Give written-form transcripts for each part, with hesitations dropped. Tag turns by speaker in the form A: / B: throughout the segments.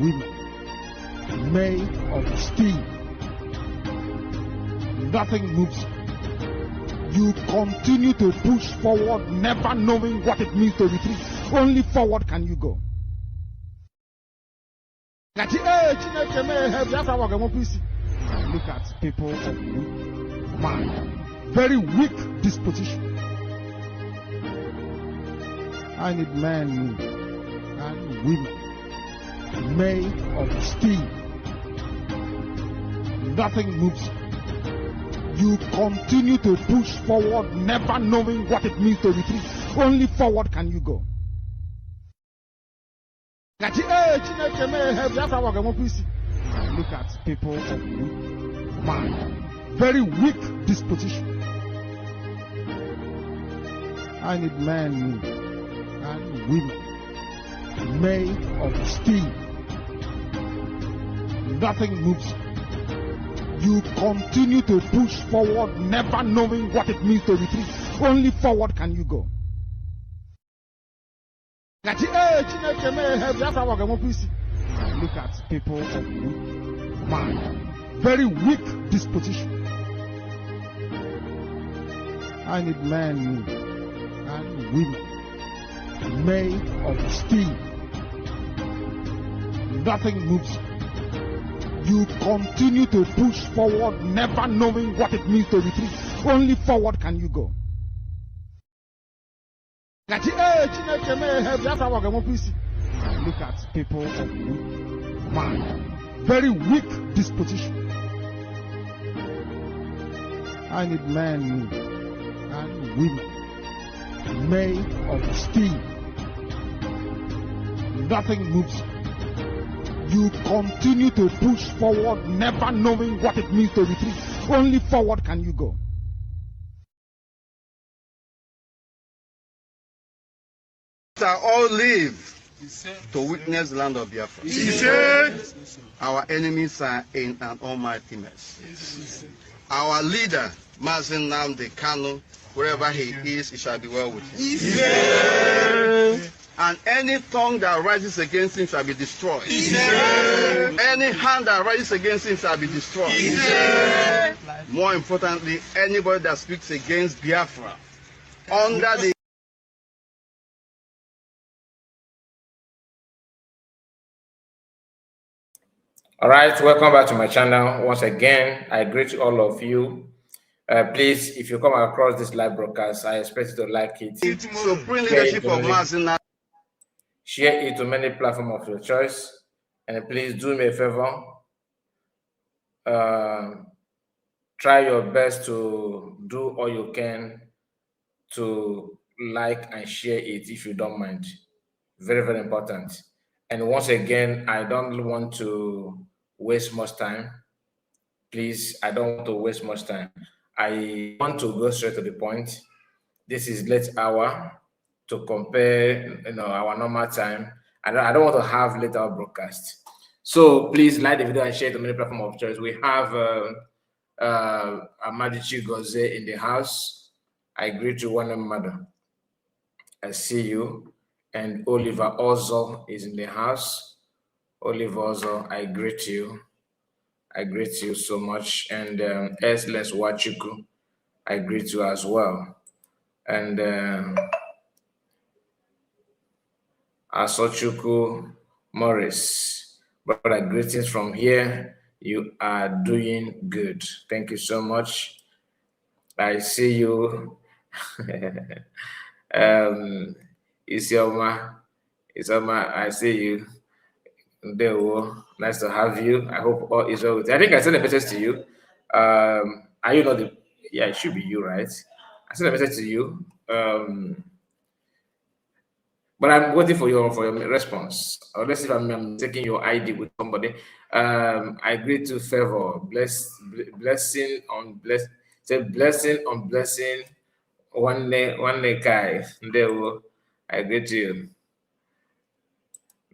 A: women made of steel. Nothing moves. You continue to push forward, never knowing what it means to retreat. Only forward can you go. Look at people of weak mind, very weak disposition. I need men and women made of steel. Nothing moves. You continue to push forward, never knowing what it means to retreat. Only forward can you go. Look at people of weak mind, very weak disposition. I need men and women made of steel. Nothing moves. You continue to push forward, never knowing what it means to retreat. Only forward can you go. Look at people of weak mind, very weak disposition. I need men and women made of steel. Nothing moves. You continue to push forward, never knowing what it means to retreat. Only forward can you go. Look at people of weak mind, very weak disposition. I need men and women made of steel. Nothing moves. You continue to push forward, never knowing what it means to retreat. Only forward can you go.
B: Shall all live to witness the land of Biafra. Our enemies are in an almighty mess. Our leader, Mazen Nnamdi Kanu, wherever he is, it shall be well with him. And any tongue that rises against him shall be destroyed. Any hand that rises against him shall be destroyed. More importantly, anybody that speaks against Biafra under the
C: All right, welcome back to my channel. Once again, I greet all of you. Please, if you come across this live broadcast, I expect you to like it.
B: supreme leadership of Mazen Nnamdi.
C: Share it to many platforms of your choice. And please do me a favor. Try your best to do all you can to like and share it if you don't mind. Very, very important. And once again, I don't want to waste much time. Please, I don't want to waste much time. I want to go straight to the point. This is late hour to compare, our normal time. I don't want to have late hour broadcast. So please like the video and share it to many platforms of choice. We have Amadichi Goze in the house. I greet you, one mother. I see you. And Oliver Ozo is in the house. Oliver Ozo, I greet you. I greet you so much. And Esles Wachuku, I greet you as well. And Asochuku Morris, brother, greetings from here. You are doing good. Thank you so much. I see you. Isioma, I see you. Nice to have you. I hope all is well with you. I think I sent a message to you. Are you not the? Yeah, it should be you, right? I sent a message to you. But I'm waiting for your response. Or let's see if I'm taking your ID with somebody. I agree to favor, blessing on blessing. Say blessing on blessing. One day, Kai. I agree to you.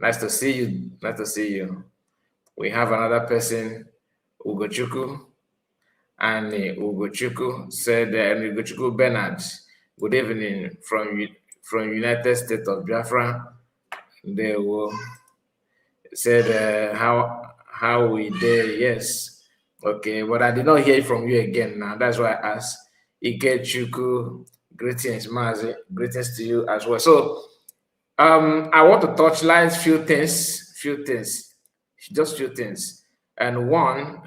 C: Nice to see you. Nice to see you. We have another person, Ugochukwu. And Ugochukwu said, Ugochukwu Bernard, good evening from United States of Biafra. said how we did. Yes, okay, but I did not hear from you again. Now that's why I asked. Ikechuku, greetings, Mazi, greetings to you as well. So, I want to touch lines few things, just few things, and one,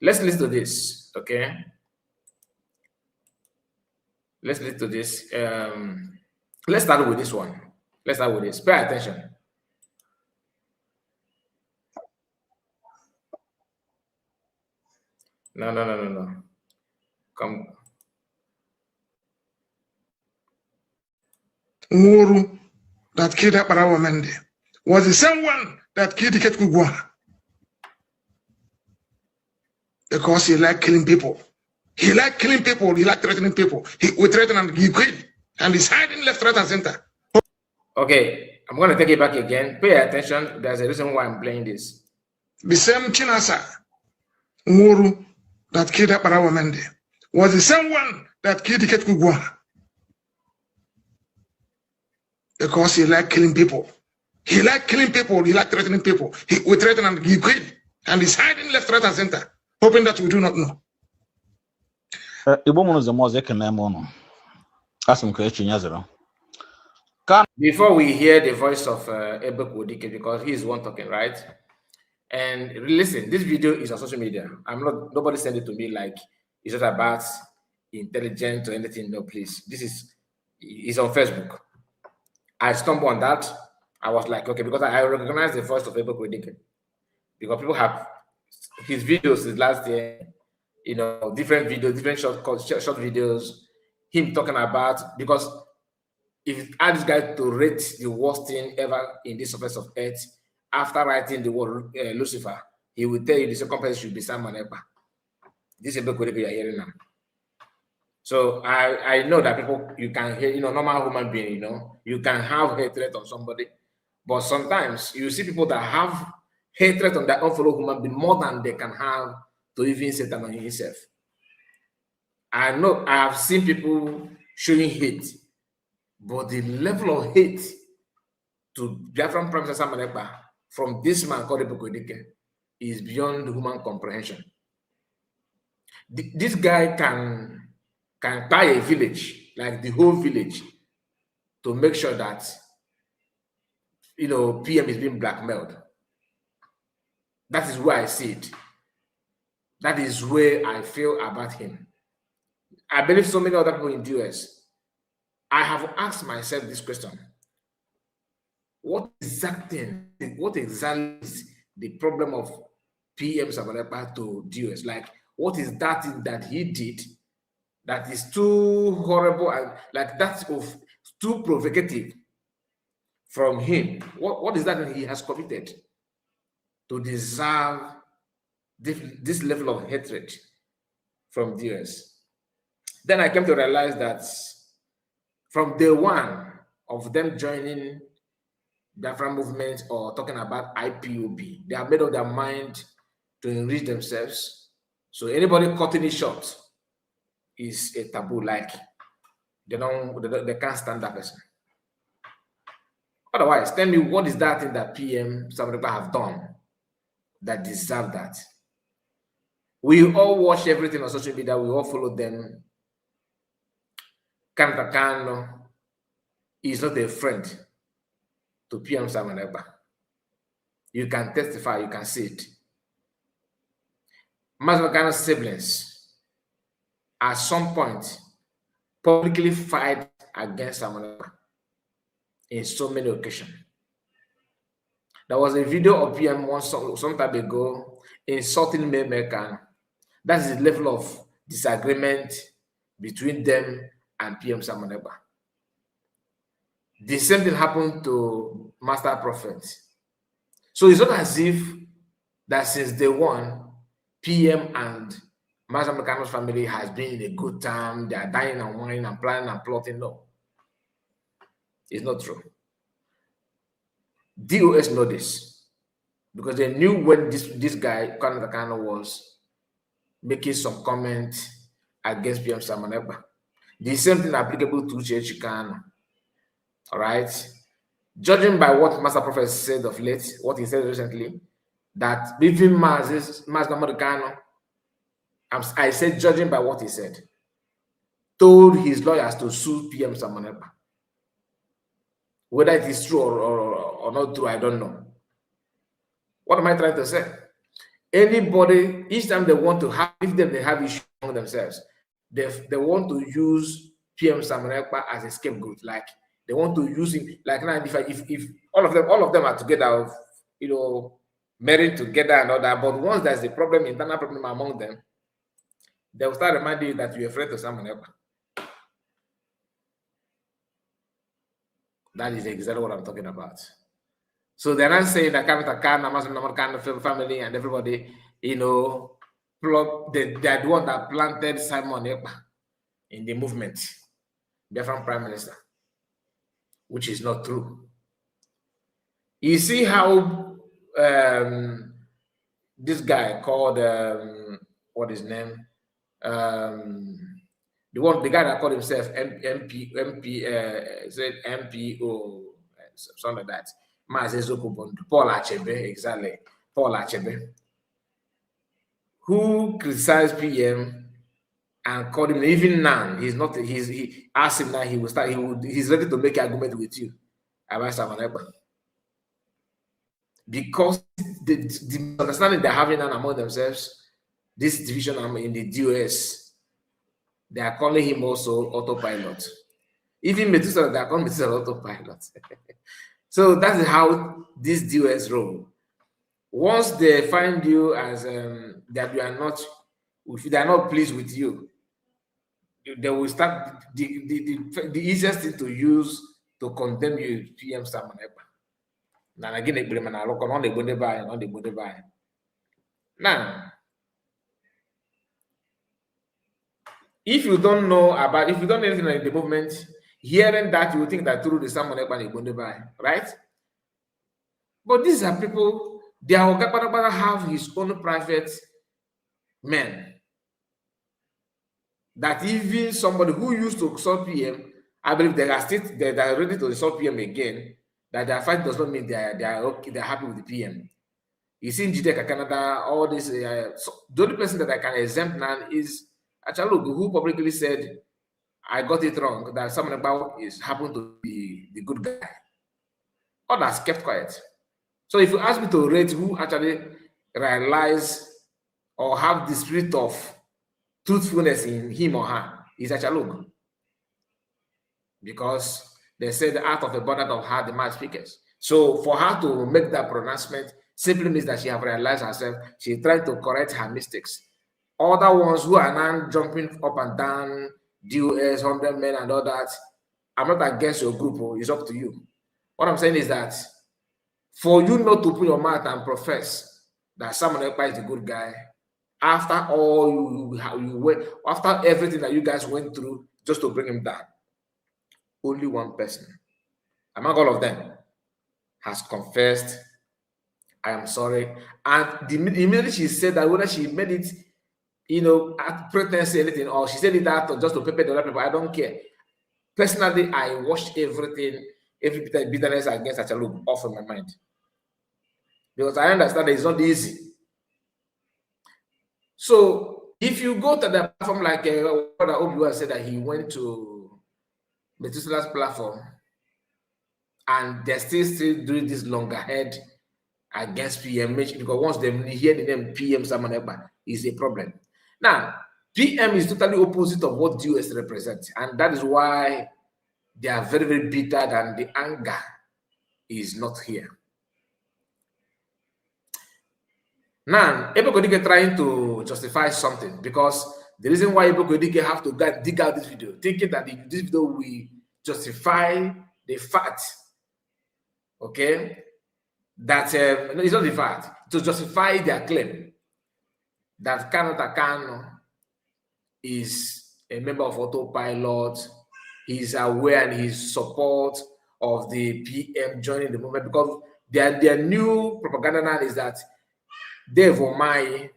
C: let's listen to this, okay? Let's listen to this. Let's start with this one. Let's start with this. Pay attention. No. Come.
D: Nguru that killed Aparawa Mende was the same one that killed Iket Kugwa because he liked killing people. He liked killing people. He liked threatening people. We threatened and he quit. And he's hiding left, right, and center.
C: Okay, I'm going to take it back again. Pay attention. There's a reason why I'm playing this.
D: The same Chinasa Nguru that killed Aparawa Mende was the same one that killed Iket Kugwa because he liked killing people. He liked killing people. He liked threatening people. We threatened and he quit. And he's hiding left, right, and center, hoping that we do not know.
C: Before we hear the voice of Ebek Wodike, because he's one talking, right? And listen, this video is on social media. Nobody sent it to me like it's not about intelligence or anything. No, please. It's on Facebook. I stumbled on that. I was like, okay, because I recognize the voice of Ebek Wodike. Because people have his videos since last year, different videos, different short videos, him talking about, because if you ask this guy to rate the worst thing ever in this surface of earth, after writing the word Lucifer, he will tell you the second person should be Simon Ekpa. This is what you are hearing now. So I know that people, you can hear, normal human being, you can have hatred on somebody, but sometimes you see people that have hatred on their own fellow human being more than they can have to even Satan on himself. I know I have seen people showing hate, but the level of hate to Biafran Prime Minister Simon Ekpa from this man called Ebek Wodike is beyond human comprehension. This guy can buy a village, like the whole village, to make sure that PM is being blackmailed. That is where I see it. That is where I feel about him. I believe so many other people in the US. I have asked myself this question. What exactly is the problem of PM Simon Ekpa to the US? Like, what is that thing that he did that is too horrible and like that's too provocative from him? What is that that he has committed to deserve this level of hatred from the US? Then I came to realize that from day one of them joining Biafra movement or talking about IPOB, they have made up their mind to enrich themselves. So anybody cutting it short is a taboo. Like they can't stand that person. Otherwise, tell me, what is that thing that PM Simon Ekpa have done that deserve that? We all watch everything on social media. We all follow them. Kenneth Akano is not a friend to PM Simon Ekpa. You can testify, you can see it. Mazi Akano's siblings, at some point, publicly fight against Simon Ekpa in so many occasions. There was a video of PM some time ago insulting May Mekan. That's the level of disagreement between them and PM Simon Ekpa. The same thing happened to Master Prophet. So it's not as if that since day one, PM and Mazi Akano's family has been in a good time. They are dying and whining and planning and plotting. No, it's not true. DOS know this because they knew when this guy, Kenneth Akano, was making some comment against PM Simon Ekpa. The same thing applicable to Uche Chikano. All right. Judging by what Master Prophet said of late, what he said recently, that even Mas Namarikano, I said judging by what he said, told his lawyers to sue PM Samuel Ekpa. Whether it is true or not true, I don't know. What am I trying to say? Anybody, each time they want to have, if they have issues among themselves, they want to use PM Samuel Ekpa as a scapegoat. Like they want to use him. Like now, if all of them are together, you know, married together and all that. But once there's a problem, internal problem among them, they will start reminding you that you're afraid of Samuel Ekpa. That is exactly what I'm talking about. So they're not saying that Kamita Khan, Amazon Khan family and everybody, you know, they're the one that planted Simon Ekpa in the movement, Biafran Prime Minister, which is not true. You see how this guy called, what is his name? The guy that called himself said MPO, something like that. Paul Achebe, exactly. Paul Achebe, who criticized PM and called him, even now, he asked him now, he's ready to make an argument with you about Simon Ekpa. Because the understanding they're having among themselves, this division in the DOS, they are calling him also autopilot. Even Methuselah, they are calling Methuselah autopilot. So that is how this DOS roll. Once they find you as that you are not, if they are not pleased with you, they will start the easiest thing to use to condemn you, PM Simon Ekpa. Now again, now, if you don't know anything like the movement, hearing that, you will think that through the Simon Ekpa, right? But these are people, they are have his own private men. That even somebody who used to assault PM, I believe they are ready to assault PM again. That their fight does not mean they are okay, they're happy with the PM. You see in Judea, Canada, all this. So the only person that I can exempt now is Achalugu, who publicly said, I got it wrong, that someone about is happened to be the good guy. Others kept quiet. So if you ask me to rate who actually realize or have the spirit of truthfulness in him or her, is Achalugu. Because they said out of abundance of heart the mouth speakers. So for her to make that pronouncement simply means that she has realized herself, she tried to correct her mistakes. Other ones who are now jumping up and down, DOS, 100 men and all that, I'm not against your group, it's up to you. What I'm saying is that for you not to put your mouth and profess that Simon Ekpa is a good guy, after all you went, after everything that you guys went through just to bring him down, only one person among all of them has confessed, I am sorry. And immediately she said that whether she made it, you know, at pretense anything, or she said it out just to pepper the other people, I don't care. Personally, I washed everything, every bitterness against Achalugu off of my mind. Because I understand that it's not easy. So if you go to the platform like what Obi said, that he went to Methuselah's platform and they're still doing this longer head against PMH, because once they hear the name PM Simon Ekpa, is a problem. Now, PM is totally opposite of what DOS represents, and that is why they are very, very bitter, and the anger is not here. Now, Ebekodike trying to justify something, because the reason why Ebekodike have to dig out this video, thinking that this video will justify the fact, okay, that it's not the fact, to justify their claim that Kanu Takano is a member of Autopilot, he's aware and his support of the PM joining the movement, because their new propaganda now is that Dave Omai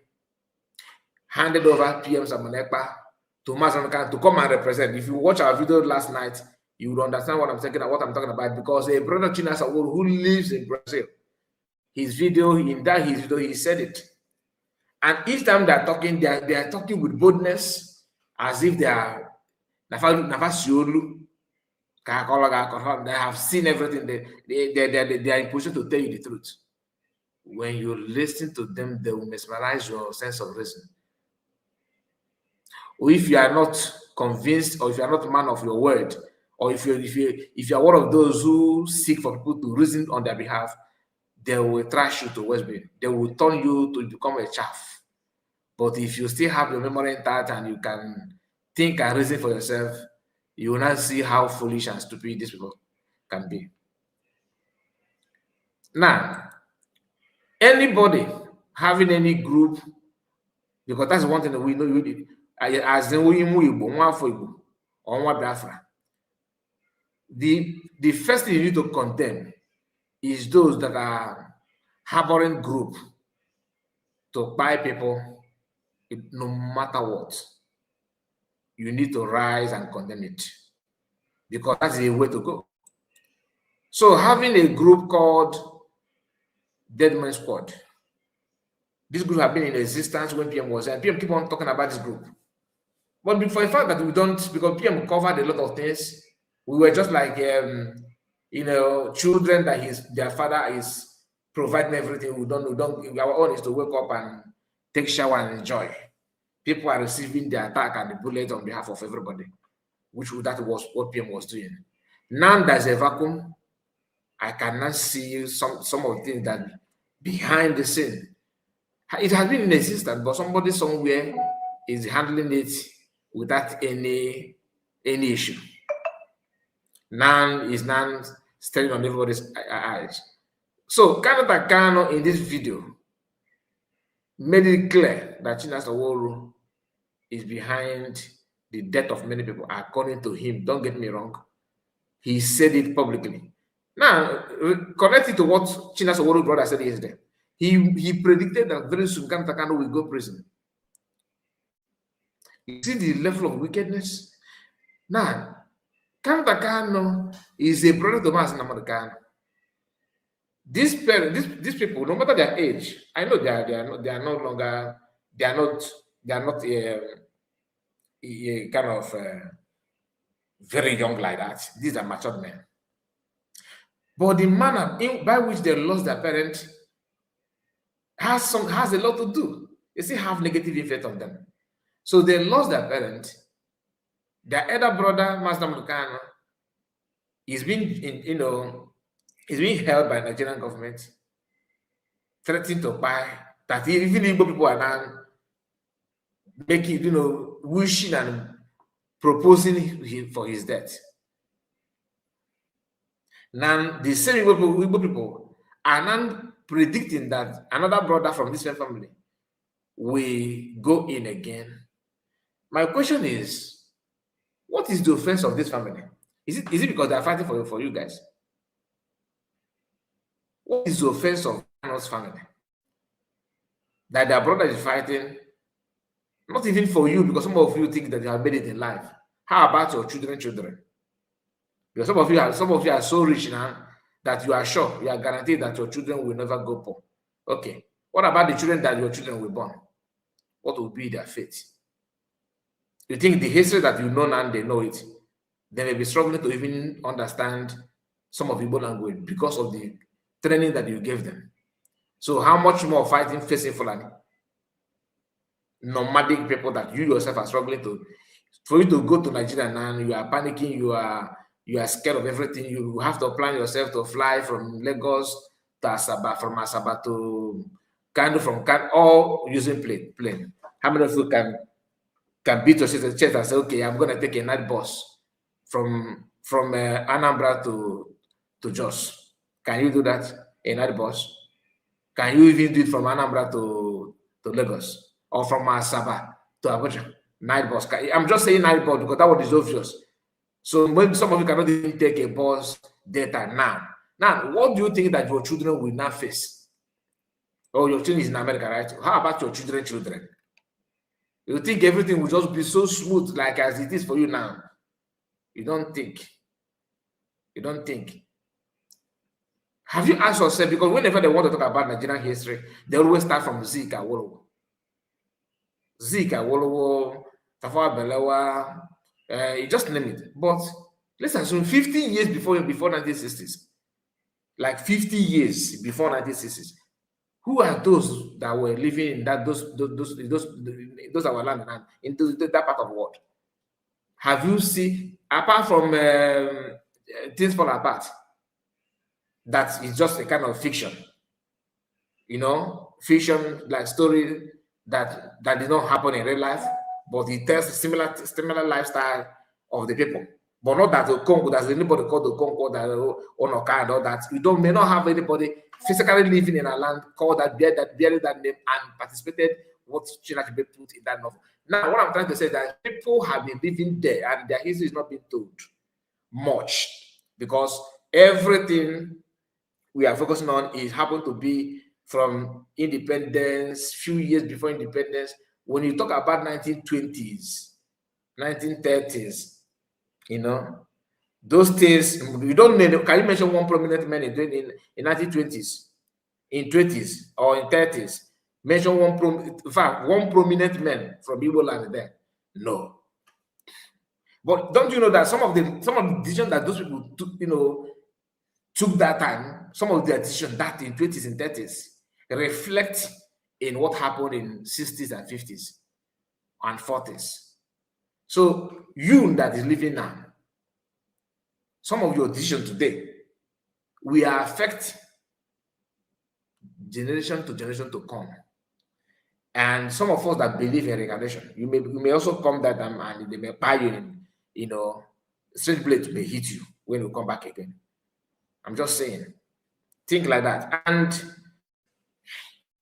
C: handed over PM Simon Ekpa to Master Khan to come and represent. If you watch our video last night, you would understand what I'm talking about, because a brother Chinasa Nworu who lives in Brazil, his video, he said it. And each time they're talking, they are talking with boldness, as if they are they have seen everything. They are in position to tell you the truth. When you listen to them, they will mesmerize your sense of reason. Or if you are not convinced, or if you are not a man of your word, or if you are one of those who seek for people to reason on their behalf, they will trash you to Westbury. They will turn you to become a chaff. But if you still have your memory intact and you can think and reason for yourself, you will not see how foolish and stupid these people can be. Now, anybody having any group, because that's one thing that we know, as in the first thing you need to condemn is those that are harboring group to buy people, no matter what. You need to rise and condemn it, because that's the way to go. So having a group called Dead Man Squad, this group have been in existence when PM was, and PM keep on talking about this group. But for the fact that we don't, because PM covered a lot of things, we were just like, children that their father is providing everything. Our own is to wake up and take shower and enjoy. People are receiving the attack and the bullet on behalf of everybody, that was what PM was doing. Now there's a vacuum. I cannot see some of the things that behind the scene. It has been in existence, but somebody somewhere is handling it without any issue. Now is staring on everybody's eyes. So Kenneth Kano in this video made it clear that Chinasa Nworu is behind the death of many people, according to him. Don't get me wrong. He said it publicly. Now, connected to what Chinasa Nworu's brother said yesterday, he predicted that very soon Kenneth Kano will go to prison. You see the level of wickedness? Now, Kenneth Kano is a brother to Mazi Nnamdi Kanu. These people, no matter their age, I know they are not a kind of very young like that. These are matured men. But the manner by which they lost their parents has a lot to do. They still have negative effect on them. So they lost their parents. Their elder brother, Mazi Nnamdi Kanu, is being held by the Nigerian government, threatening to buy, that even Igbo people are now making, wishing and proposing for his death. Now, the same Igbo people are now predicting that another brother from this same family will go in again. My question is, what is the offense of this family? Is it because they are fighting for you guys? What is the offense of Kano's family? That their brother is fighting, not even for you, because some of you think that you have made it in life. How about your children? Because some of you are so rich now that you are sure, you are guaranteed that your children will never go poor. Okay. What about the children that your children will born? What will be their fate? You think the history that you know now, they know it. They may be struggling to even understand some of Igbo language because of the training that you gave them. So how much more fighting facing Fulani? Nomadic people that you yourself are struggling to. For you to go to Nigeria now, you are panicking, you are scared of everything. You have to plan yourself to fly from Lagos to Asaba, from Asaba to Kano, from Kano, all using plane. How many of you can beat your chest and say, okay, I'm going to take a night bus from Anambra to Jos? Can you do that? A night bus? Can you even do it from Anambra to Lagos, or from Asaba to Abuja? Night bus. I'm just saying night bus because that one is obvious. So maybe some of you cannot even take a bus data now. Now, what do you think that your children will not face? Oh, your children is in America, right? How about your children? You think everything will just be so smooth like as it is for you now? You don't think. You don't think. Have you asked yourself, because whenever they want to talk about Nigerian history, they always start from Zik Awolowo. Zik Awolowo, Tafawa Balewa, you just name it. But let's assume 50 years before 1960s, like 50 years before 1960s, who are those that were living in those our land in that part of the world? Have you seen, apart from Things Fall Apart, that is just a kind of fiction, fiction like story that did not happen in real life, but it tells similar lifestyle of the people. But not that the Congo, there's anybody called the Congo that Onoka and all that. We may not have anybody physically living in a land called that, bearing that name and participated what Chinua Achebe put in that novel. Now, what I'm trying to say is that people have been living there and their history is not being told much, because everything we are focusing on is happened to be from independence, few years before independence. When you talk about 1920s, 1930s, those things, you don't know. Can you mention one prominent man in 1920s, in 20s, or in 30s? Mention one prominent man from Igbo land there. No. But don't you know that some of the decisions that those people took that time, some of their decisions that in 20s and 30s reflect in what happened in 60s and 50s and 40s. So you that is living now, some of your decisions today will affect generation to generation to come. And some of us that believe in reincarnation, you may also come that time and they may buy you in, straight blade may hit you when you come back again. I'm just saying, think like that. And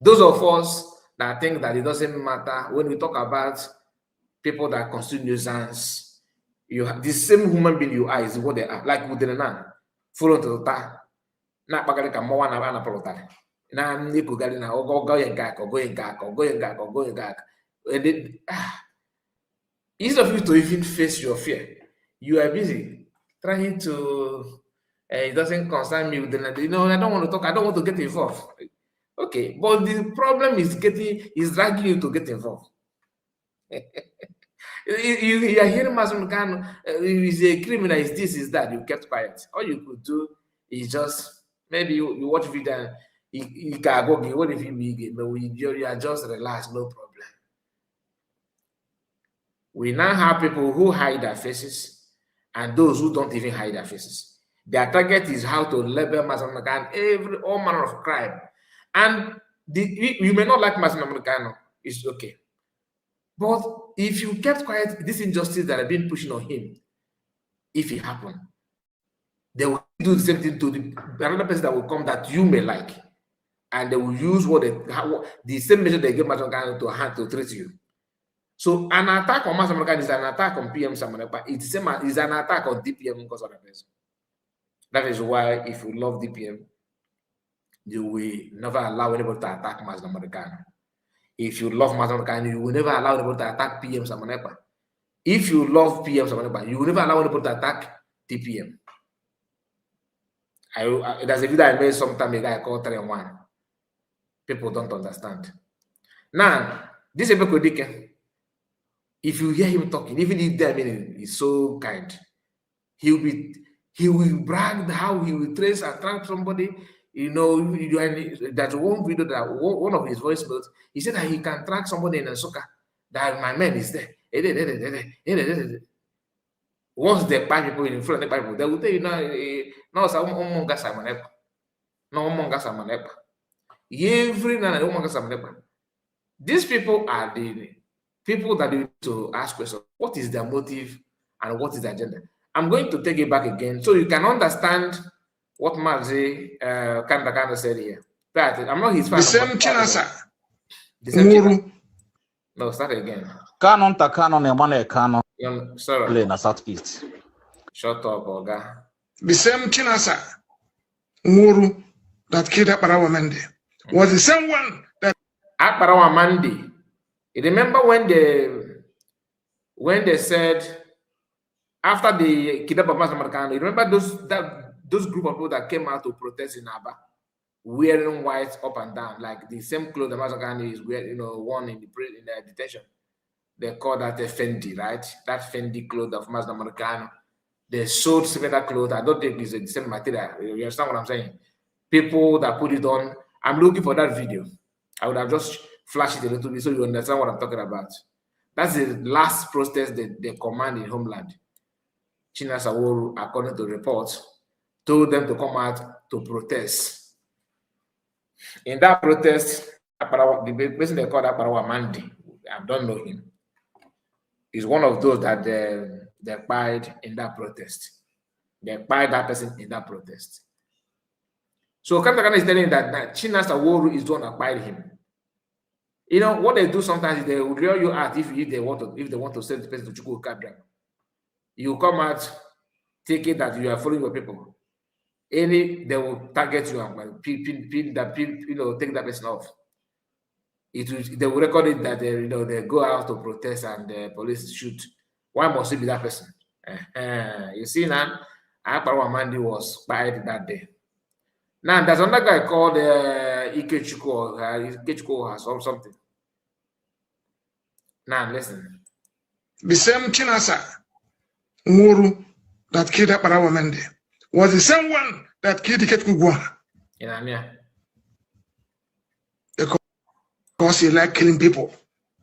C: those of us that think that it doesn't matter, when we talk about people that constitute nuisance, you have the same human being you are is what they are. Like with the nan, follow to the ta, not bagari kamawa na bana polotari. Na niku gali na go yengak. And it, instead of you to even face your fear, you are busy trying to. It doesn't concern me with the, I don't want to talk. I don't want to get involved. Okay, but the problem is dragging you to get involved. You are hearing Mazen Kanu is a criminal, is this, is that. You kept quiet. All you could do is just maybe you watch video. You can go. What if you are just relaxed, no problem. We now have people who hide their faces and those who don't even hide their faces. Their target is how to label Mazen Kanu all manner of crime. And you may not like Mazen Kanu, it's okay. But if you kept quiet, this injustice that have been pushing on him, if it happened, they will do the same thing to another person that will come that you may like. And they will use the same measure they give Mazen Kanu to hand to treat you. So an attack on Mazen Kanu is an attack on PM Samanepa. It's an attack on DPM because of the person. That is why if you love DPM, you will never allow anybody to attack Mazen Kanu. If you love Mazen Kanu, you will never allow anybody to attack PM Samanepa. If you love PM Samanepa, you will never allow anybody to attack DPM. There's a video I made sometime ago, I called 3 and 1. People don't understand. Now, this is Ebekodike. If you hear him talking, even if he's so kind, he will brag how he will attract somebody. That's one video that one of his voice notes, he said that he can track somebody in Nsukka, that my man is there. Once they buy people in front of the Bible, they will tell you no, these people are the people that you need to ask questions. What is their motive and what is their agenda? I'm going to take it back again so you can understand what Mazi Kanda said here. But I'm not his fan.
D: The same Chinasa.
C: The same Chinasa. No, start again.
E: Canon ta canon and one canon.
C: Sorry.
E: Play na Southeast.
C: Shut up, Oga.
D: The same Chinasa Muru that killed Akbarawa Mande was the same one that
C: Akbarawa Mande. You remember when they said after the kidnap of Mazen Kanu, you remember those group of people that came out to protest in Aba, wearing white up and down, like the same clothes that Mazi Gani is wearing, worn in the detention. They call that a Fendi, right? That Fendi cloth of Mazi Gani. They sold similar clothes. I don't think it's the same material. You understand what I'm saying? People that put it on. I'm looking for that video. I would have just flashed it a little bit so you understand what I'm talking about. That's the last protest they command in Homeland. Chinasa Nworu, according to reports, told them to come out to protest. In that protest, the person they call Aparawa Mandi, I don't know him, is one of those that they pied in that protest. They pied that person in that protest. So Kantakana is telling that Chinasa Nworu is the one that pied him. You know what they do sometimes is they will lure you out if they want to send the person to Chukwu Kabra. You come out, take it that you are following your people. They will target you and take that person off. They will record it that they go out to protest and the police shoot. Why must it be that person? You see now, Aparawa Mandi was spied that day. Now there's another guy called Ikechukwu or something. Now listen.
D: The same Chinasa Nworu that killed Aparawa Mandi was the same one that killed Ikechukwu. Because he liked killing people.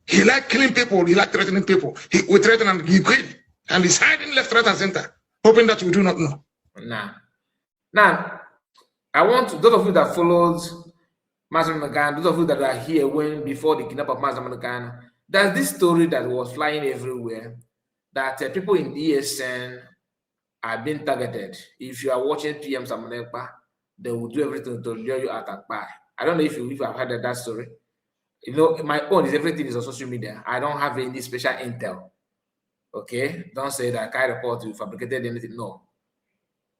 D: He liked killing people. He liked threatening people. We threatened and he quit. And he's hiding left, right, and center, hoping that we do not know.
C: Now, I want those of you that followed Mazi Gani, those of you that are here before the kidnap of Mazi Gani, there's this story that was flying everywhere that people in ESN are being targeted. If you are watching PM Samunekpa, they will do everything to lure you out and buy. I don't know if you have heard that story. My own is everything is on social media. I don't have any special intel. Okay? Don't say that I report you fabricated anything. No.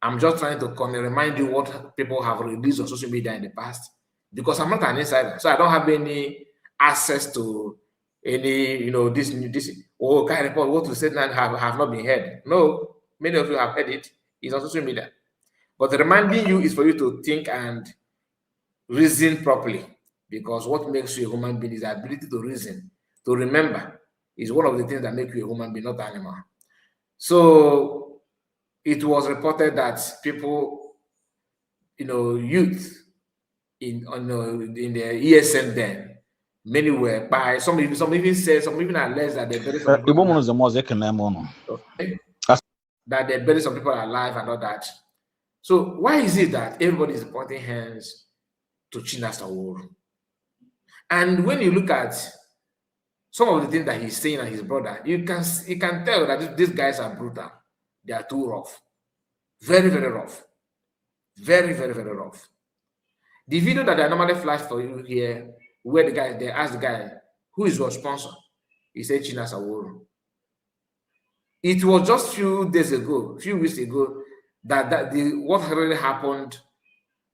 C: I'm just trying to remind you what people have released on social media in the past, because I'm not an insider. So I don't have any access to any, this kind report, what you said now have not been heard. No, many of you have heard it. It's on social media. But reminding you is for you to think and reason properly, because what makes you a human being is the ability to reason, to remember, is one of the things that make you a human being, not an animal. So it was reported that people, youth in the ESN then, many were by some even alleged that they buried some people. That they buried some people alive and all that. So why is it that everybody is pointing hands to Chinasa Nworu? And when you look at some of the things that he's saying and his brother, you can tell that these guys are brutal. They are too rough. Very, very rough. Very, very, very rough. The video that I normally flash for you here, where they asked the guy, who is your sponsor? He said Chinasa Nworu. It was just few weeks ago, that what really happened,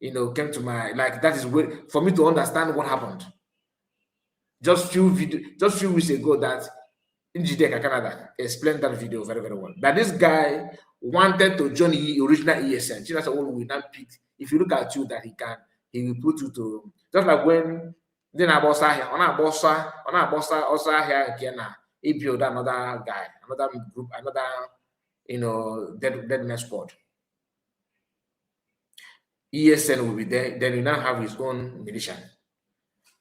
C: came to my, that is for me to understand what happened. Just few weeks ago that Njideka Canada explained that video very, very well. That this guy wanted to join the original ESN. Chinasa Nworu will not pick. If you look at you, that he will put you to, just like when then I bossa here, on a bossa also here again. He built another guy, another group, another dead man squad. ESN will be there, then he now have his own militia.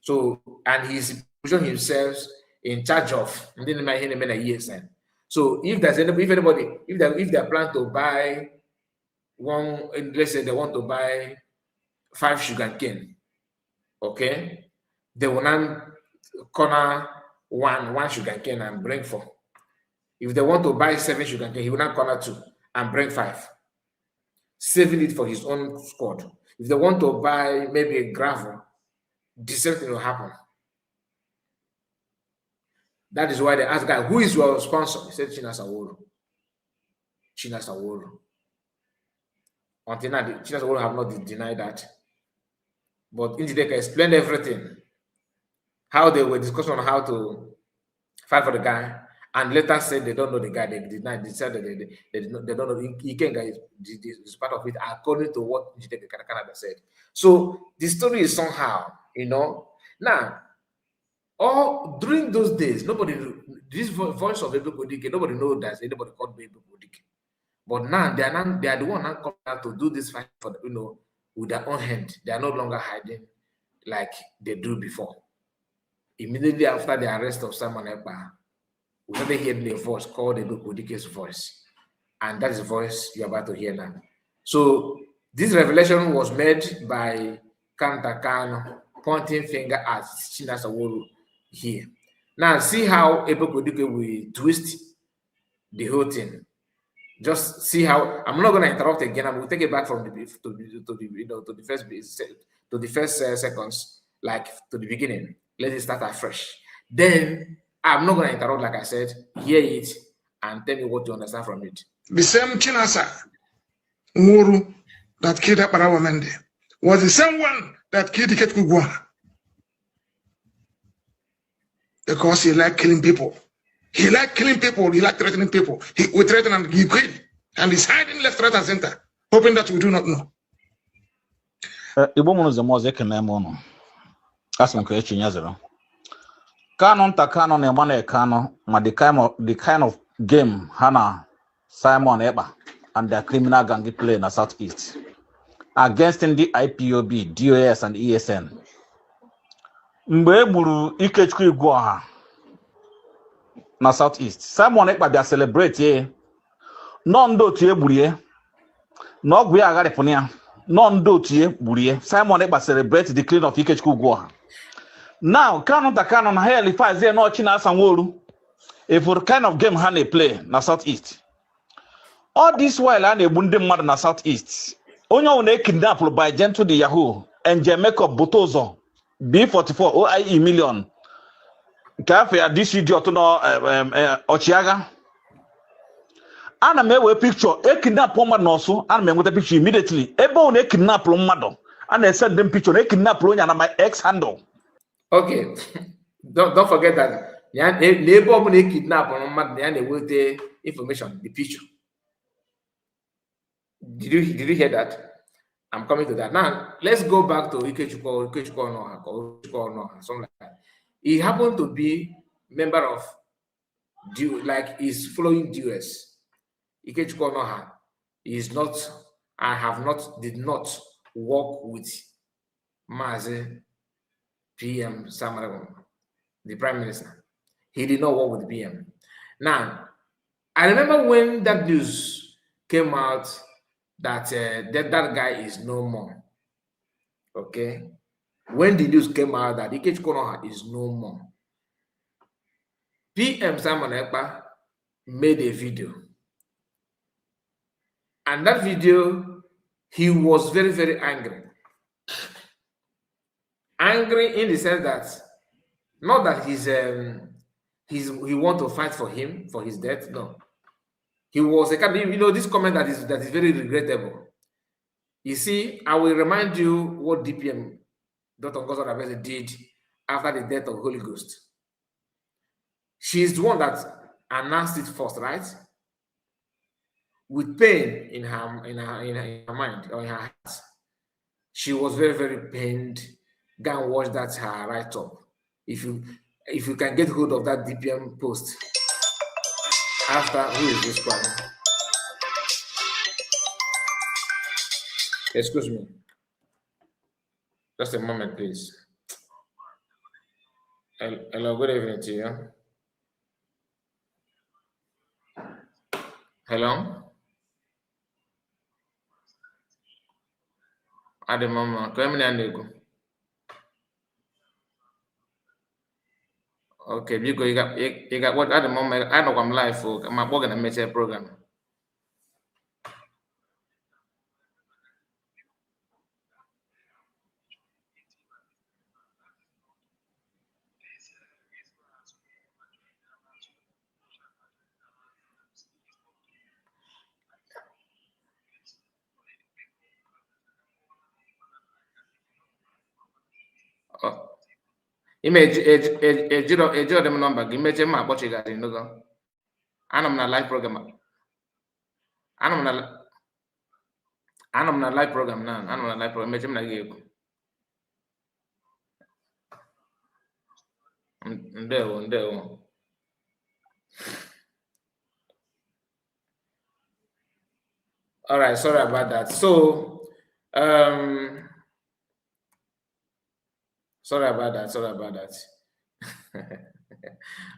C: So, and he's positioned himself in charge of ESN. So if there's anybody, if they plan to buy one, let's say they want to buy 5 sugarcane, okay, they will now corner one sugarcane and bring 4. If they want to buy 7 sugarcane, he will now corner 2 and bring 5, saving it for his own squad. If they want to buy maybe a gravel, the same thing will happen. That is why they ask guy, who is your sponsor? He said Chinasa Nworu. Chinasa Nworu. Until now, Chinasa Nworu have not denied that. But Njideka explained everything. How they were discussing on how to fight for the guy, and later said they don't know the guy. They denied. They said that they don't know. Ikenga is part of it, according to what Njideka Canada said. So the story is somehow, Now, during those days, nobody, this voice of Ebube Odike, nobody knows that anybody called Ebube Odike. But now they are the one now coming out to do this fight for with their own hand. They are no longer hiding like they do before. Immediately after the arrest of Simon Ekpa, we started hearing a voice called Ebube Odike's voice. And that is the voice you're about to hear now. So this revelation was made by Kanta Kano, pointing finger at Chinasa Sawolu here. Now see how Ebube Odike will twist the whole thing. Just see how I'm not going to interrupt again. I'm going to take it back from the first seconds, like to the beginning. Let it start afresh. Then I'm not going to interrupt, like I said. Hear it and tell me what you understand from it.
D: The same Chinasa Muru that killed Aparawa Mende was the same one that killed Ikechukwu Ugwuoha, because he liked killing people. He liked killing people. He liked threatening people. We threaten and he quit. And he's hiding left, right, and center, hoping that we do not know.
E: The kind of game Hannah, Simon Ekpa and their criminal gang play in the Southeast against the IPOB, DOS, and ESN. Mgbe gburu Ikechukwu Ugwuoha na Southeast, Simon Ekpa bịa celebrate ye. No ndo tie burie. No gwe agarepon ya. No ndo tie burie. Simon Ekpa celebrate the killing of Ikechukwu Ugwuoha. Now, Canon na hell if I say no Chinasa Nworu. If for kind of game han play na Southeast. All this while han ebunde mmadụ na Southeast. Onye ọ na-kidnap by Gentle the Yahoo and Jamaica Botozo B44 OIE million. Cafe at this idiot no Ochiaga. Ana me we picture e kidnap mmadụ n'ọsụ. Ana me nweta picture immediately. Ebe ọ na-kidnap mmadụ. Ana send them picture. E kidnap onye na my ex handle.
C: Okay, don't forget that. Neighbor when they kidnap on mmadụ, they will the information, the picture. Did you hear that? I'm coming to that. Now let's go back to Ikechukwu Onoha, something like that. He happened to be member of like he's following DOS. Ikechukwu Onoha is not, did not work with Mazi PM Samaregon, the Prime Minister. He did not work with the PM. Now, I remember when that news came out that that guy is no more. Okay? When the news came out that Ikechukwu Onoha is no more, PM Simon Ekpa made a video. And that video, he was very, very angry. Angry in the sense that, not that he want to fight for him, for his death, no. He was a kind of, this comment that is very regrettable. You see, I will remind you what DPM, Dr. Ngozi Oraveze, did after the death of Holy Ghost. She's the one that announced it first, right? With pain in her mind or in her heart. She was very, very pained. Go and watch that her write-up. If you can get hold of that DPM post. After, who is this one? Excuse me. Just a moment, please. Hello, good evening to you. Hello? At the moment, come in. Okay, you got what at the moment? I know I'm live for my work in a major program. Image a number, image my watching. I'm on a live program. I'm on a live program now. I'm on a live program. Ndewo. All right, sorry about that. So, sorry about that.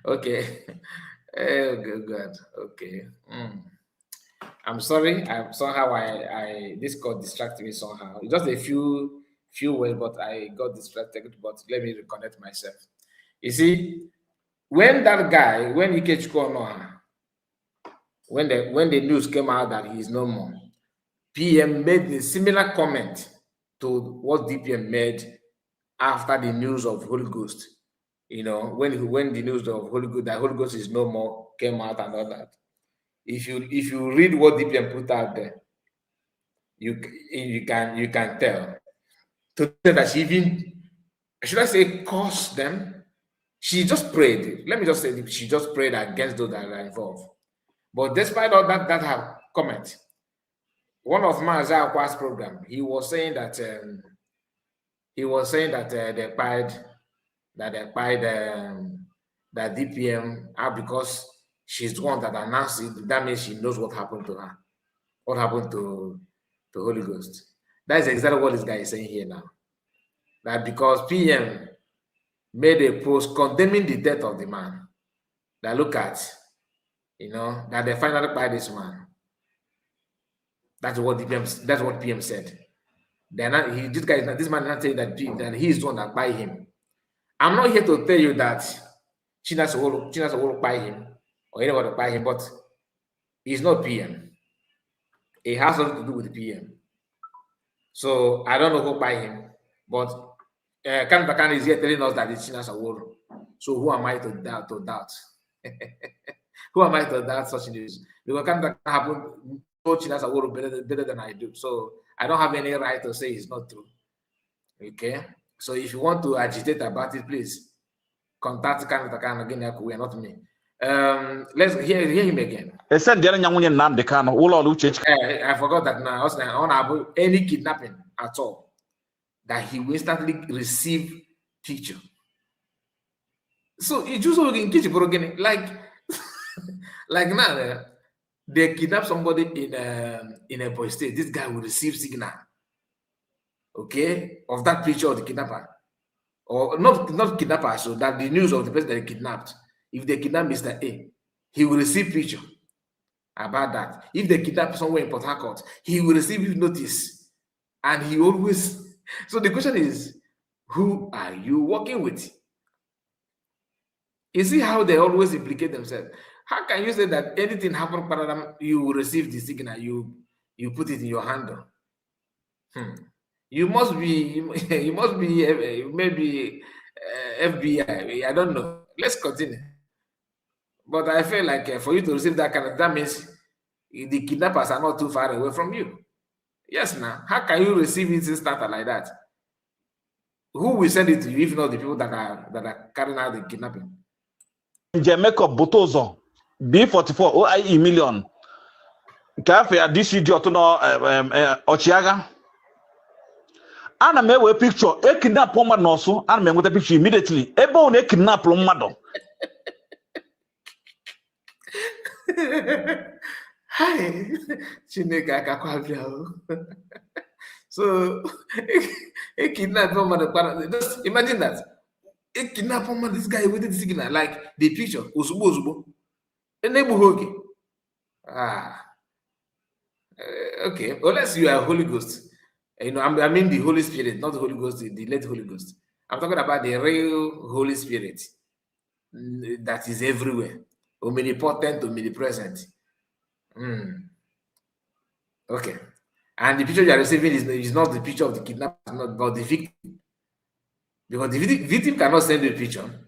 C: Okay. Oh, good. Okay. I'm sorry. This got distracted me somehow. Just a few words, but I got distracted. But let me reconnect myself. You see, when Ikechukwu Onoha, when the news came out that he is no more, PM made a similar comment to what DPM made after the news of Holy Ghost. You know, when the news of Holy Ghost is no more came out and all that. If you read what DPM put out there, you can tell. To say that she even, should I say, cursed them? She just prayed. Let me just say, she just prayed against those that are involved. But despite all that have comment, one of Maazị Akwa's program, he was saying that they pied that DPM because she's the one that announced it. That means she knows what happened to her, what happened to Holy Ghost. That is exactly what this guy is saying here now. That because PM made a post condemning the death of the man, that look at, that they finally pied this man. That's what PM said. They're not, this man is not saying that he is the one that by him. I'm not here to tell you that China's will buy him or anyone to buy him, but he's not PM. It has nothing to do with the PM. So I don't know who buy him, but Kan is here telling us that it's China's will. So who am I to doubt? Who am I to doubt such news? Because Kan happen. China's a world better than I do, so I don't have any right to say it's not true. Okay, so if you want to agitate about it, please contact Kan again. We are not me. Let's hear him again.
E: I
C: forgot that now. On about any kidnapping at all, that he will instantly receive picture. So it just again, like now. They kidnap somebody in a boy state. This guy will receive signal, okay, of that picture of the kidnapper, or not kidnapper. So that the news of the person that they kidnapped. If they kidnap Mr. A, he will receive picture about that. If they kidnap somewhere in Port Harcourt, he will receive notice, and he always. So the question is, who are you working with? You see how they always implicate themselves. How can you say that anything happened, you will receive the signal, you put it in your handle? You must be maybe FBI. I don't know. Let's continue. But I feel like for you to receive that means the kidnappers are not too far away from you. Yes, now how can you receive it instantly like that? Who will send it to you if not the people that are carrying out the kidnapping?
E: Jamaica Botozo. B44 OIE million. Cafe at this video to know Ochiaga. Ana me we picture a kidnap woman also, and me with a picture immediately. Ebo ne kidnap woman.
C: Hi, Chineka Kakwabia. So a kidnap woman. Just imagine that. A kidnap woman, this guy with the signal, like the picture, Usubo. Okay, unless you are Holy Ghost, I mean the Holy Spirit, not the Holy Ghost, the late Holy Ghost. I'm talking about the real Holy Spirit that is everywhere, omnipotent, omnipresent. Okay, and the picture you are receiving is not the picture of the kidnapper, not about the victim, because the victim cannot send you a picture.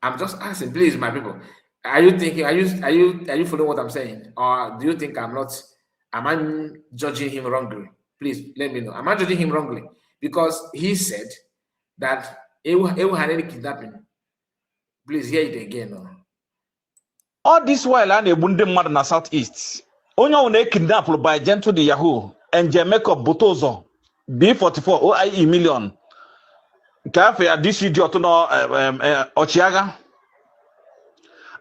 C: I'm just asking, please, my people. Are you thinking? Are you following what I'm saying, or do you think am I judging him wrongly? Please let me know. Am I judging him wrongly? Because he said that Ewu had any kidnapping. Please hear it again.
E: all this while a na-egbu ndị mmadụ na Southeast. Onye ọwụ na-ekidnapụrụ by Gentle the Yahoo and Makeup Botozo B44 OIE million. Nke afọ ya this idiot no Ochiaga.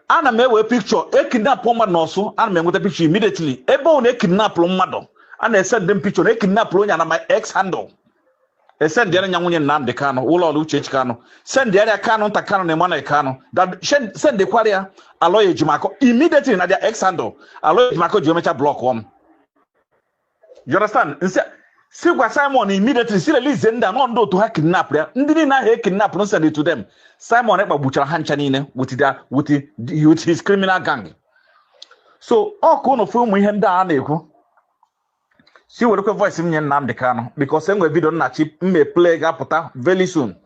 E: Ana m ewe picture ekidnapụ mmadụ n'ọsụ, ana m enweta picture immediately. Ebe ọ na-ekidnapụrụ mmadụ, ana send them picture ekidnapụrụ onye na my ex handle. Send the other nwunye Nnamdi Kanu, ụlọ ọrụ Uche Kanu. Send the other Kanu nta Kanu na Emmanuel Kanu. That send the kwaria Aloy Ejimako immediately na their ex handle. Aloy Ejimako Geometra block one. You understand? Sigwa Simon immediately see release nda no ndo to ha kidnap ya. Ndị na ha kidnap no send it to them. Simon ekpa buchara ha ncha niile with his criminal gang. So all kono of ụmụ ihe ndị a na-ekwu. See what the voice in Nnamdi Kanu because I'm video na chip may play apụta very soon.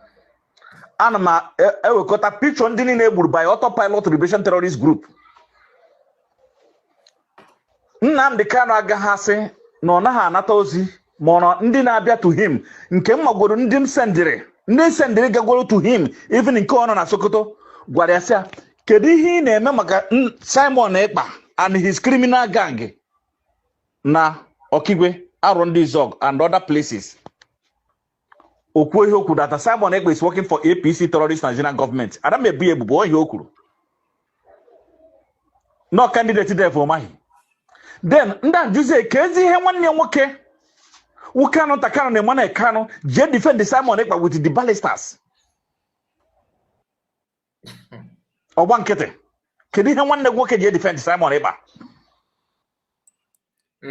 E: Anama we got a picture on the by autopilot liberation terrorist group. Nnamdi Kanu agahasi no na ha anata ozi mono ndị na-abịa to him nke mmagoro ndị sendere gagoro to him even nke ọ nọ na Sokoto gwara ya sị kedu ihe ị na-eme maka Simon Ekpa and his criminal gang na Okigwe, around the Zog and other places. Okwe that Simon Ekpa is working for APC terrorist Nigerian government. Adam may be a boy Yokuru. No candidate there for my. Then that you say Kezi Hewan Yamoke. Who cannot account the money cano, Jet defend the Simon Ekpa with the ballistas. Or one kete. Kedi Hewan the worker Jet defend Simon Ekpa.
C: So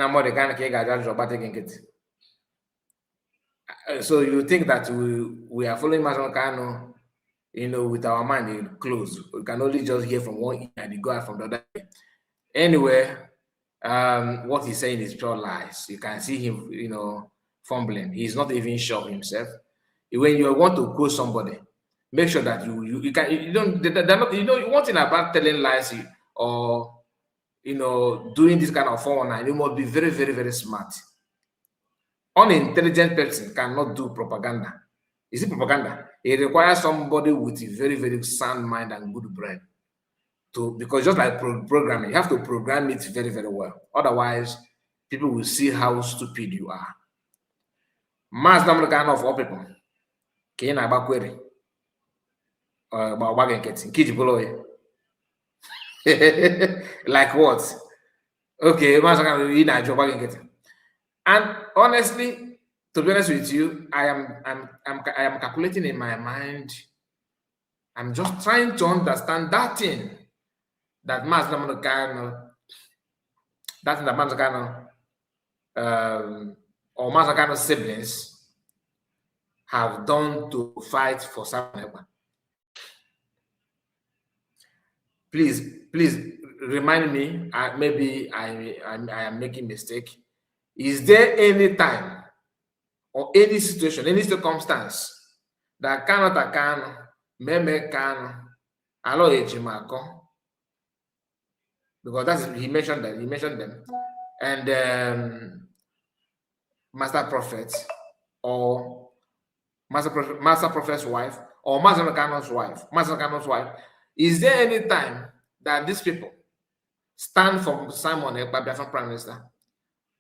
C: you think that we are following Mazen Kanu, with our mind closed. We can only just hear from one ear and go out from the other. Anyway, what he's saying is pure lies. You can see him, fumbling. He's not even sure himself. When you want to quote somebody, make sure that you don't. They're not. One thing about telling lies or doing this kind of 419, you must be very, very, very smart. Unintelligent person cannot do propaganda. Is it propaganda? It requires somebody with a very, very sound mind and good brain. Because just like programming, you have to program it very, very well. Otherwise, people will see how stupid you are. Mass number of all people. Can I back query? About wagon getting kid below. Like what? Okay, and honestly, to be honest with you, I am calculating in my mind. I'm just trying to understand that thing that Mazda or Mazakano's siblings have done to fight for Simon. Please remind me. Maybe I am making mistake. Is there any time or any situation, any circumstance that cannot Meme Kanu, Aloy Ejimako? Because he mentioned them, and Master Prophet or Master Prophet's wife or Master Kanu's wife. Is there any time that these people stand for Simon Ekpa, Biafran Prime Minister,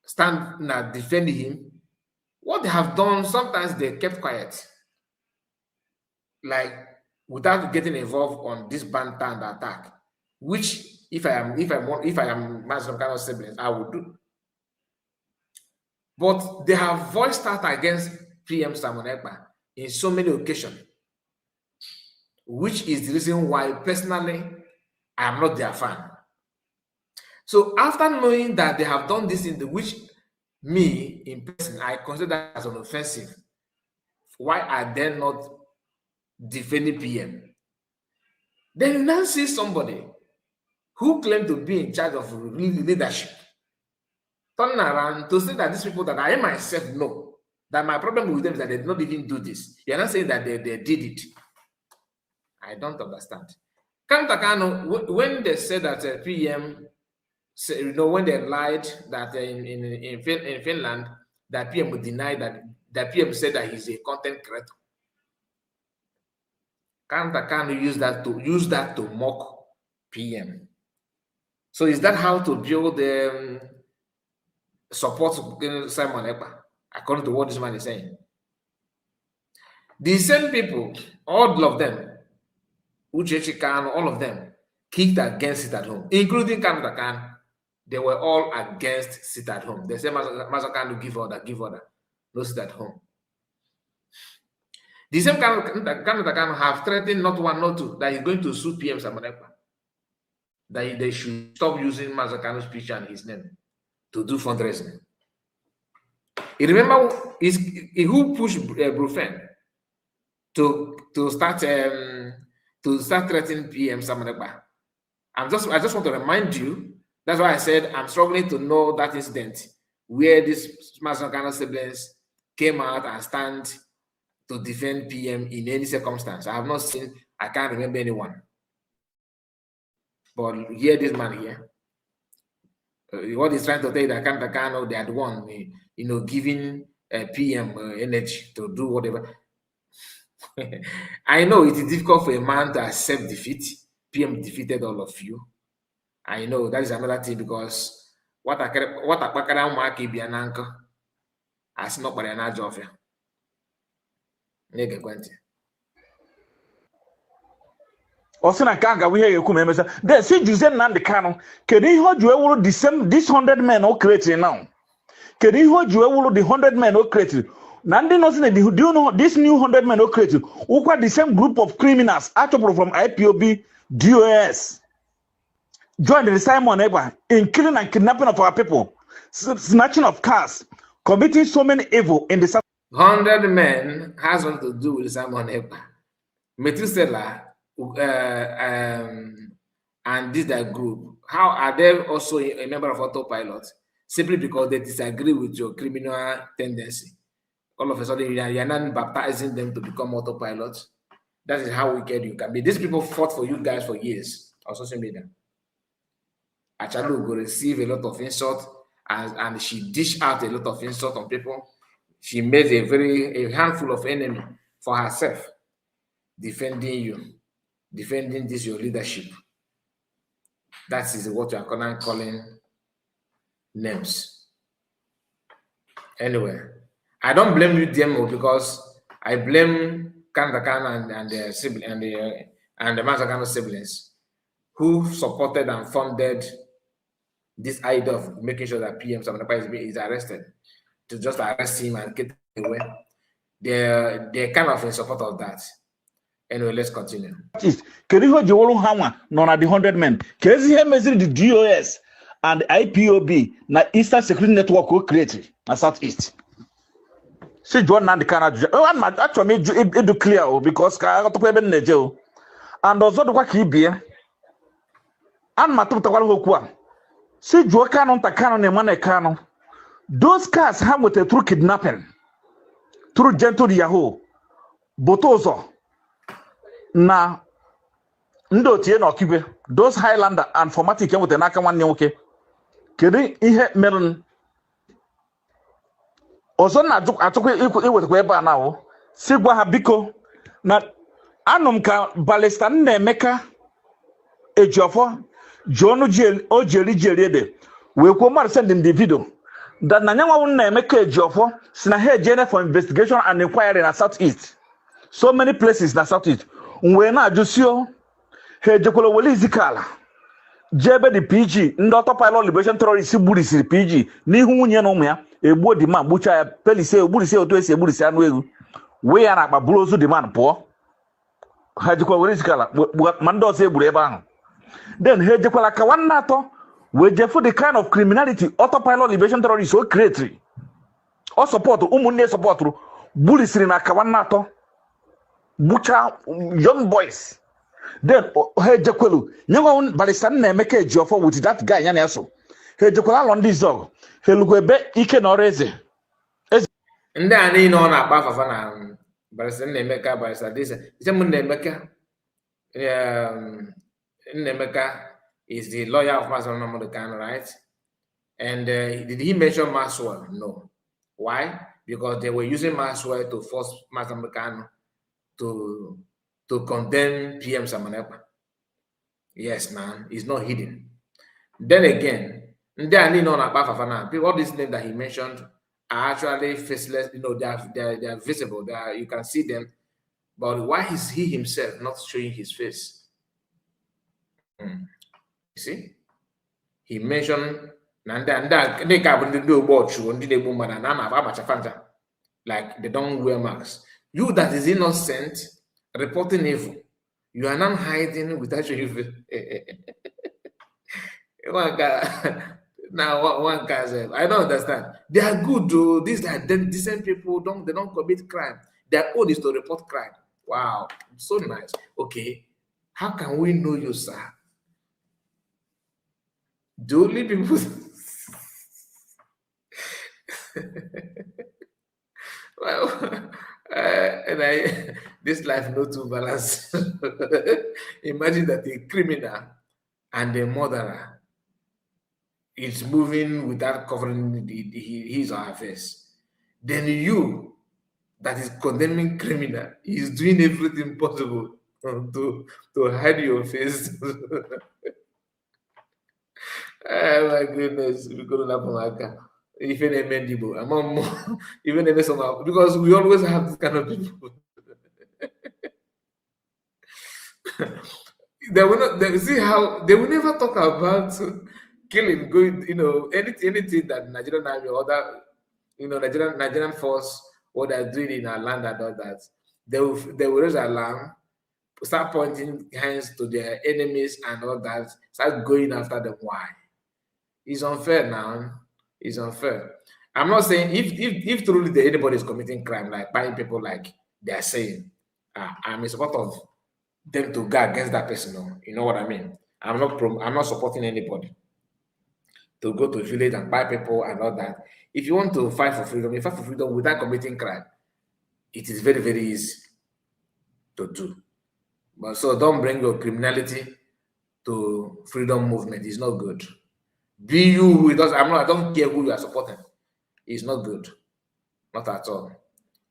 C: stand now defending him? What they have done, sometimes they kept quiet, like without getting involved on this banter and attack, which if I am Master Kanu's siblings, I would do. But they have voiced out against PM Simon Ekpa in so many occasions, which is the reason why personally I am not their fan. So after knowing that they have done this in which me in person I consider as an offensive, why are they not defending PM? Then you now see somebody who claimed to be in charge of leadership turning around to say that these people that I myself know that my problem with them is that they did not even do this. You're not saying that they did it. I don't understand. Kantakano, when they said that PM, when they lied that in Finland, that PM would deny that PM said that he's a content creator. Kantakano used that to mock PM. So is that how to build support Simon Ekpa, according to what this man is saying? The same people, all of them, Uchechi Khan, all of them, kicked against it at home, including Kanata Khan. They were all against sit at home. They say Master Khan to give order, no sit at home. The same Kanata Khan have threatened not one, not two, that he's going to sue PM Simon Ekpa, that they should stop using Master Khan's picture and his name to do fundraising. You remember who pushed Brufen to start threatening PM Simon Ekpa? I just want to remind you. That's why I said I'm struggling to know that incident where these Master Khan siblings came out and stand to defend PM in any circumstance. I have not seen. I can't remember anyone. But here, this man here, what he's trying to tell you that Kanata Khan, they had won, giving PM energy to do whatever. I know it is difficult for a man to accept defeat. PM defeated all of you. I know that is another thing, because what I mark be an anchor as not by an agent of you.
E: Osina Kanga, we hear you come, Mr. Then see Jose Nandi Kano. Can he hold you all this 100 men all created now? Can he hold you all the 100 men all created? Nandi knows, do you know this new 100 men all created? Who are the same group of criminals, actually from IPOB, DOS, joined the Simon Ekpa in killing and kidnapping of our people, snatching of cars, committing so many evil in the
C: 100 men has nothing to do with Simon Ekpa. Methuselah and this that group, how are they also a member of Autopilot? Simply because they disagree with your criminal tendency. All of a sudden, you are not baptizing them to become Autopilots. That is how wicked you can be. These people fought for you guys for years on social media. Achalu will receive a lot of insult, and she dished out a lot of insult on people. She made a handful of enemy for herself, defending you, defending this your leadership. That is what you are calling names. Anyway, I don't blame you, DMO, because I blame Kanata Khan and their sibling and the Master Khan siblings who supported and funded this idea of making sure that PM Simon Ekpa is arrested, to just arrest him and get away. They're kind of in support of that. Anyway, let's continue.
E: Can you hold your hammer? None of the 100 men. Can you measure the DOS and the IPOB na Eastern Security Network who created na Southeast? See, John and the Canada. Actually, it clear because I got to pay in the jail. And also the work he be. And Matu Tawal. See, Joe Canon, Takano, and Mane Kano. Those cars have with a true kidnapping, through gentle Yahoo, Botozo. Na ndo tie no kibe those Highlander and formatic with the naka one nwoke kedi ihe meron ozo na atukwe iwetekwa ebe a na o sigwa ha biko na anum ka balista na emeka ejiofo jonu jeli ede we ko mar send in the video that na nyanwa na emeka ejiofo sina he jene for investigation and inquiry na Southeast, so many places na Southeast. When I just you, hey, Jokolo will Zikala. Jebe the PG, Autopilot Liberation Terrorist Buddhist PG, Nihunya Nomia, a body man, Bucha, Pelise, Buddhist, or Twist, Buddhist, and we are about Bulozu demand poor. Hajiko Zikala, what Mando say Bureban. Then Hejokola Kawan Nato, where Jeffo the kind of criminality, Autopilot Liberation Terrorist so creatory. Or support, Umune support, Buddhist in a Kawan Nato. Butcher young boys. Then hey Jakwelu, young Balistan make a job with that guy Yaneso. Hey Jakwala on this dog. Hey Lugwebe, Ike Noreze.
C: And then I know na Bafana Balistan Nemeka Balista. This Nemeka Nemeka is the lawyer of Master Namodekan, right? And did he mention Maxwell? No. Why? Because they were using Maxwell to force Master Namodekan to condemn PM Simon Ekpa. Yes, man, it's not hidden. Then again, all these names that he mentioned are actually faceless. You know, they are visible. You can see them. But why is he himself not showing his face? You see, he mentioned like they don't wear masks. You that is innocent, reporting evil, you are not hiding without showing face. One guy, now one guy said, I don't understand. They are good, though. These are decent people. They don't commit crime. Their own is to report crime. Wow, so nice. Okay, how can we know you, sir? The only people. Well, this life no too balanced. Imagine that a criminal and a murderer is moving without covering his or her face. Then you, that is condemning criminal, is doing everything possible to hide your face. Oh my goodness, even somehow, because we always have this kind of people. They will never talk about killing, going, anything that Nigerian army or that, Nigerian force, what they're doing in our land and all that. They will raise alarm, start pointing hands to their enemies and all that, start going after them. Why? It's unfair now. It's unfair. I'm not saying if truly anybody is committing crime, like buying people, like they're saying, I'm in support of them to go against that person. You know what I mean? I'm not supporting anybody to go to a village and buy people and all that. If you want to fight for freedom, you fight for freedom without committing crime. It is very, very easy to do. But so don't bring your criminality to freedom movement. It's not good. Be you who it does. I don't care who you are supporting. It's not good. Not at all.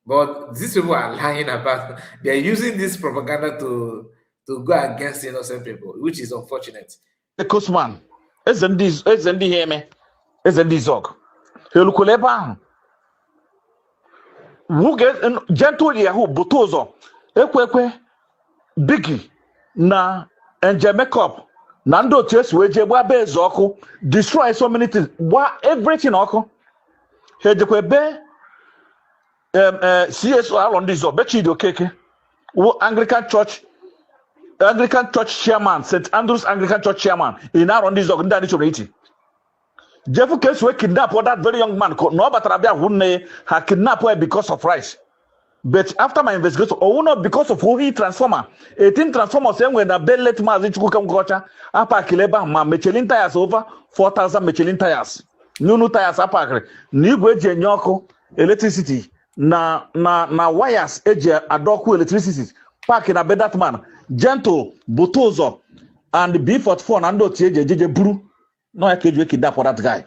C: But these people are lying about, they're using this propaganda to go against innocent people, which is unfortunate.
E: The Kosman, isn't the Zog. Helukuleba. Who get gentle Yahoo Butozo, Ekwe, Biggie, na Angel Makeup, Nando Chess, Wejewabe Zoko, destroy so many things. What everything, Oko? Hedekwe. CSO on this Bechido Keke, Anglican Church chairman, St. Andrews Anglican Church chairman, in our on this organization. Jeff Case were kidnapped for that very young man called Norbert Rabia Wune had kidnapped her because of rice. But after my investigation, or not because of who he transformer, 18 transformers saying when a bell let Mazi Chukam Gocha, Apa Kileba, Michelin tires over 4,000 Michelin tires. New tires apakre, new Gweje Nyoko, electricity. Na wires eje adoku electricity park na that man gentle Butozo and B44 and ndo tie jeje buru no ekeju kidnap for that guy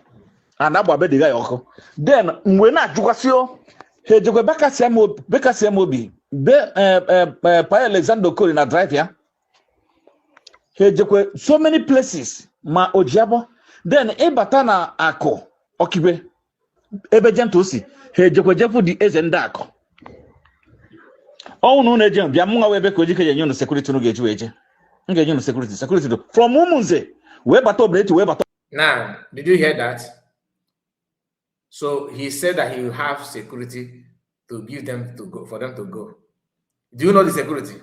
E: and agba the guy oko then mwe na ajukasio hejekwe beka semobi pa Alexander Kori na drive ya hejekwe so many places ma ojiabo then ebata na ako okibe ebe gentle si Hejekwejefu di ezendako. Oh no nejem bia munga webe ko jike yenyo no security no geju eje. Ngenyo no security do. From umunze we bato bleti we bato.
C: Now, did you hear that? So he said that he will have security to give them to go, for them to go. Do you know the security?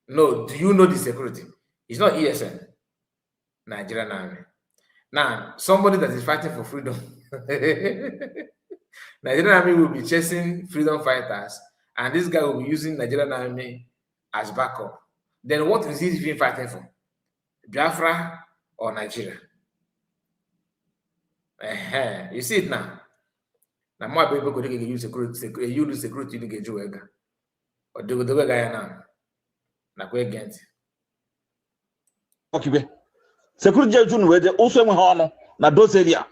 C: No, do you know the security? It's not ESN, Nigerian Army. Now, somebody that is fighting for freedom. Nigerian Army will be chasing freedom fighters, and this guy will be using Nigerian Army as backup. Then what is he even fighting for? Biafra or Nigeria? You see it now. Now more people could use security. You do security to get you or do the guy now. Na kwe gent.
E: Okay, security jun we also we hono na those area.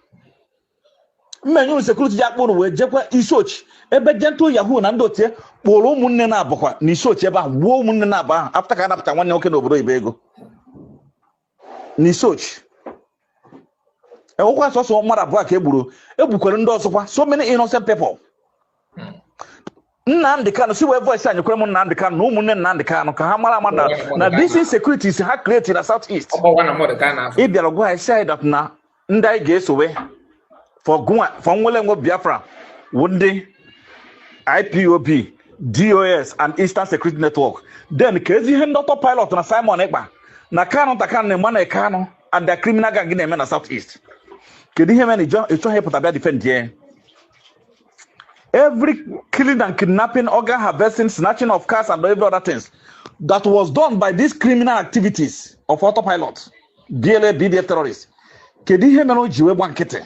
E: Mmenyu security jakpo we jekwa isochi ebe gentle Yahoo na ndote kporo munne na abokwa ni isochi ebe wo munne na aba after ka napụta nwanne oke n'obodo ibe ego ni isochi Ekwa so mmadụ abụọ ka egburu egbukwere ndị ọzọkwa so many innocent people. Nnamdi Kanu si wee voice anyị kwere m Nnamdi Kanu na ụmụnne Nnamdi Kanu ka ha mara amada na this insecurities ha create na Southeast. Ị bịara gwa anyị say that na ndị anyị ga-esowe for nwele nwe Biafra ndị IPOB, DOS and Eastern Security Network. Then ka ezi ihe ndị autopilot na Simon Ekpa na Kanu Takan na Emmanuel Kanu and the criminal gang na-eme na Southeast. Kedu ihe mere ịchọ hepụta bịa defend ye? Every killing and kidnapping, organ harvesting, snatching of cars and every other things that was done by these criminal activities of autopilot, DLA, BDF terrorists. Kedu ihe mere o ji wee gba nkịtị?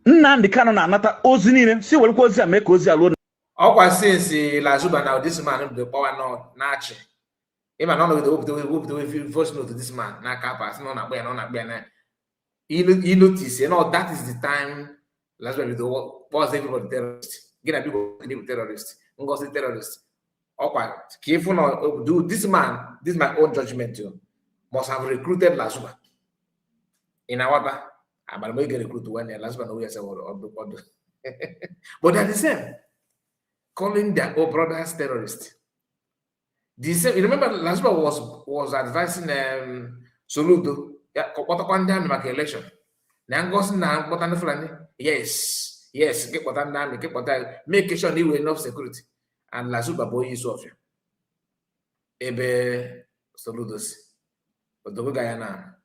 E: Nnamdi Kanu na-anata ozi niile si welekwa ozi a mee ka ozi a luo.
C: Ọkwa since Lazuba now this man the power no na-achị. Ịma na ọ nọgide voice note to this man n'aka pass no na-akpa ya na he notice, you know, that is the time Lazuba was everybody terrorist. Gonna be terrorist. Ngozi terrorist. Okay, careful no do this man. This is my own judgment too. Must have recruited Lazuba. In our I'm going to recruit when Lazuba no yes but they're the same. Calling their own brothers terrorists. The same. You remember Lazuba was advising Soludo. Yeah, what election. Nangosi na Botani Fulani. Yes, get Botani, get Botani, make sure they will enough security. And Lazuba boy is off you. Ebe Soludos. But the Guyana.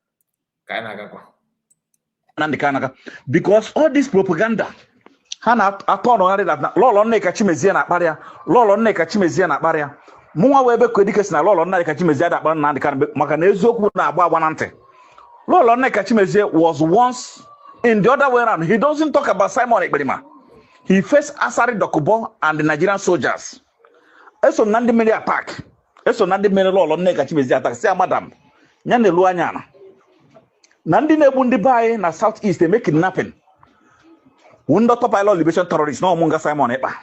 E: Because all this propaganda, Hana upon that Lolo Neka Chimezia Paria, Lolo Neka Chimezia Paria, Mua Webe Quedicus na Lolo Neka Chimezia Banana Makanezo na Wanante. Lolo Neka Chimezia was once in the other way around. He doesn't talk about Simon Ekberima. He faced Asari Dokubo and the Nigerian soldiers. Eso Nandi Mele attack. Eso Nandi Mele Lolo Neka Chimezia attack. Say, Madam, Nyane Luanyana. Nandi Nebundi Bay na Southeast, they make kidnapping. Wundo Topilo Liberation Terrorists, no Munga Simon Ekpa.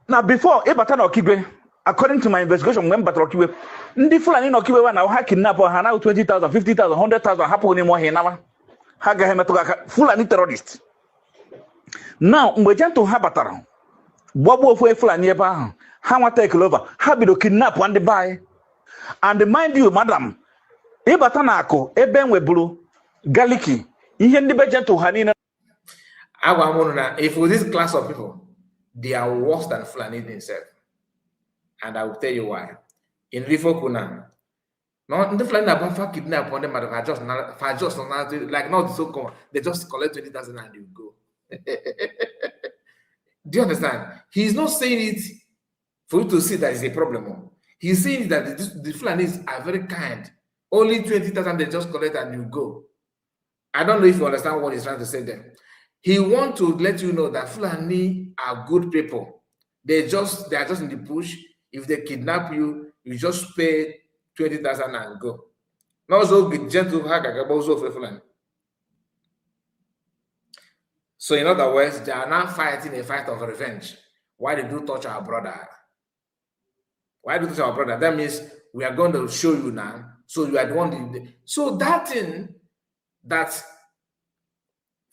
E: Now, before Ebatana Okigwe, according to my investigation, when Batrokiwe, Ndi Fulani no Kiwe now ha kidnap or hana 20,000, 50,000, 100,000 happen in more hinawa. Haga Hematoga Fulani terrorist. Now, Mwejanto Habatara. Bobo Fue Fulani Eba, Hama take over, Habido kidnap one the buy. And mind you, madam, Ebatanako, Eben Webulu, Galiki, Ihendi Bejanto Hanina.
C: If with this class of people, they are worse than Fulani themselves. And I will tell you why. In Rifo Kuna, no, the Fulani are kidnap on them, but just like not so common. They just collect 20,000 and you go. Do you understand? He's not saying it for you to see that it's a problem. He's saying that the Fulanis are very kind. Only 20,000 they just collect and you go. I don't know if you understand what he's trying to say there. He wants to let you know that Fulani are good people. They are just in the bush. If they kidnap you, you just pay 20,000 and go. Not so gentle. So in other words, they are now fighting a fight of revenge. Why they do touch our brother? Why do touch our brother? That means we are going to show you now. So you are the one. So that thing that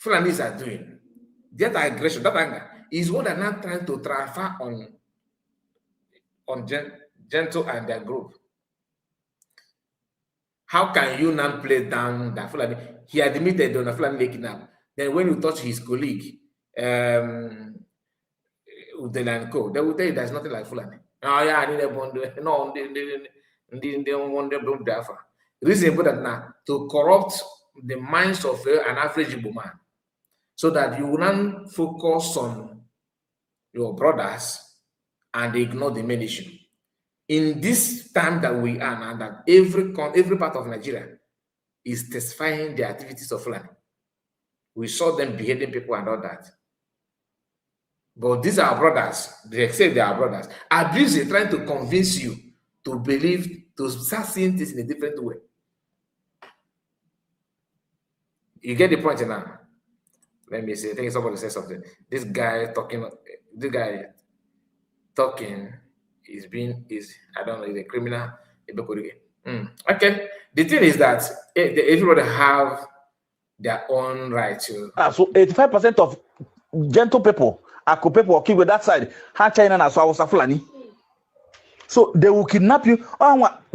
C: Fulanis are doing, that aggression, that anger, is what they're now trying to transfer on Gentle and their group. How can you now play down that Fulani? He admitted on a Fulani kidnap. Then when you touch his colleague, Udelanco, they will tell you there's nothing like Fulani. Oh yeah, I need a bond. No, they don't want them to Biafra. Reason for that now, to corrupt the minds of an average Igbo man, so that you will not focus on your brothers and ignore the main issue. In this time that we are now, that every part of Nigeria is testifying the activities of Fulani. We saw them beheading people and all that. But these are brothers. They say they are brothers. At least they're trying to convince you to believe, to start seeing this in a different way. You get the point now? Let me see. I think somebody said something. This guy talking, is I don't know, he's a criminal. Okay. The thing is that everybody have their own right to.
E: So 85% of gentle people, Ako people, okay with that side, ha China na Hausa Fulani. So they will kidnap you.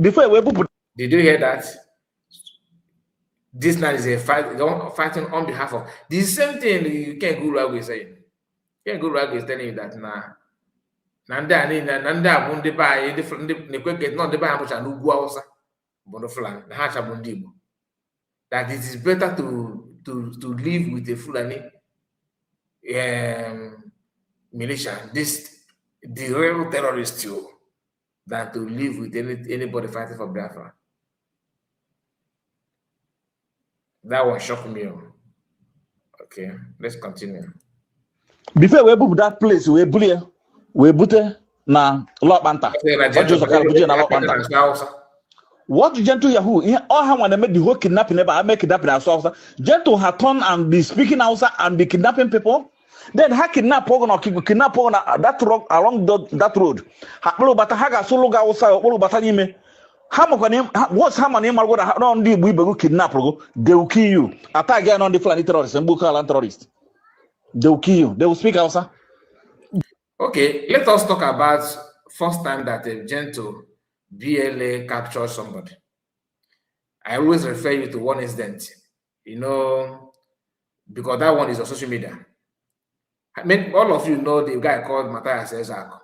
E: Before you put.
C: Did you hear that? This now is a fight, fighting on behalf of the same thing. You can't go right with saying. You can't go right with telling you that Nanda Bundi by different not the Bible and Uguasa, Bonoflan, the Hacha Bundibo. That it is better to live with a Fulani militia, the real terrorist too, than to live with anybody fighting for Biafra. That one shocked me. Okay, let's continue.
E: Before we move that place, we bute na Lord Banta. What gentle Yahoo? All how when they make the whole kidnapping, I make kidnapping as well. Gentle had turned and be speaking Hausa and be kidnapping people. Then ha kidnap that road along that road. But Haga solo Hausa or Batanyime. What's how many people on the we kidnap? They will kill you. Attack again on the Fulani terrorists and Bukalan terrorists. They will kill you. They will speak Hausa.
C: Okay, let us talk about first time that a gentle BLA captured somebody. I always refer you to one incident, because that one is on social media. I mean, all of you know the guy called Matthias Ezako.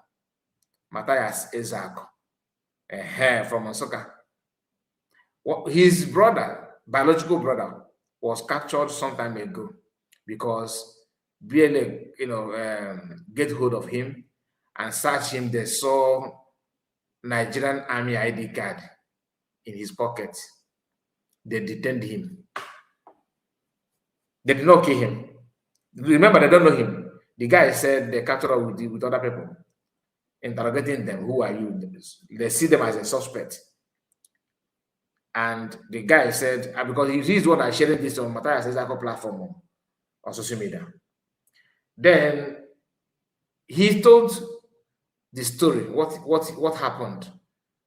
C: From Onsoka. His brother, biological brother, was captured some time ago because BLA, get hold of him and search him. They saw Nigerian Army ID card in his pocket. They detained him. They did not kill him. Remember, they don't know him. The guy said they captured with other people, interrogating them. Who are you? They see them as a suspect. And the guy said, because he's the one that shared this on Matthias Ezako platform on social media. Then he told the story, what happened.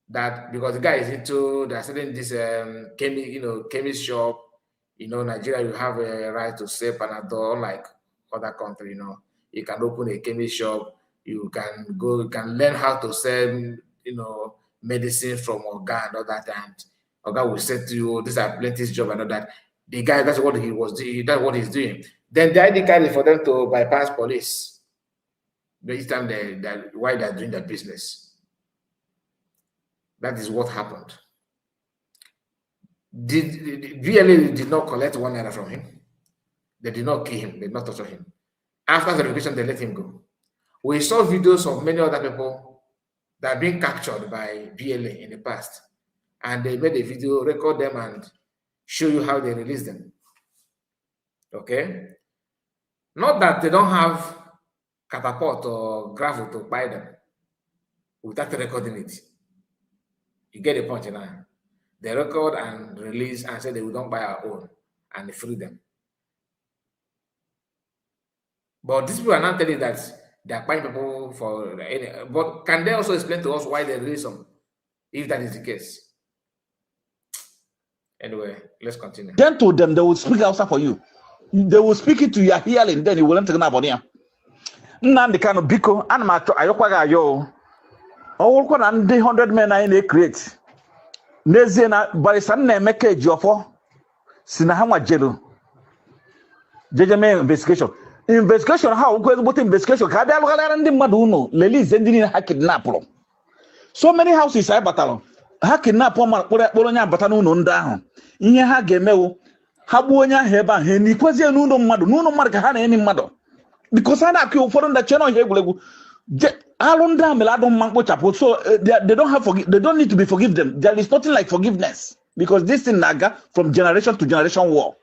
C: That because the guy is they're selling this chemist shop, Nigeria, you have a right to sell Panadol like other country, you can open a chemist shop, you can learn how to sell, medicine from Oga and all that, and Oga will say to you, these are plenty job and all that. The guy, that's what he was doing, that's what he's doing. Then the ID card is for them to bypass police. Each time while they're doing their business. That is what happened. VLA did not collect 1 naira from him. They did not kill him. They did not torture him. After the revocation, they let him go. We saw videos of many other people that have been captured by VLA in the past. And they made a video, record them, and show you how they release them. Okay? Not that they don't have catapult or gravel to buy them without recording it. You get the point now. They record and release and say they will not buy our own and free them. But these people are not telling that they are buying people for any. But can they also explain to us why they release them, if that is the case? Anyway, let's continue.
E: Then to them, they will speak outside for you. They will speak it to your hearing, then you will enter the Nabonia. Nandi kind of biko, and my ayokwaga yo. All kwa and 100 men are in a crate. Nezena, but it's an make a jofo. Sinahama jelo. Jejame investigation. Investigation, how go about investigation? Kabia and the Maduno, Lely Zendin Hakidnapolo. So many houses I battle. Hakidnapoma, Polonia Batanu down. In your hagemeo, Habuania Heba, Henikosia Nuno Madu, Nuno Marcahana any mother. Because I know for the channel here, so they don't need to be forgiven. There is nothing like forgiveness because this thing naga from generation to generation war.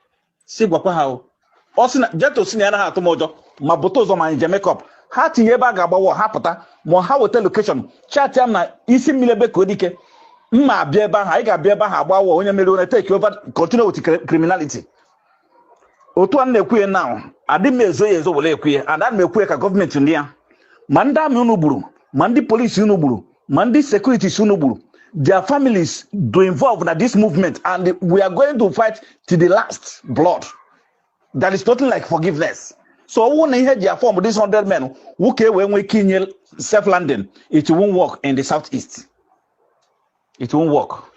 E: See what how also just to see how to mojo maboto zo man makeup how to yeba gaba war hapata mo how hotel location chat am na isi milebe kodike mma bia ba ha ga bia ba ha agba war onye mere one take over continue with criminality. Otu an na-ekwu now adi mezo yezo wole ekwu and that mekwu ka government ndia manda mi unuburu mandi police unuburu mandi security unuburu their families do involved in this movement and we are going to fight to the last blood That is nothing like forgiveness. So when he had your form of these 100 men who came when we kill self landing, it won't work in the southeast. It won't work.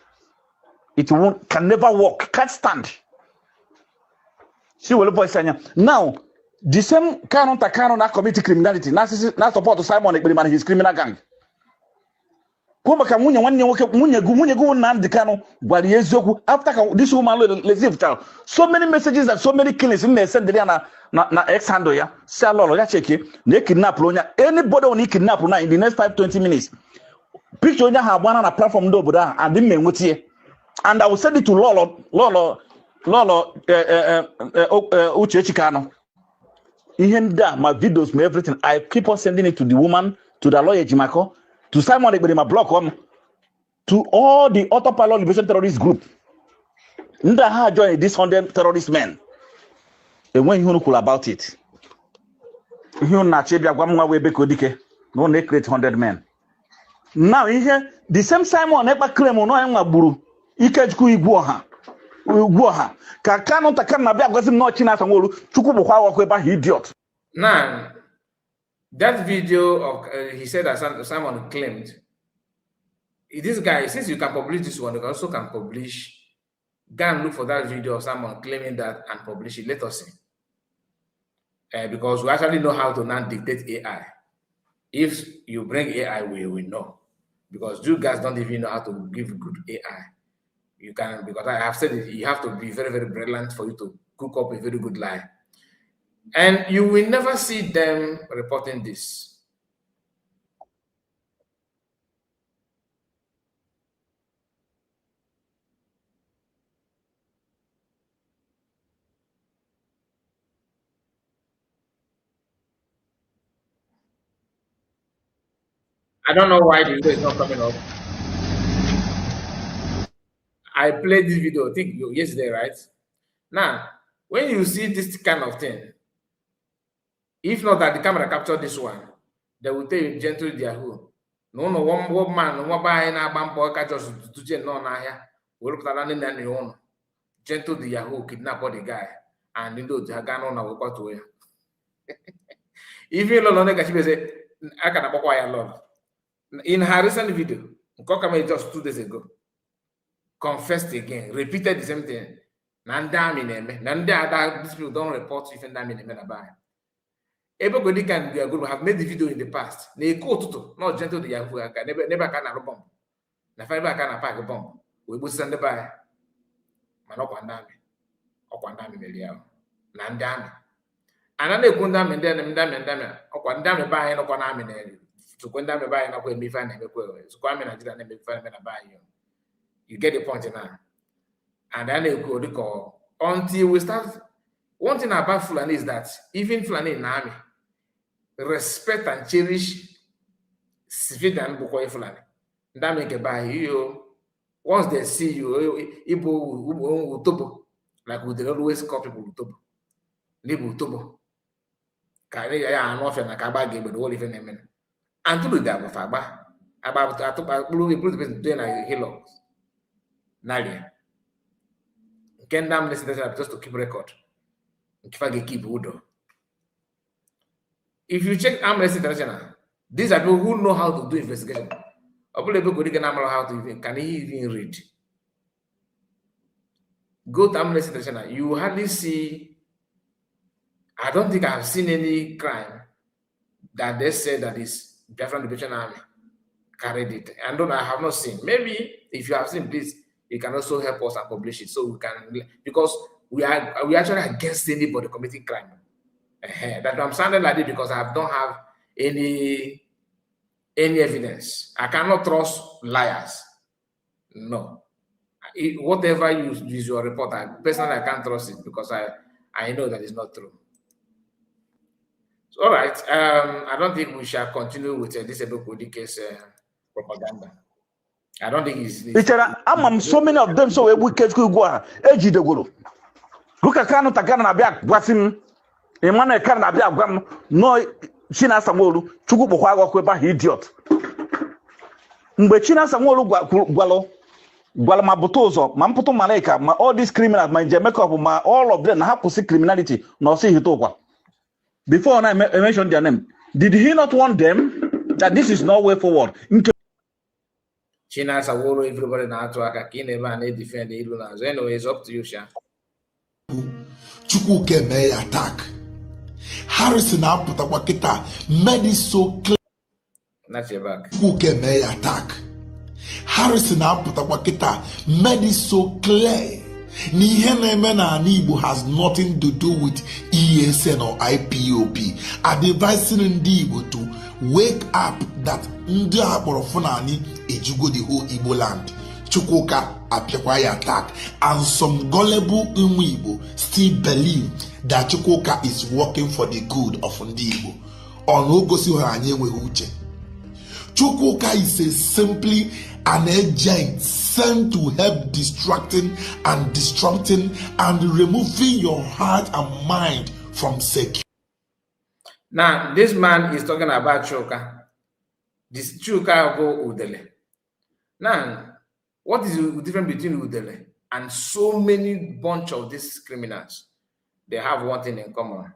E: It won't, can never work, can't stand. See what the boy saying now. The same counter that commit criminality, not support to Simon and his criminal gang. After this woman, so many messages and so many killings in the send na ex handle ya. Say lolo ya check ne kidnap lonya. Anybody on kidnap na in the next 5-20 minutes. Picture onya ha bwana na platform do boda and me nwotie. And I will send it to Lolo Uche Chikano. My videos, my everything. I keep on sending it to the woman, to the lawyer Jimako, to Simon my blog, to all the autopilot liberation terrorist group. Nda join these 100 terrorist men. And when you know about it, you na chebia gwamwa we bekodike. No they create 100 men. Now here the same Simon never claim no enwa buru. Ikechku igwo ha. Ka kanu takana na bia gwazim no china sanwolu chukwu bukwa wakwe ba idiot.
C: Now, that video of he said that Simon claimed, this guy, since you can publish this one, you also can publish, go and look for that video of Simon claiming that and publish it. Let us see. Because we actually know how to now dictate AI. If you bring AI, we will know. Because you guys don't even know how to give good AI. You can, because I have said it, you have to be very, very brilliant for you to cook up a very good lie. And you will never see them reporting this. I don't know why the video is not coming up. I played this video, I think yesterday, right? Now, when you see this kind of thing, if not that the camera captured this one, they will tell you gentle Yahoo. No, one man, one buy in a bamboo catches to gen no here. We look at an own. Gentle the Yahoo kidnap the guy and you know the gun on our got to if you don't know, say, I can acquire a lot. In her recent video, Kokame just 2 days ago, confessed again, repeated the same thing. Nanda, these people don't report if and about. Everybody can be a good have made the video in the past. They go to not gentle the Yahoo, never can have a bomb. Never can a pack a bomb. We will send the by Manopandami or Quandami Melia. Nandami. And then they kundam and then or Quandami by no Quanami to Quandami by no way me find him. So Quamin and didn't make fun by you. You get the point now. And then they go to call until we start. One thing about Fulani is that even Fulani in the army respect and cherish civilian Bukoy Fulani. That make a buy you. Once they see you, Ibo Utobo, like we they always call people Utobo. Nibu Utobo. Kaya ya anofe na kaba game the whole even name. And to do that with Faba about blue doing a hilo. Nalia. Kendam listen just to keep record. If you check Amnesty International, these are people who know how to do investigation. People who can how to even can even read. Go to Amnesty International, you hardly see. I don't think I have seen any crime that they say that is Biafran Liberation Army carried it. And I have not seen. Maybe if you have seen, please, you can also help us and publish it so we can, because we actually against anybody committing crime. That I'm sounding like this because I don't have any evidence. I cannot trust liars. No. Whatever you use your report, personally I can't trust it because I know that it's not true. So, all right. I don't think we shall continue with this Ebokodi case propaganda. I don't think it's
E: I'm so many of them so we can go eji de goro. Look at Kanu Takana na bia gwasim. Emmanuel Kanu na bia gwam no China Samolu chukwu bukwa agwa ba idiot. Mgbe China Samolu gwalo Gwalama Butozo, Mamputo Maleka, all these criminals, my Jamaica, all of them have to see criminality, no see Hitokwa. Before I mentioned their name, did he not want them that this is no way forward?
C: China's a war, everybody now to a defend the Ilunas. Anyway, it's up to you, Sha.
F: Chukwuka may attack. Harrison Aputakita made it so clear.
C: Not your back.
F: Chukwuka may attack. Harrison Aputakita made it so clear. Nihenemena Anibu has nothing to do with ESN or IPOB. Advising Ndibo to wake up that Ndi Aborofunani ejugo the whole Igbo land. Chukwuka Apiakwaya attack, and some gullible Igbo still believe that Chukwuka is working for the good of Ndibo. Onogosi Hanyewe Uche. Chukwuka is simply an agent sent to help distracting and removing your heart and mind from security.
C: Now, this man is talking about Chukwuka. This Chukwuka go Udele. Now, what is the difference between Udele and so many bunch of these criminals? They have one thing in common.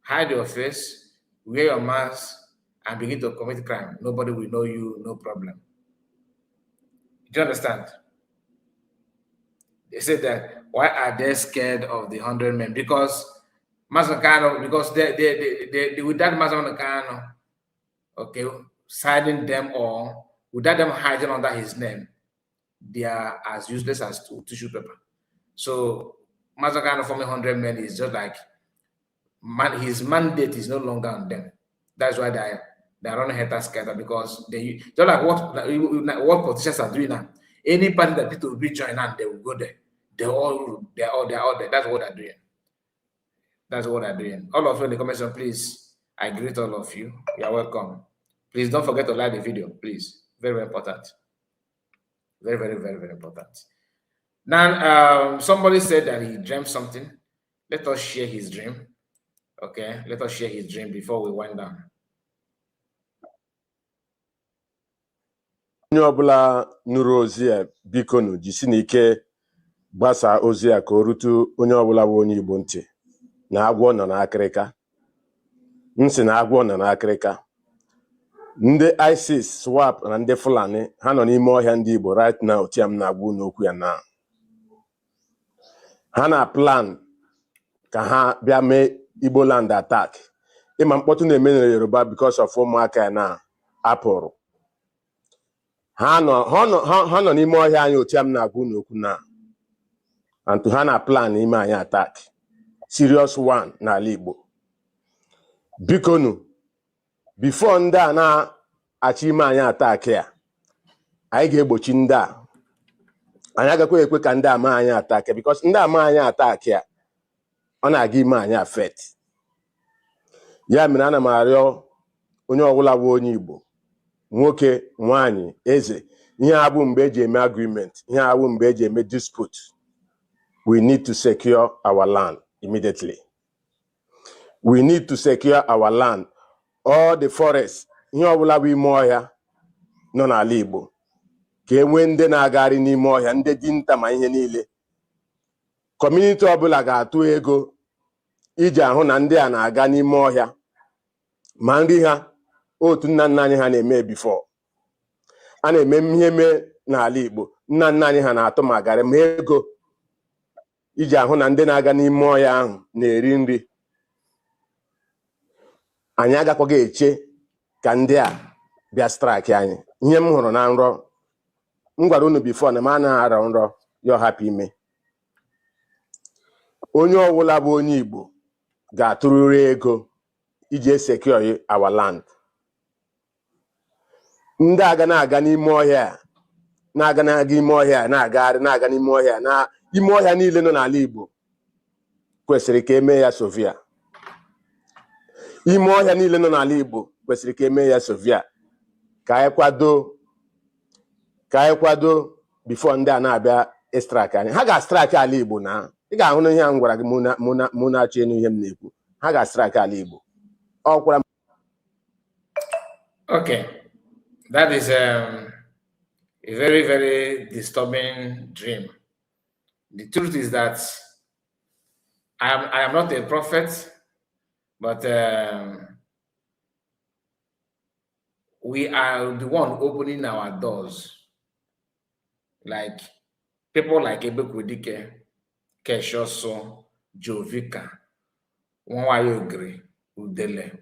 C: Hide your face, wear your mask, and begin to commit crime. Nobody will know you, no problem. Do you understand? They said that, why are they scared of the 100 men? Because Mazzacano, because they without Mazzacano, okay, siding them or without them hiding under his name, they are as useless as tissue paper. So Mazzacano forming 100 men is just like his mandate is no longer on them. That's why they are running head scatter, because they just like what politicians are doing now. Any party that people will be joining and they will go there. They're all there. That's what they're doing. That's what they're doing. All of you in the comment section, please. I greet all of you. You're welcome. Please don't forget to like the video, please. Very, very important. Very, very, very, very important. Now, somebody said that he dreamt something. Let us share his dream. Okay, let us share his dream before we wind down.
G: Onye ọbụla nụrụ ozi a, biko nụ jisi n'ike gbasa ozi a ka o rutu onye ọbụla bụ onye Igbo ntị na agwọ nọ n'akịrịka. Nsị na agwọ nọ n'akịrịka. Ndị ISIS, SWAP na ndị Fulani ha nọ n'ime ọhịa ndị Igbo right now. Tiam na-agwụ n'okwu ya na ha na plan ka ha bịa mee Igbo land attack. Ịma mkpọtụ na-eme na Yoruba because of ụmụaka ya na apụrụ. Ha nọ n'ime ọhịa anyị otu m na-agwụ n'okwu na and ha na plan ime anyị attack serious one n'ala Igbo. Biko nụ, before ndị a na-achị ime anyị attack ya, anyị ga-egbochi ndị a. Anyị agakwa ekwe ka ndị a ma anyị attack ya, because ndị a ma anyị attack ya ọ na-aga ime anyị affect. Ya mere ana m arịọ onye ọbụla bụ onye Igbo, nwoke, nwanyị, eze, ihe a bụ mgbe eji eme agreement, ihe a bụ mgbe eji eme dispute. We need to secure our land immediately. We need to secure our land. All the forests, ihe ọbụla bụ ime ọhịa nọ n'ala Igbo, ka enwee ndị na-agagharị n'ime ọhịa, ndị dinta ma ihe niile. Community ọbụla ga-atụ ego iji ahụ na ndị a na-aga n'ime ọhịa ma nri ha otu nna nna anyị ha na-eme before. A na-eme ihe mee n'ala Igbo, nna nna anyị ha na-atụ ma garị ma ego iji ahụ na ndị na-aga n'ime ọhịa ahụ na-eri nri. Anyị agakwaghị eche ka ndị a bịa strike anyị. Ihe m hụrụ na nrọ, m gwara unu before na m anaghị arọ nrọ ya hapụ ime. Onye ọbụla bụ onye Igbo ga-atụrụrị ego iji secure our land. Ndị aga na-aga n'ime ọhịa na-aga n'ime ọhịa na-agagharị na-aga n'ime ọhịa na ime ọhịa niile nọ n'ala Igbo kwesịrị ka eme ya sovia. Ime ọhịa niile nọ n'ala Igbo kwesịrị ka eme ya sovia. Ka anyị kwado before ndị a na-abịa strike anyị. Ha ga-strike ala Igbo na ị ga-ahụ na ihe a m gwara gị mụ na-achọ ịnụ ihe m na-ekwu. Ha ga-strike ala Igbo.
C: Okay, that is a very, very disturbing dream. The truth is that I am not a prophet, but we are the one opening our doors. Like people like Ebekwedike, Keshoso, Jovika, Nwayogre, Udele.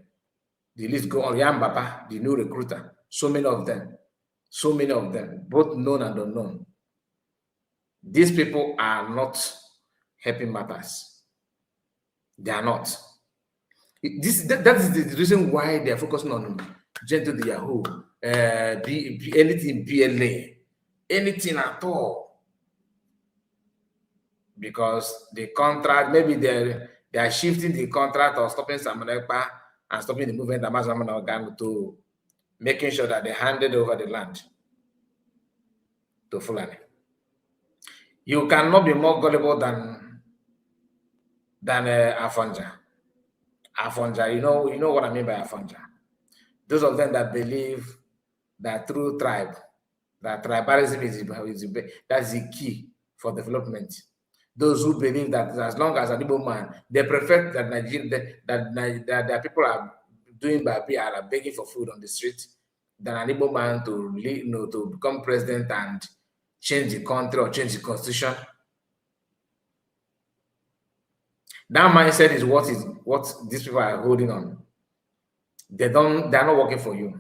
C: The list go on. Yambaba, the new recruiter. So many of them, both known and unknown. These people are not helping matters. They are not. That is the reason why they are focusing on Gentle the Yahoo, anything PLA, anything at all. Because the contract, maybe they are shifting the contract or stopping Samanekpa and stopping the movement of to making sure that they handed over the land to Fulani. You cannot be more gullible than Afonja. Afonja, you know what I mean by Afonja. Those of them that believe that through tribe, that tribalism is the key for development. Those who believe that as long as an Igbo man, they prefer that that people are doing by PR, are begging for food on the street, than an Igbo man to become president and change the country or change the constitution. That mindset is what these people are holding on. They are not working for you.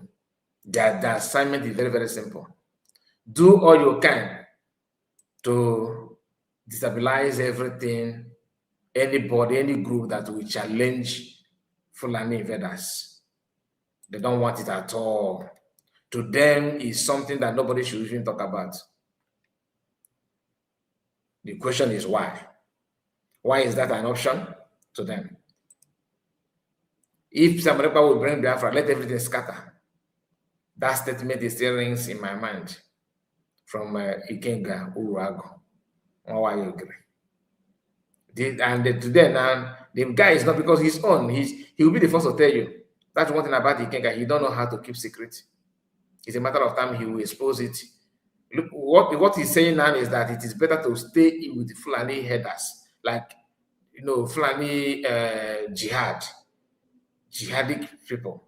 C: Their assignment is very, very simple. Do all you can to destabilize everything, anybody, any group that will challenge Fulani invaders. They don't want it at all. To them, it's something that nobody should even talk about. The question is why? Why is that an option to them? If somebody will bring Biafra, let everything scatter. That statement is still rings in my mind from Ikenga Uruago. And today now, the guy is not because he's on. He will be the first to tell you. That's one thing about Ikenga. He don't know how to keep secret. It's a matter of time he will expose it. Look, what he's saying now is that it is better to stay with the Fulani headers, like Fulani jihadic people,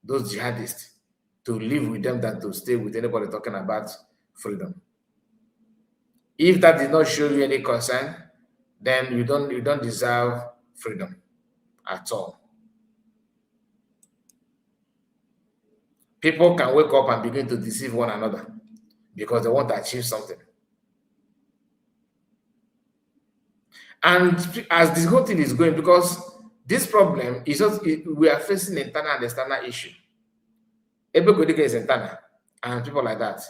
C: those jihadists, to live with them than to stay with anybody talking about freedom. If that did not show you any concern, then you don't deserve freedom at all. People can wake up and begin to deceive one another because they want to achieve something. And as this whole thing is going, because this problem is just, we are facing internal and external issue. Ebekwedike is internal, and people like that.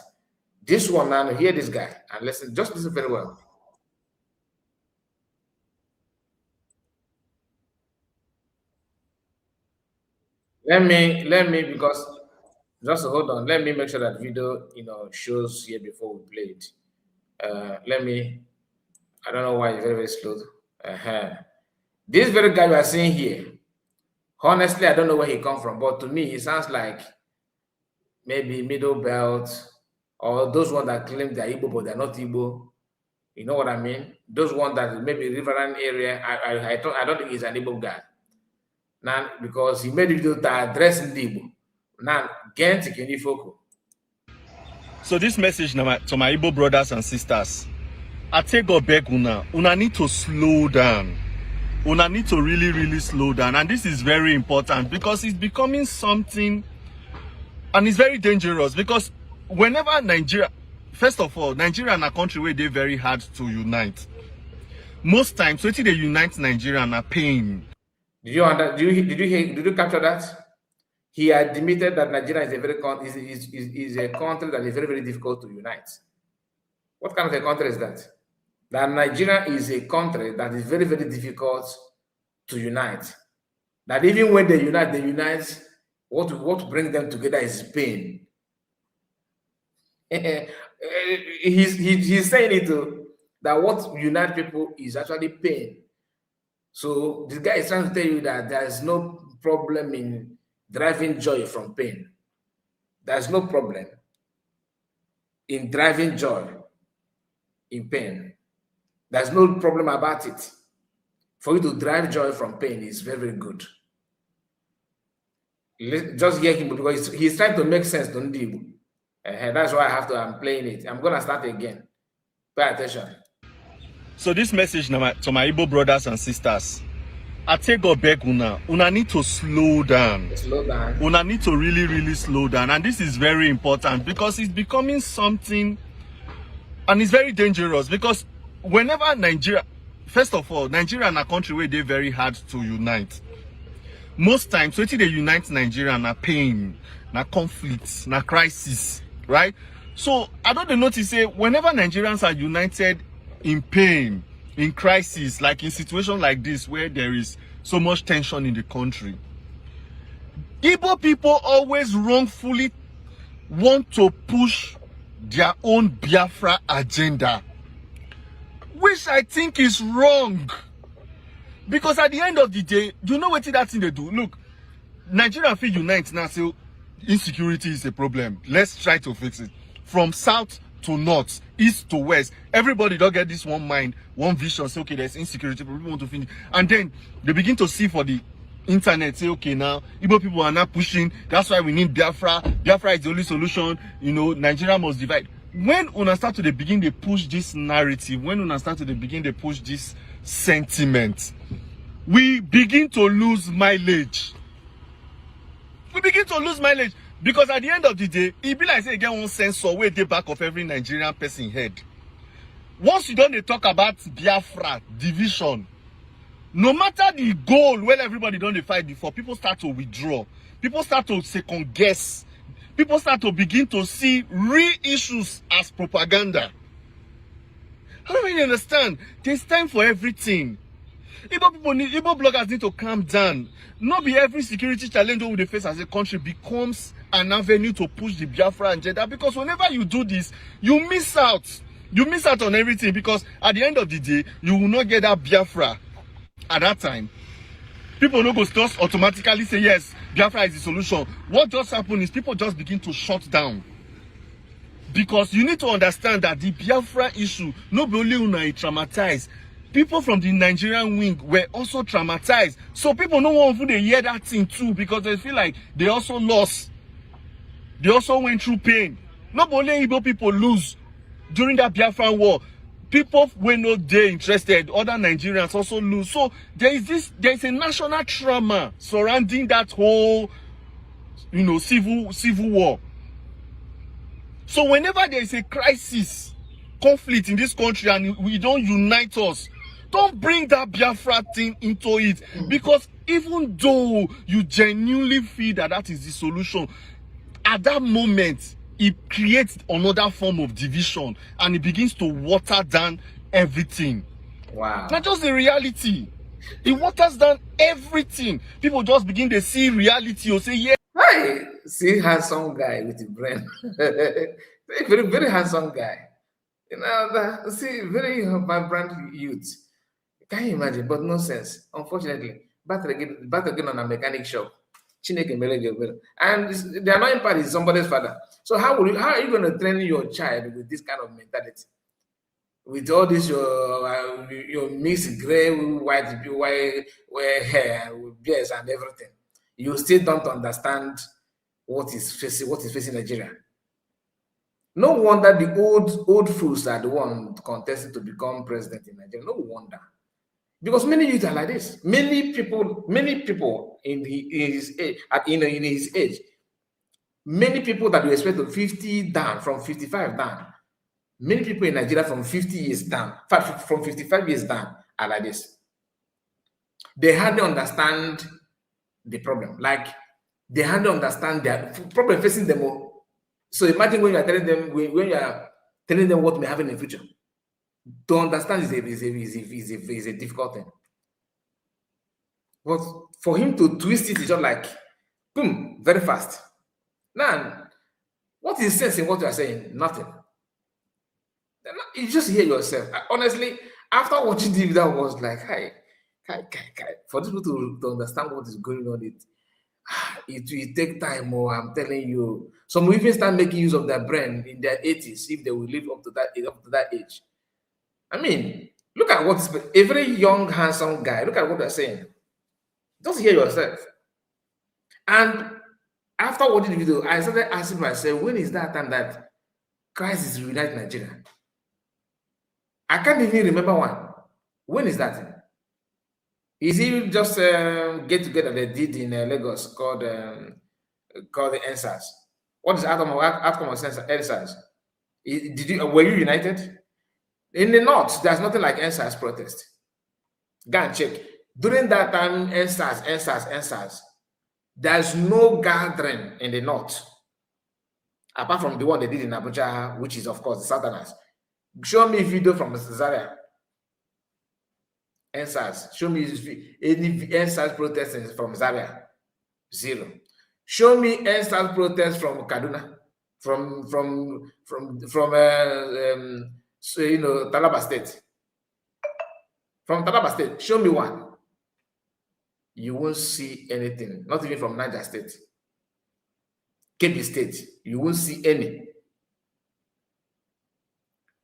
C: This one now, hear this guy and listen, just listen very well. Let me, because just hold on. Let me make sure that video, shows here before we play it. I don't know why it's very, very slow. This very guy you are seeing here, honestly, I don't know where he come from, but to me, it sounds like maybe Middle Belt, or those ones that claim they're Igbo, but they're not Igbo. You know what I mean? Those ones that maybe riverine area. I don't think he's an Igbo guy. Now, because he made a video to address Igbo. Now, get to focus.
H: So this message to my Igbo brothers and sisters, I take God back, una need to slow down. Una need to really, really slow down. And this is very important because it's becoming something, and it's very dangerous because whenever Nigeria, first of all, Nigeria is a country where they're very hard to unite. Most times, when they unite Nigeria are pain.
C: Did you capture that? He admitted that Nigeria is a country that is very, very difficult to unite. What kind of a country is that? That Nigeria is a country that is very, very difficult to unite. That even when they unite, what brings them together is pain. He's saying it too, that what unites people is actually pain. So this guy is trying to tell you that there is no problem in driving joy from pain. There's no problem. in driving joy in pain. There's no problem about it. For you to drive joy from pain is very, very good. Just hear him because he's trying to make sense, don't you? That's why I'm playing it. I'm going to start again. Pay attention.
H: So this message to my Igbo brothers and sisters, I take God back, una need to slow down.
C: Slow down.
H: Una need to really, really slow down. And this is very important because it's becoming something, and it's very dangerous because whenever Nigeria, first of all, Nigeria is a country where they're very hard to unite. Most times, when they unite Nigeria, na pain, na conflicts, na crisis, right? So I don't notice say whenever Nigerians are united in pain, in crisis, like in situations like this where there is so much tension in the country, Igbo people always wrongfully want to push their own Biafra agenda, which I think is wrong. Because at the end of the day, you know what that thing they do? Look, Nigeria feel unite now, so insecurity is a problem. Let's try to fix it. From south to north, east to west, everybody don't get this one mind, one vision, say, okay, there's insecurity, people want to finish. And then they begin to see for the internet, say, okay, now, Igbo people are not pushing, that's why we need Biafra. Biafra is the only solution, you know, Nigeria must divide. When una start to begin to push this narrative, when una start to begin to push this sentiment, we begin to lose mileage. We begin to lose mileage because at the end of the day, it be like say get one sensor where the back of every Nigerian person head. Once you don't talk about Biafra division, no matter the goal where everybody don't fight before, people start to withdraw. People start to second guess. People start to begin to see real issues as propaganda. I don't really understand. There's time for everything. Igbo bloggers need to calm down. Not be every security challenge we face as a country becomes an avenue to push the Biafra agenda. Because whenever you do this, you miss out. You miss out on everything because at the end of the day, you will not get that Biafra at that time. People no go just automatically say, yes, Biafra is the solution. What just happened is people just begin to shut down. Because you need to understand that the Biafra issue, not only traumatized, people from the Nigerian wing were also traumatized. So people don't want to hear that thing too because they feel like they also lost. They also went through pain. Not only Igbo people lose during that Biafra war. People were not there interested. Other Nigerians also lose. So there is a national trauma surrounding that whole, you know, civil war. So whenever there is a crisis, conflict in this country and we don't unite us, don't bring that Biafra thing into it. Because even though you genuinely feel that that is the solution, at that moment, it creates another form of division and it begins to water down everything.
C: Wow.
H: Not just the reality. It waters down everything. People just begin to see reality or say, yeah.
C: Hi, see handsome guy with the brain. very, very handsome guy. You know, see, very vibrant youth. Can you imagine? But no sense. Unfortunately, back again on a mechanic shop. And the annoying part is somebody's father. So how are you going to train your child with this kind of mentality? With all this your mixed gray, white hair, with beards and everything, you still don't understand what is facing Nigeria. No wonder the old fools are the one contesting to become president in Nigeria. No wonder. Because many youth are like this. Many people in his age, many people that you expect from 50 down, from 55 down, many people in Nigeria from 50 years down, from 55 years down are like this. They hardly understand the problem. Like, they hardly understand their problem facing them all. So imagine when you are telling them, when you are telling them what may happen in the future. To understand is a difficult thing. But for him to twist it is just like, boom, very fast. Now, what is sense in what you are saying? Nothing. You just hear yourself. Honestly, after watching the video, I was like, hi. For people to understand what is going on, It will take time, or I'm telling you. Some will even start making use of their brain in their 80s if they will live up to that age. I mean, look at what a very young, handsome guy. Look at what they're saying. Just hear yourself. And after watching the video, I started asking myself, when is that time that Christ is reuniting Nigeria? I can't even remember one. When is that? Is it just get together they did in Lagos called the NSAS? What is the outcome of NSAS? Were you united? In the North, there's nothing like NSAS protest. Go and check. During that time, NSAS, there's no gathering in the North, apart from the one they did in Abuja, which is, of course, the Southerners. Show me a video from Zaria. NSAS. Show me any NSAS protesting from Zaria. 0. Show me NSAS protest from Kaduna, from Taraba State. From Taraba State, show me one. You won't see anything, not even from Niger State. Kebbi State, you won't see any.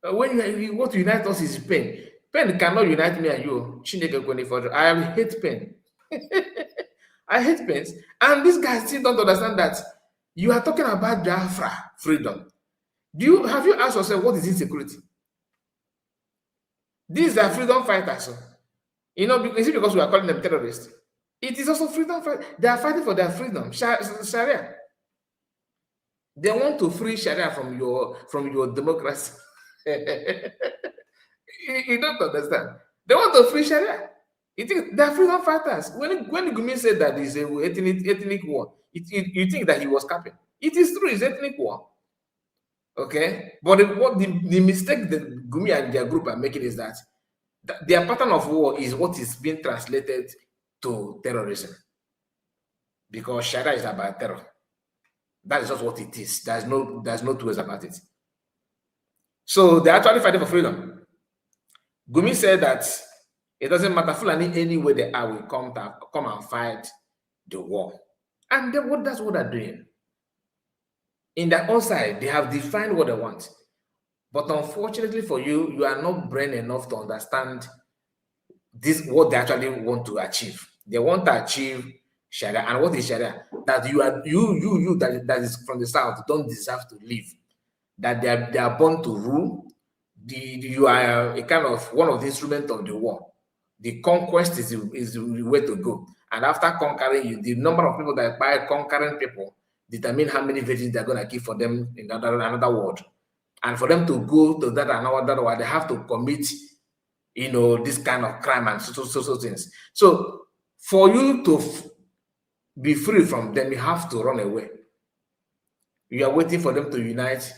C: When you want to unite us is pain. Pain cannot unite me and you. I hate pain. I hate pains. And these guys still don't understand that you are talking about Biafra freedom. Have you asked yourself what is insecurity? These are freedom fighters. You know, is it because we are calling them terrorists? It is also freedom fighters. They are fighting for their freedom. Sharia. They want to free Sharia from your democracy. You don't understand. They want to free Sharia. You think they are freedom fighters. When Gumi said that it's an ethnic war, you think that he was capping. It is true, it's ethnic war. Okay? But the mistake that Gumi and their group are making is that their pattern of war is what is being translated to terrorism. Because Sharia is about terror. That is just what it is. There's no two ways about it. So they're actually fighting for freedom. Gumi said that it doesn't matter Fulani any way they are will come and fight the war. And that's what they're doing. In their own side, they have defined what they want. But unfortunately for you, you are not brain enough to understand what they actually want to achieve. They want to achieve Sharia. And what is Sharia? That you that is from the south don't deserve to live. That they are born to rule. You are a kind of one of the instruments of the war. The conquest is the way to go. And after conquering you, the number of people that by conquering people determine how many virgins they're going to keep for them in another world. And for them to go to that another world, they have to commit, this kind of crime and so things. So for you to be free from them, you have to run away. You are waiting for them to unite,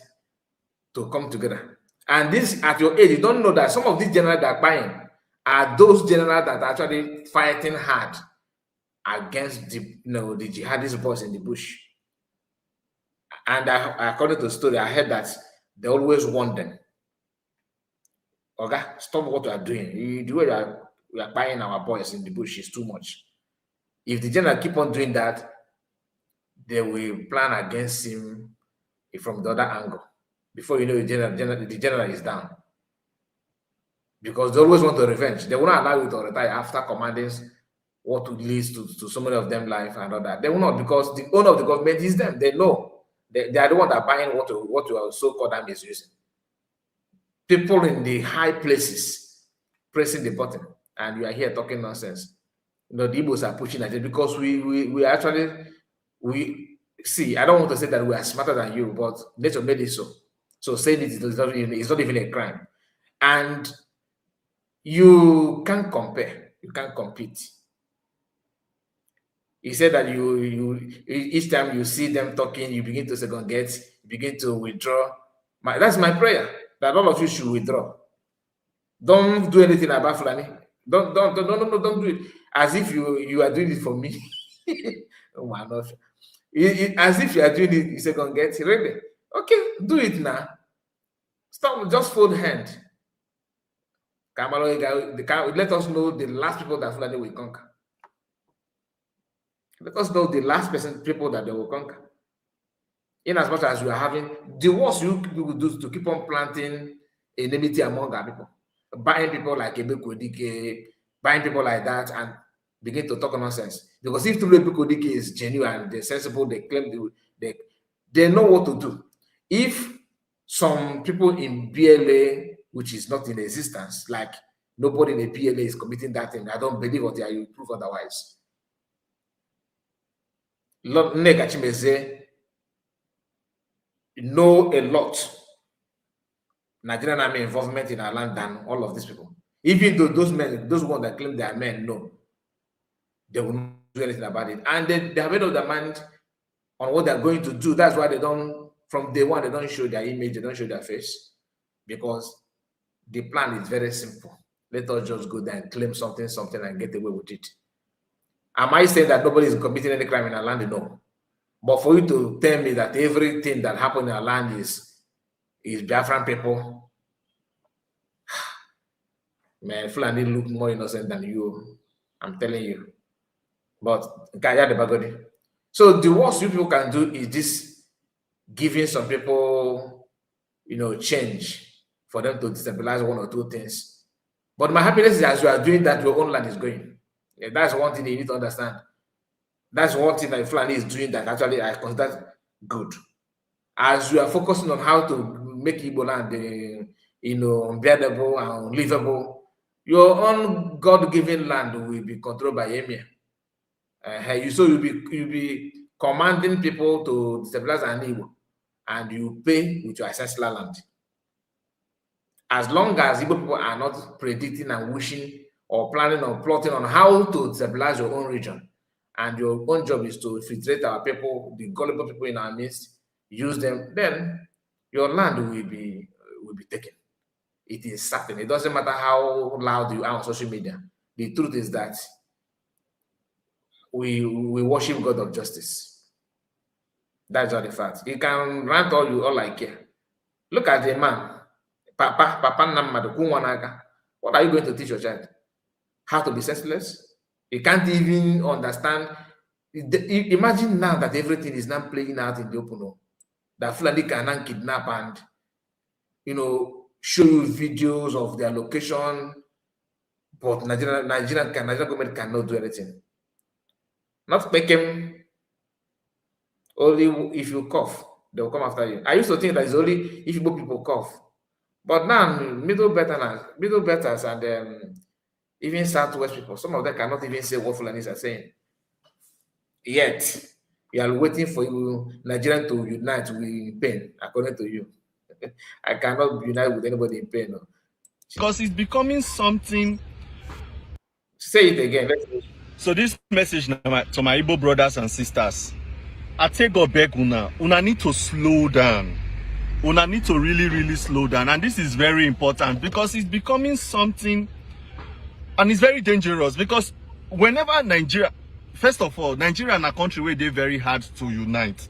C: to come together. And this, at your age, you don't know that some of these generals that are buying are those generals that are actually fighting hard against the jihadist boys in the bush. And according to the story, I heard that they always warn them. Okay, stop what you are doing. The way we are buying our boys in the bush is too much. If the general keep on doing that, they will plan against him from the other angle. Before you know, the general is down. Because they always want to revenge. They will not allow you to retire after commanding what would lead to so many of them life and all that. They will not, because the owner of the government is them. They know. They are the one that are buying what you are so-called army is using. People in the high places pressing the button, and you are here talking nonsense. The Igbos are pushing at it because we actually see. I don't want to say that we are smarter than you, but nature made it so. So saying it is not even a crime, and you can't compare. You can't compete. He said that you each time you see them talking, you begin to second guess, you begin to withdraw. That's my prayer, that all of you should withdraw. Don't do anything about Fulani. Don't do it as if you are doing it for me. Oh my God. As if you are doing it, you second guess. Ready? Okay, do it now. Stop, just fold hand. Let us know the last people that Fulani will conquer. Let us know the last people that they will conquer. In as much as you are having the worst you will do to keep on planting enmity among our people, buying people like Ebekodike, buying people like that, and begin to talk nonsense. Because if truly Ebekodike is genuine, they're sensible, they claim they know what to do. If some people in BLA, which is not in existence, like nobody in the BLA is committing that thing, I don't believe what you prove otherwise. Nneka Chimezie know a lot Nigerian army involvement in our land than all of these people. Even though those men, those ones that claim they are men, no, they will not do anything about it. And they have made up their mind on what they're going to do. That's why they don't, from day one, they don't show their image, they don't show their face, because the plan is very simple. Let us just go there and claim something, and get away with it. Am I saying that nobody is committing any crime in our land? No. But for you to tell me that everything that happened in our land is Biafran people, man, Fulani look more innocent than you. I'm telling you. But so the worst you people can do is this, giving some people, change for them to destabilize one or two things. But my happiness is as you are doing that, your own land is going. Yeah, that's one thing you need to understand. That's one thing that Fulani is doing that actually I consider good. As you are focusing on how to make Igbo land, unbearable and unlivable, your own God-given land will be controlled by Emir. So you'll be commanding people to destabilize an Igbo, and you pay with your ancestral land. As long as Igbo people are not predicting and wishing or planning or plotting on how to destabilize your own region, and your own job is to filtrate our people, the gullible people in our midst, use them, then your land will be taken. It is certain. It doesn't matter how loud you are on social media. The truth is that we worship God of justice. That's all the fact. You can rant all I care. Look at the man, Papa Namadu Kunwanaga. What are you going to teach your child? How to be senseless? You can't even understand. Imagine now that everything is now playing out in the open. That Fulani can now kidnap and, show you videos of their location, but Nigerian government cannot do anything. Not make them. Only if you cough, they will come after you. I used to think that it's only if people cough, but now middle betters and even Southwest people, some of them cannot even say what Fulanis are saying. Yet, you are waiting for you, Nigerian to unite in pain, according to you. I cannot unite with anybody in pain. No.
H: Because it's becoming something.
C: Say it again.
H: So this message to my Igbo brothers and sisters, I take God back, una need to slow down. Una need to really, really slow down. And this is very important because it's becoming something. And it's very dangerous because whenever Nigeria, first of all, Nigeria is a country where they're very hard to unite.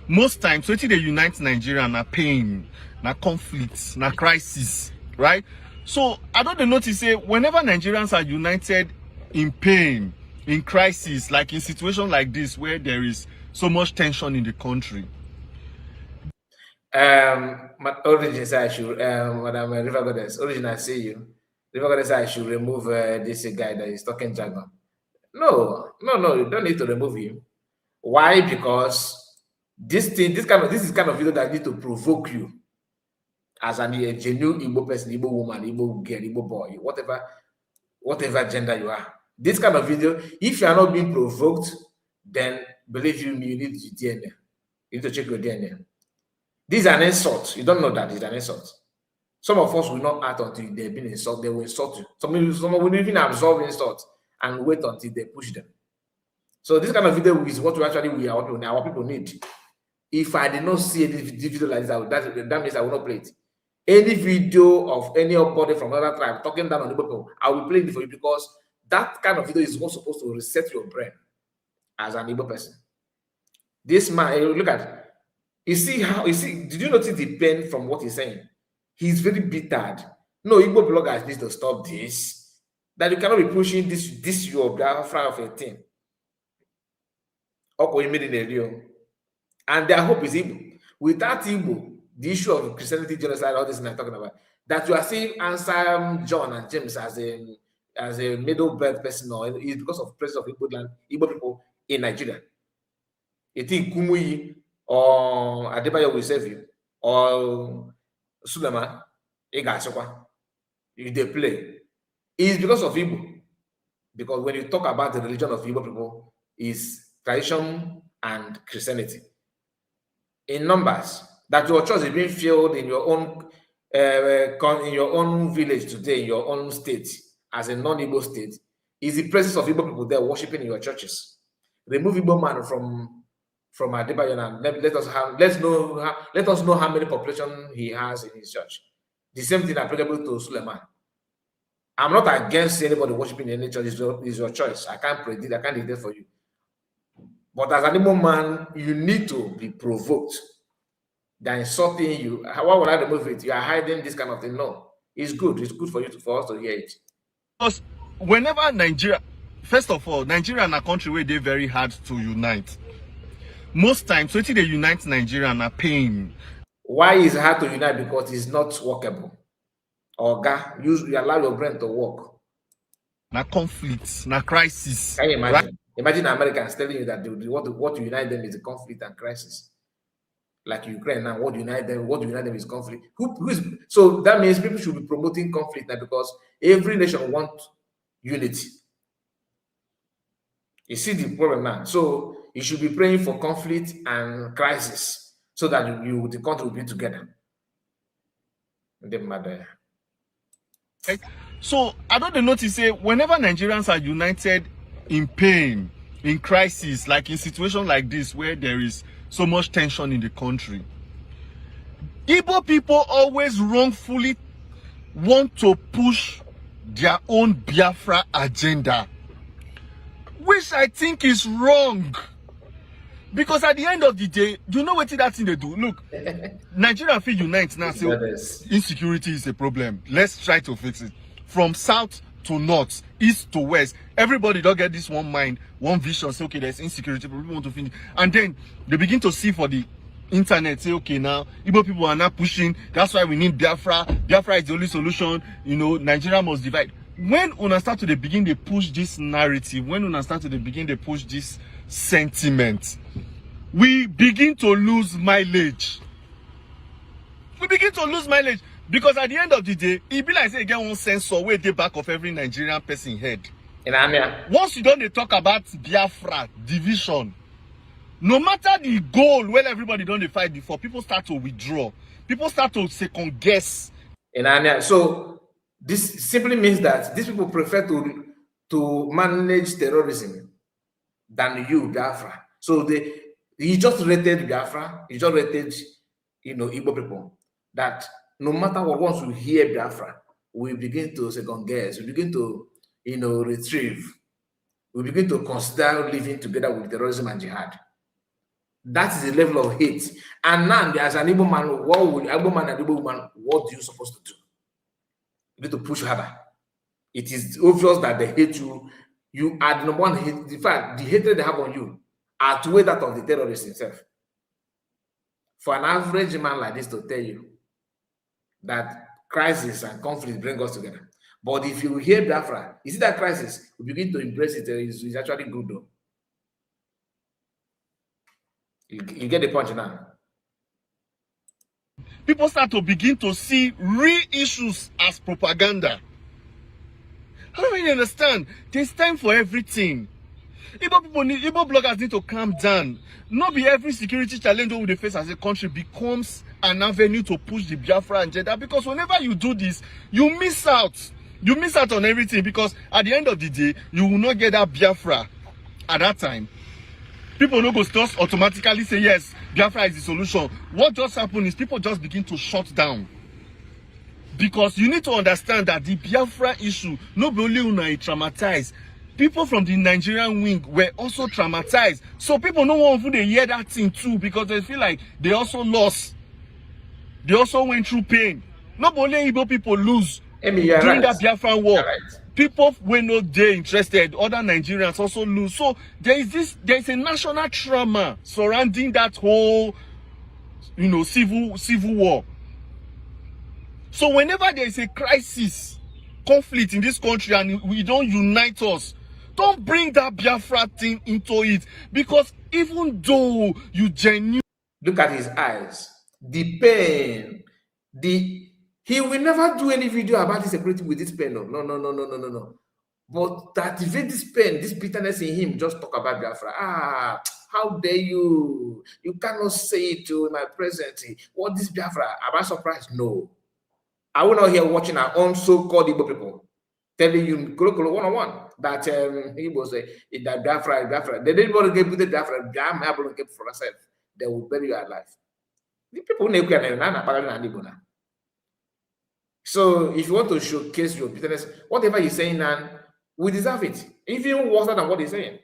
H: Most times, when they unite Nigeria, na pain, na conflicts, na crisis, right? So I don't notice whenever Nigerians are united in pain, in crisis, like in situations like this where there is so much tension in the country.
C: My origin says I should, Madam River Goddess, origin I see you. River Goddess I should remove this guy that is talking jargon. No, you don't need to remove him. Why? Because this is kind of video that need to provoke you as a genuine Igbo person, Igbo woman, Igbo girl, Igbo boy, whatever gender you are. This kind of video, if you are not being provoked, then believe you need your DNA. You need to check your DNA. This is an insult. You don't know that it's an insult. Some of us will not act until they've been insulted. They will insult you. Some will even absorb insult and wait until they push them. So this kind of video is what our people need. If I did not see any video like this, that means I will not play it. Any video of anybody from another tribe talking down on the people, I will play it for you because that kind of video is not supposed to reset your brain as an Igbo person. This man, look at it. Did you notice the pain from what he's saying? He's very bitter. No, Igbo bloggers need to stop this. That you cannot be pushing this your Biafra of a thing. And their hope is Igbo. Without Igbo, the issue of Christianity, genocide, all this I'm talking about, that you are seeing answer John and James as a middle birth person, or is because of the presence of Igbo people in Nigeria. You think Kumuyi or Adebayo will save you, or Sulema, if they play, it's because of Igbo. Because when you talk about the religion of Igbo people, is tradition and Christianity. In numbers, that your church is being filled in your own village today, in your own state, as a non-Igbo state, is the presence of Igbo people there worshiping in your churches. Remove Igbo man from Adebayo and let us know how many population he has in his church. The same thing applicable to Suleiman. I'm not against anybody worshiping in any church. It's your choice. I can't predict. I can't dictate for you. But as an Igbo man, you need to be provoked. They're insulting you. Why would I remove it? You are hiding this kind of thing. No, it's good. It's good for us to hear it.
H: Because whenever Nigeria, first of all, Nigeria and a country where they're very hard to unite. Most times, so they unite Nigeria and a pain.
C: Why is it hard to unite? Because it's not workable. You allow your brain to work.
H: Na conflicts, na crisis.
C: Can you imagine? Right? Imagine Americans telling you that what unite them is a conflict and crisis. Like Ukraine now, what unite them is conflict. So that means people should be promoting conflict now, because every nation wants unity. You see the problem now. So you should be praying for conflict and crisis, so that the country will be together.
H: Okay. So I don't notice say whenever Nigerians are united in pain, in crisis, like in situations like this where there is so much tension in the country, Igbo people always wrongfully want to push their own Biafra agenda, which I think is wrong. Because at the end of the day, you know what that thing they do? Look, Nigeria feel unite now. So insecurity is a problem. Let's try to fix it. From south to north, east to west, everybody don't get this one mind, one vision. Say, okay, there's insecurity, but people want to finish. And then they begin to see for the internet, say, okay, now Igbo people are now pushing. That's why we need Biafra. Biafra is the only solution. You know, Nigeria must divide. When una start to begin to push this narrative, when una start to begin to push this sentiment, we begin to lose mileage. We begin to lose mileage, because at the end of the day, it be like say you get one sensor where the back of every Nigerian person head. Once you don't talk about Biafra division, no matter the goal where everybody don't fight before, people start to withdraw. People start to second guess.
C: So this simply means that these people prefer to manage terrorism than you, Biafra. So he just rated Biafra, he just rated, Igbo people, that no matter what, once we hear Biafra, we begin to second guess, we begin to, retrieve, we begin to consider living together with terrorism and jihad. That is the level of hate. And now, as an Igbo man, what do you supposed to do? You need to push harder. It is obvious that they hate you. You are the number one hate. In fact, the hatred they have on you outweigh that of the terrorist himself. For an average man like this to tell you that crisis and conflict bring us together. But if you hear Biafra, you see that crisis, we begin to embrace it. It's actually good though. You get the point now.
H: People start to begin to see real issues as propaganda. How do you understand? There's time for everything. Igbo bloggers need to calm down. Not be every security challenge we they face as a country becomes an avenue to push the Biafra agenda. Because whenever you do this, you miss out. You miss out on everything, because at the end of the day, you will not get that Biafra at that time. People don't go just automatically say, yes, Biafra is the solution. What just happened is people just begin to shut down. Because you need to understand that the Biafra issue, not only traumatized, people from the Nigerian wing were also traumatized. So people don't want to hear that thing too, because they feel like they also lost. They also went through pain. Not only Igbo people lose,
C: Amy,
H: during
C: right.
H: that Biafran war.
C: Right.
H: People were not there interested. Other Nigerians also lose. So there is a national trauma surrounding that whole, civil war. So whenever there is a crisis, conflict in this country, and we don't unite us, don't bring that Biafra thing into it, because even though you genuinely
C: look at his eyes, the pain, he will never do any video about his security with this pain. No. But to activate this pain, this bitterness in him, just talk about Biafra. How dare you? You cannot say it to my presence. What is Biafra? Am I surprised? No. I will not hear watching our own so-called Igbo people telling you one-on-one that Igbo say that Biafra. They didn't want to get the Biafra. I'm able to get for myself. They will bury you alive. The people know. So if you want to showcase your bitterness, whatever he's saying now, we deserve it. Even worse than what he's saying.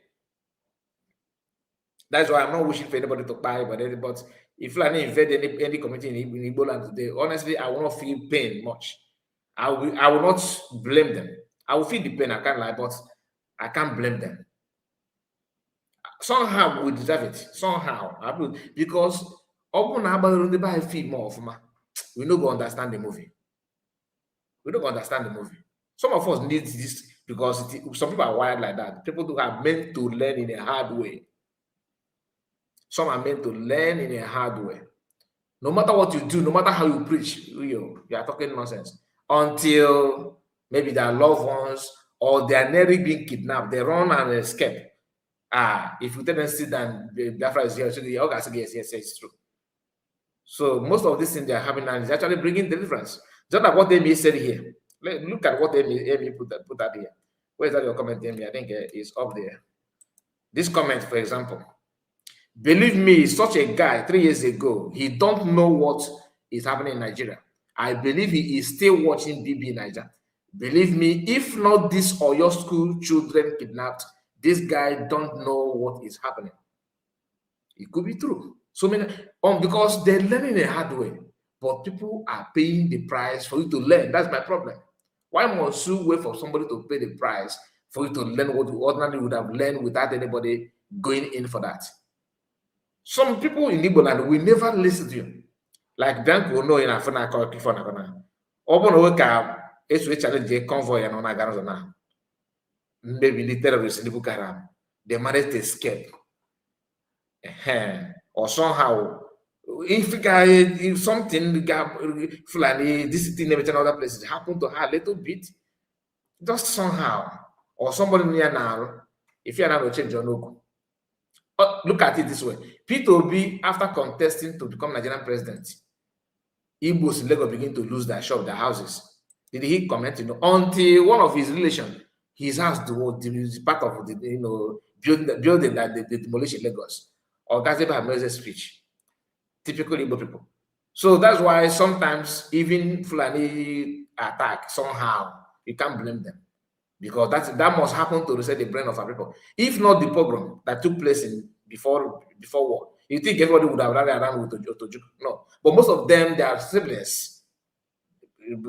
C: That's why I'm not wishing for anybody to buy, but if I invade any community in Igbo land today, honestly, I will not feel pain much. I will not blame them. I will feel the pain, I can't lie, but I can't blame them. Somehow we deserve it. Somehow. Because feel more of we don't go understand the movie. We don't understand the movie. Some of us need this because some people are wired like that. People who are meant to learn in a hard way. Some are meant to learn in a hard way. No matter what you do, no matter how you preach, you are talking nonsense. Until maybe their loved ones or they are nearly being kidnapped, they run and escape. If you tell them sit down, Biafra is here, so the guys say yes, it's true. So most of these things they are having now is actually bringing deliverance. Just like what Amy said here. Look at what Amy put out here. Where is that your comment, Amy? I think it's up there. This comment, for example. Believe me, such a guy 3 years ago, he don't know what is happening in Nigeria. I believe he is still watching BB in Nigeria. Believe me, if not this or your school children kidnapped, this guy don't know what is happening. It could be true. So many, because they're learning a hard way, but people are paying the price for you to learn. That's my problem. Why must you wait for somebody to pay the price for you to learn what you ordinarily would have learned without anybody going in for that? Some people in Igbo land will never listen to you. Like Bianco no in Afana called Kifona. Open Oka is which challenge a convoy and on Agarozana. Maybe the terrorists in the Bukaram. They managed to escape. Or somehow, if something Fulani, this thing in other places happened to her a little bit, just somehow, or somebody near now, if you are not change your logo. Look at it this way. Peter Obi, after contesting to become Nigerian president, Igbos in Lagos begin to lose their shop, their houses. Did he comment? Until one of his relations, his house was part of the building that they demolished in Lagos. Or Gazeba had made a speech. Typical Igbo people. So that's why sometimes even Fulani attack somehow, you can't blame them. Because that must happen to reset the brain of our people. If not the pogrom that took place before war, you think everybody would have run around with Otoju? No. But most of them, their siblings,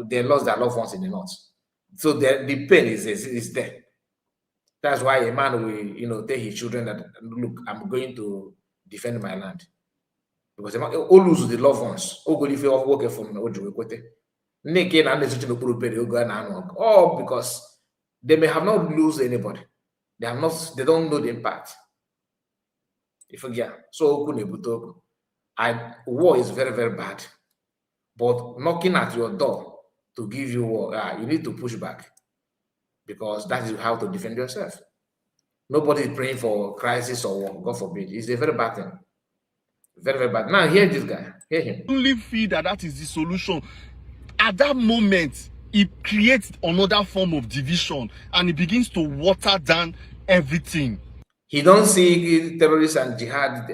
C: they lost their loved ones in the north. So the pain is there. That's why a man will, tell his children that, look, I'm going to defend my land. Because all lose the loved ones. All because they may have not lose anybody. They don't know the impact. If so war is very, very bad. But knocking at your door to give you war, you need to push back. Because that is how to defend yourself. Nobody is praying for crisis or war, God forbid. It's a very bad thing. Very, very bad. Now hear this guy. Hear him.
H: Only feel that is the solution. At that moment, it creates another form of division and it begins to water down everything.
C: He don't see terrorists and jihad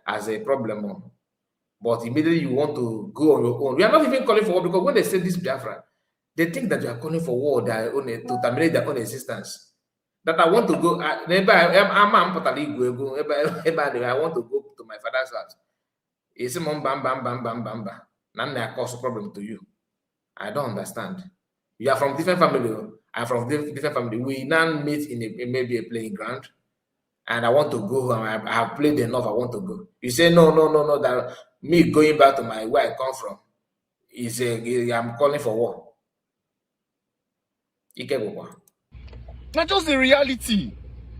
C: as a problem, but immediately you want to go on your own. We are not even calling for war because when they say this Biafra, they think that you are calling for war to terminate their own existence. That I want to go, I want to go to my father's house. It's a bam. Now I cause a problem to you. I don't understand. You are from different family. I'm from different family. We now meet in maybe a playing ground, and I want to go home. I have played enough. I want to go. You say no. That me going back to where I come from is I'm calling for war.
H: Not just the reality.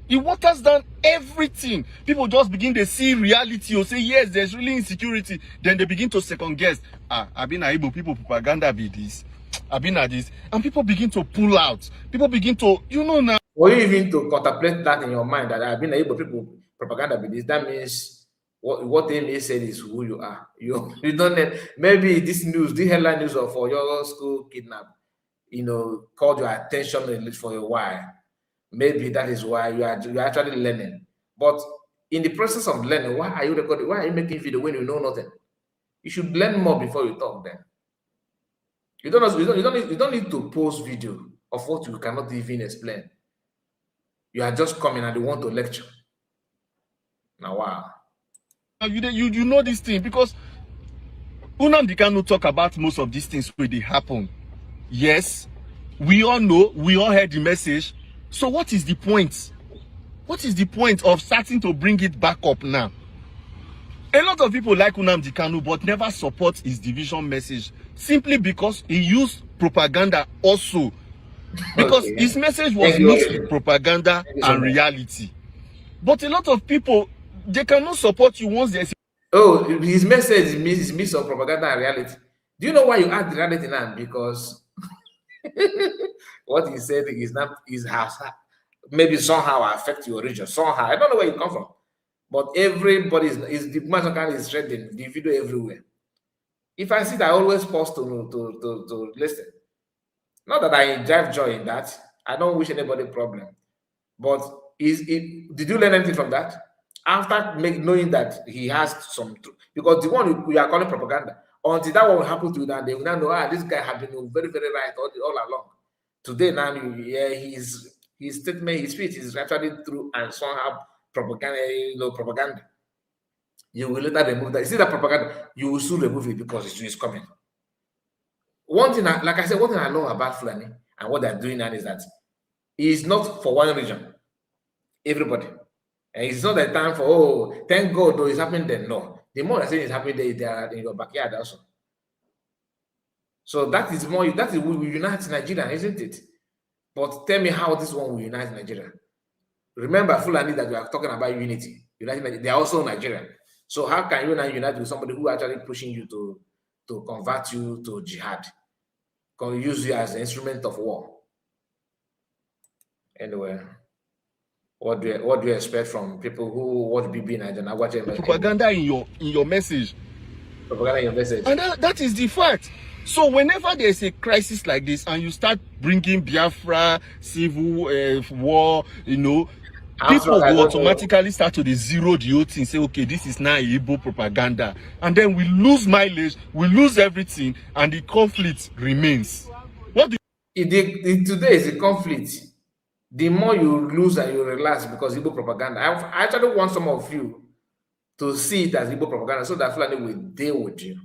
H: It waters down everything. People just begin to see reality or say, yes, there's really insecurity. Then they begin to second guess. I've been able people propaganda be this. I've been at this. And people begin to pull out. People begin to, now.
C: Or you even to contemplate that in your mind that I've been able people propaganda be this. That means what they may say is who you are. You don't know. Maybe this news, the headline news of for your school kidnap, called your attention at least for a while. Maybe that is why you're actually learning. But in the process of learning, why are you recording? Why are you making video when you know nothing? You should learn more before you talk. Then you don't need to post video of what you cannot even explain. You are just coming and you want to lecture. Now, wow.
H: You know this thing because Nnamdi Kanu talk about most of these things where they happen. Yes, we all know, we all heard the message. So what is the point? What is the point of starting to bring it back up now? A lot of people like Nnamdi Kanu but never support his division message simply because he used propaganda also. Because his message was mixed with propaganda and reality. But a lot of people, they cannot support you once there's...
C: Oh, his message is mixed of propaganda and reality. Do you know why you add the reality now? Because what he said has maybe somehow affect your region. Somehow. I don't know where you come from. But everybody is the man is trending the video everywhere. If I see that, I always pause to listen. Not that I drive joy in that. I don't wish anybody problem. But did you learn anything from that? After knowing that he has some truth, because the one we are calling propaganda, until that one will happen to you, then they will now know, this guy has been very, very right all along. Today, now, his statement, his speech is actually true and somehow propaganda. You will later remove that. You see that propaganda, you will soon remove it because it's coming. One thing, like I said, one thing I know about Fulani and what they're doing now is that it's not for one region. Everybody. And it's not the time for, thank God, though it's happening then. No. The more I say it's happening, they are in your backyard also. So that is we will unite Nigeria, isn't it? But tell me how this one will unite Nigeria. Remember, Fulani that we are talking about unity. They are also Nigerian. So how can you not unite with somebody who actually pushing you to convert you to jihad? Can use you as an instrument of war? Anyway. What do you expect from people who watch BB Nigeria? Watch
H: propaganda in your message.
C: Propaganda in your message.
H: And that is the fact. So whenever there's a crisis like this and you start bringing Biafra, civil war, people will automatically start to zero the whole thing, say, okay, this is now Igbo propaganda. And then we lose mileage, we lose everything, and the conflict remains.
C: Today is a conflict. The more you lose and you relax because Igbo propaganda. I actually want some of you to see it as Igbo propaganda so that Fulani will deal with you.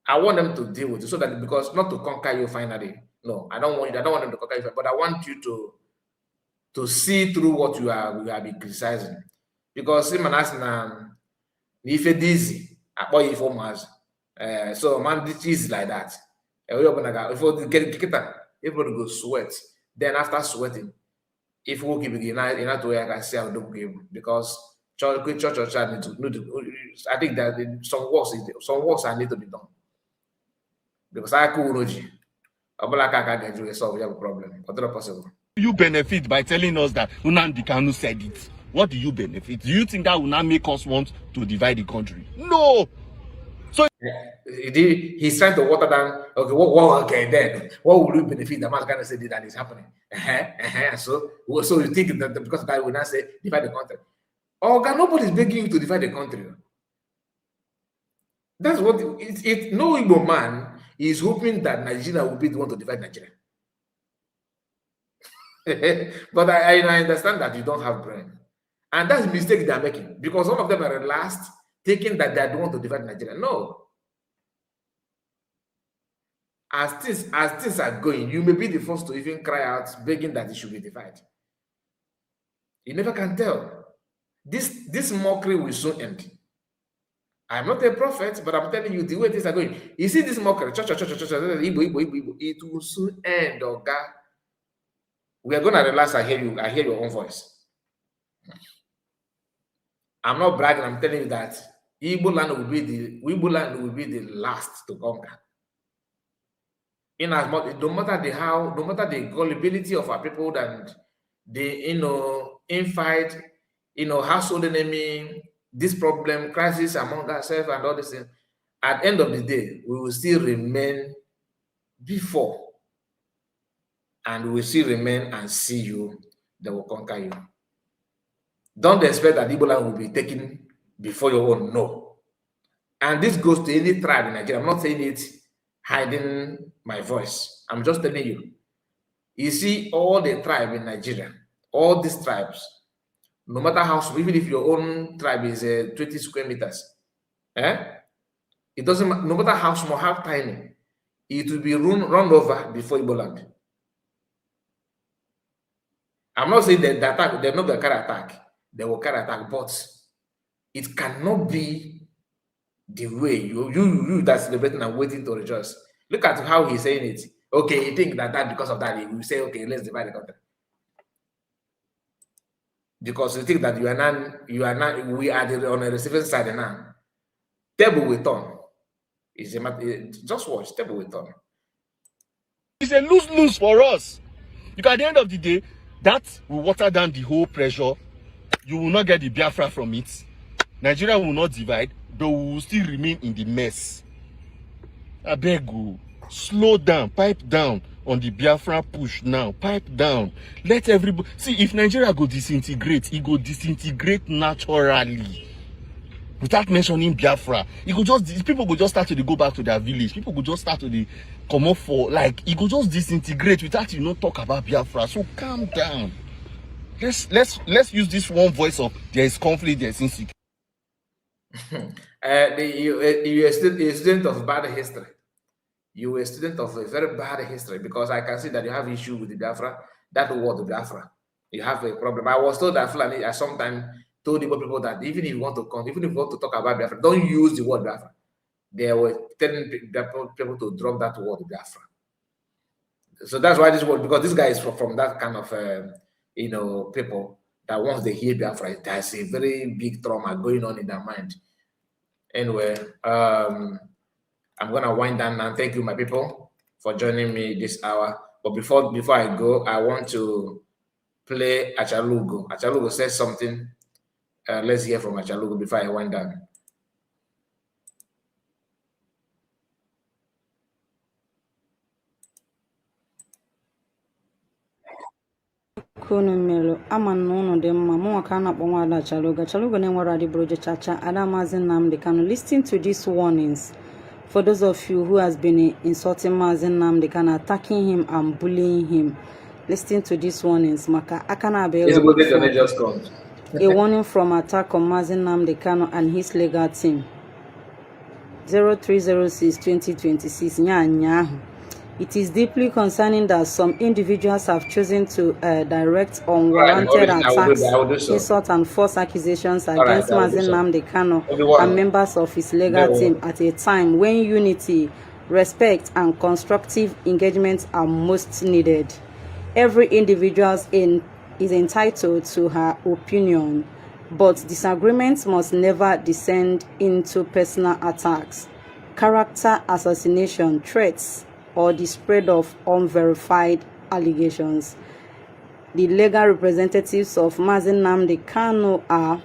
C: I want them to deal with you so that, because not to conquer you finally. No, I don't want them to conquer you, but I want you to see through what you are be criticizing. Because if it easy, I buy you for so man, this is like that. If you get everybody go sweat. Then after sweating, if we keep in that way, I can say I don't give, because church need to. I think that some works are need to be done. Because I could solve your problem. But not possible.
H: You benefit by telling us that Nnamdi Kanu said it. What do you benefit? Do you think that will not make us want to divide the country? No. So
C: he's trying to water down. Okay, then what will you benefit? The man can say that is happening. So you think that because of that will not say divide the country? Nobody is begging you to divide the country. That's what no Igbo man is hoping that Nigeria will be the one to divide Nigeria. But I understand that you don't have brain, and that's the mistake they are making, because some of them are relaxed, thinking that they don't want to divide Nigeria. No. as things are going, you may be the first to even cry out, begging that it should be divided. You never can tell. This mockery will soon end. I'm not a prophet, but I'm telling you the way things are going. You see this mockery, it will soon end, oh God. We are gonna relax. I hear your own voice. I'm not bragging, I'm telling you that Igbo land will be the last to conquer. In as much, no matter the gullibility of our people and the infight, household enemy, this problem, crisis among ourselves and all these things, at the end of the day, we will still remain before, and we will still remain and see you, they will conquer you. Don't expect that Igbo land will be taken before your own, no. And this goes to any tribe in Nigeria. I'm not saying it hiding my voice. I'm just telling you. You see, all the tribe in Nigeria, all these tribes, no matter how, even if your own tribe is 20 square meters, it doesn't matter, no matter how small, how tiny, it will be run over before Igbo land. I'm not saying that the attack, they're not going to carry attack. They will carry attack, but it cannot be the way you that's celebrating and waiting to rejoice. Look at how he's saying it. Okay, you think that because of that, you say, okay, let's divide the country. Because you think that we are on the receiving side now. Table will turn. Just watch, table will turn.
H: It's a lose-lose for us. Because at the end of the day, that will water down the whole pressure. You will not get the Biafra from it. Nigeria will not divide, but we will still remain in the mess. I beg you, slow down, pipe down on the Biafra push now. Pipe down. Let everybody see, if Nigeria go disintegrate, it go disintegrate naturally. Without mentioning Biafra. People go just start to go back to their village. People go just start to come up for, like, it go just disintegrate without you not talk about Biafra. So calm down. Let's use this one voice of there is conflict, there is insecurity.
C: You are a student of bad history. You were a student of a very bad history, because I can see that you have issue with the Biafra, that word Biafra. You have a problem. I was told that Fulani, I sometimes told the people that even if you want to talk about Biafra, don't use the word Biafra. They were telling people to drop that word Biafra. So that's why this word, because this guy is from that kind of people that once they hear Biafra, there's a very big trauma going on in their mind. Anyway, I'm gonna wind down now. Thank you, my people, for joining me this hour. But before I go, I want to play Achalugo. Achalugo says something. Let's hear from Achalugo before I wind down.
I: Melo amano de mama kana bonwa Achalugo ne nwara di broje chacha Mazi Nnamdi Kanu. Listen to these warnings. For those of you who has been insulting Mazi Nnamdi Kanu, attacking him and bullying him, listen to these warnings. Maka akana be a warning from attack on Mazi Nnamdi Kanu and his legal team. 0306-2026 nya. It is deeply concerning that some individuals have chosen to direct unwarranted attacks, insult and false accusations against Mazi Nnamdi Kanu and members of his legal team at a time when unity, respect, and constructive engagement are most needed. Every individual is entitled to her opinion, but disagreements must never descend into personal attacks, character assassination, threats, or the spread of unverified allegations. The legal representatives of Mazi Nnamdi Kanu are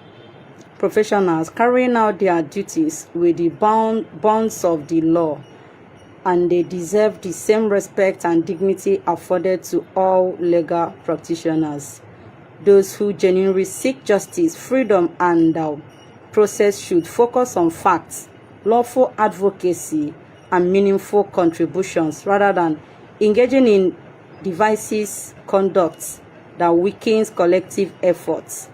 I: professionals carrying out their duties with the bounds of the law, and they deserve the same respect and dignity afforded to all legal practitioners. Those who genuinely seek justice, freedom, and process should focus on facts, lawful advocacy, and meaningful contributions rather than engaging in divisive conduct that weakens collective efforts.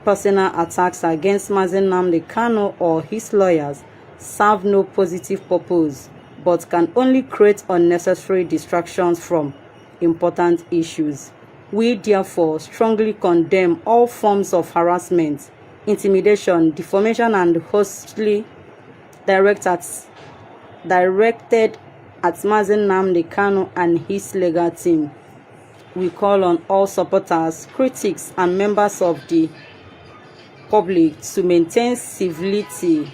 I: Personal attacks against Mazi Nnamdi Kanu or his lawyers serve no positive purpose but can only create unnecessary distractions from important issues. We therefore strongly condemn all forms of harassment, intimidation, defamation, and hostility directed at Mazi Nnamdi Kanu and his legal team. We call on all supporters, critics, and members of the public to maintain civility,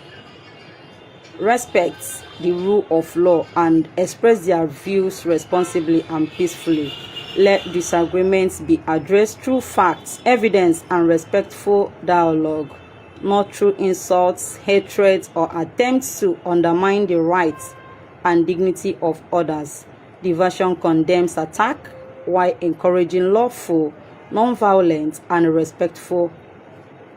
I: respect the rule of law, and express their views responsibly and peacefully. Let disagreements be addressed through facts, evidence, and respectful dialogue, not through insults, hatred, or attempts to undermine the rights and dignity of others. The version condemns attack while encouraging lawful, non-violent, and respectful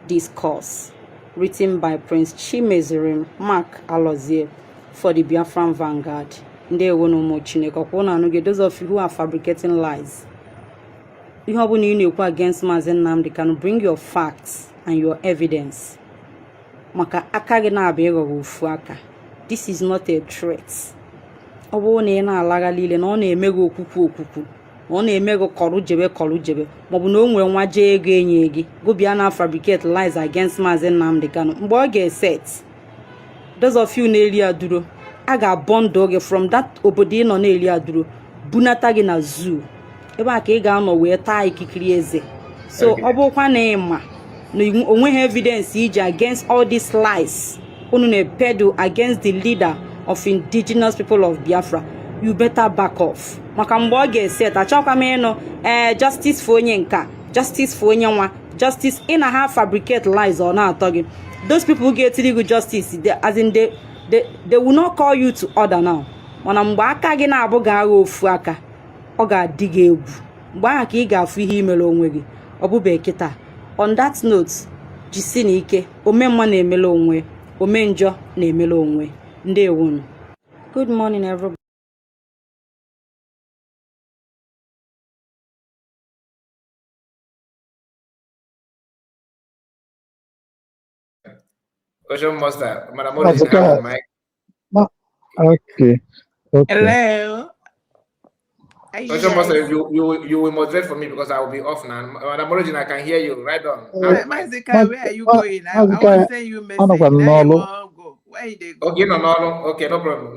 I: discourse. Written by Prince Chimezirim Mark Alozie for the Biafran Vanguard. Those of you who are fabricating lies, you have against Mazi Nnamdi Kanu, bring your facts and your evidence. This is not a threat. Fabricate lies against Mazi Nnamdi Kanu. Set. Those of you in area duro, I got born dog from that obodi no area duro, bunata na zoo. Eba ka ga no we tie kikrieze. So obokwa na ema no onwe evidence ije against all these lies. Unu ne peddle against the leader of indigenous people of Biafra. You better back off. Maka mgbe set achọkwa m no justice for onye nka, justice for onye nwa, justice in a half fabricate lies or na atọ. Those people who get legal justice, as in they will not call you to order now. Mana mgbe aka gị na-abụ ga-agha ofu aka, ọ ga-adị gị egwu. Mgbe ahụ ka ị ga-afụ ihe imere onwe gị. Ọ bụbe kịta. On that note, jisi n'ike, ome mma na-emele onwe, ome njọ na-emele onwe. Ndewonu. Good morning, everybody.
C: Question master, Madam
J: Okay.
K: Hello.
C: Question master, you will moderate for me because I will be off now. Madam Origin, I can hear you. Right on.
K: Mazika, where are you going? I want to send you a message. There you go. Where you go?
C: Okay, okay, no problem.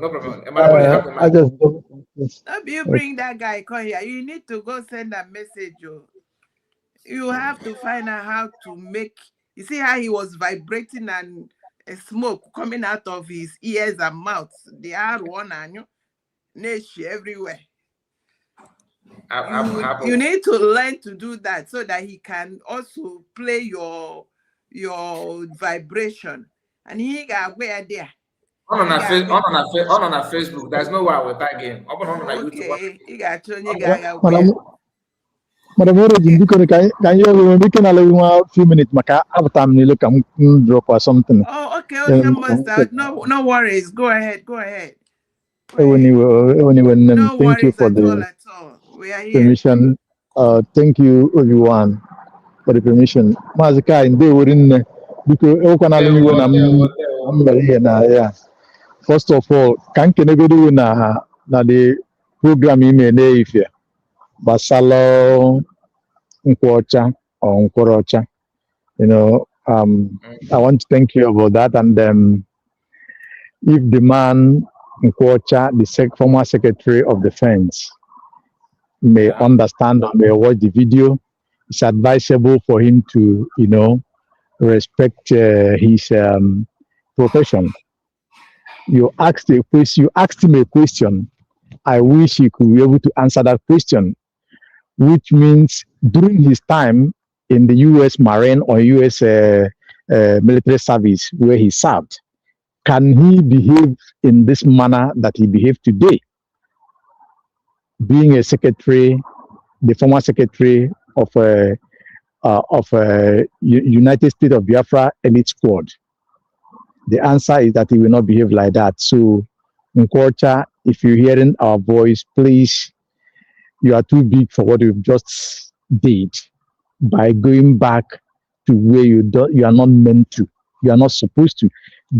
C: Madam Origin,
J: I just
K: don't you bring that guy come here. You need to go send a message. You have to find out how to make. You see how he was vibrating and smoke coming out of his ears and mouth. They are one and you everywhere. You need to learn to do that so that he can also play your vibration. And he got where there.
C: On a Facebook. There's no way I will tag him.
K: Okay, you got to
J: Madam Origin, can you make a few minutes? Maka have time to look and drop or something.
K: Oh, okay, no worries. Go ahead.
J: Thank you for the permission. Thank you, everyone, for the permission. Mazika, and they were in because yeah. First of all, can you do na the program email if you Basalo Nkwocha or Nkorocha? I want to thank you about that. And if the man Nkwocha, the former Secretary of Defense, may understand or may watch the video, it's advisable for him to, respect his profession. You asked him a question. I wish he could be able to answer that question, which means during his time in the U.S. Marine or U.S. military service where he served, can he behave in this manner that he behaved today? Being a secretary, the former secretary of United States of Biafra elite squad, the answer is that he will not behave like that. So, Nkwocha, if you're hearing our voice, please, you are too big for what you've just did by going back to where you are not meant to, you are not supposed to.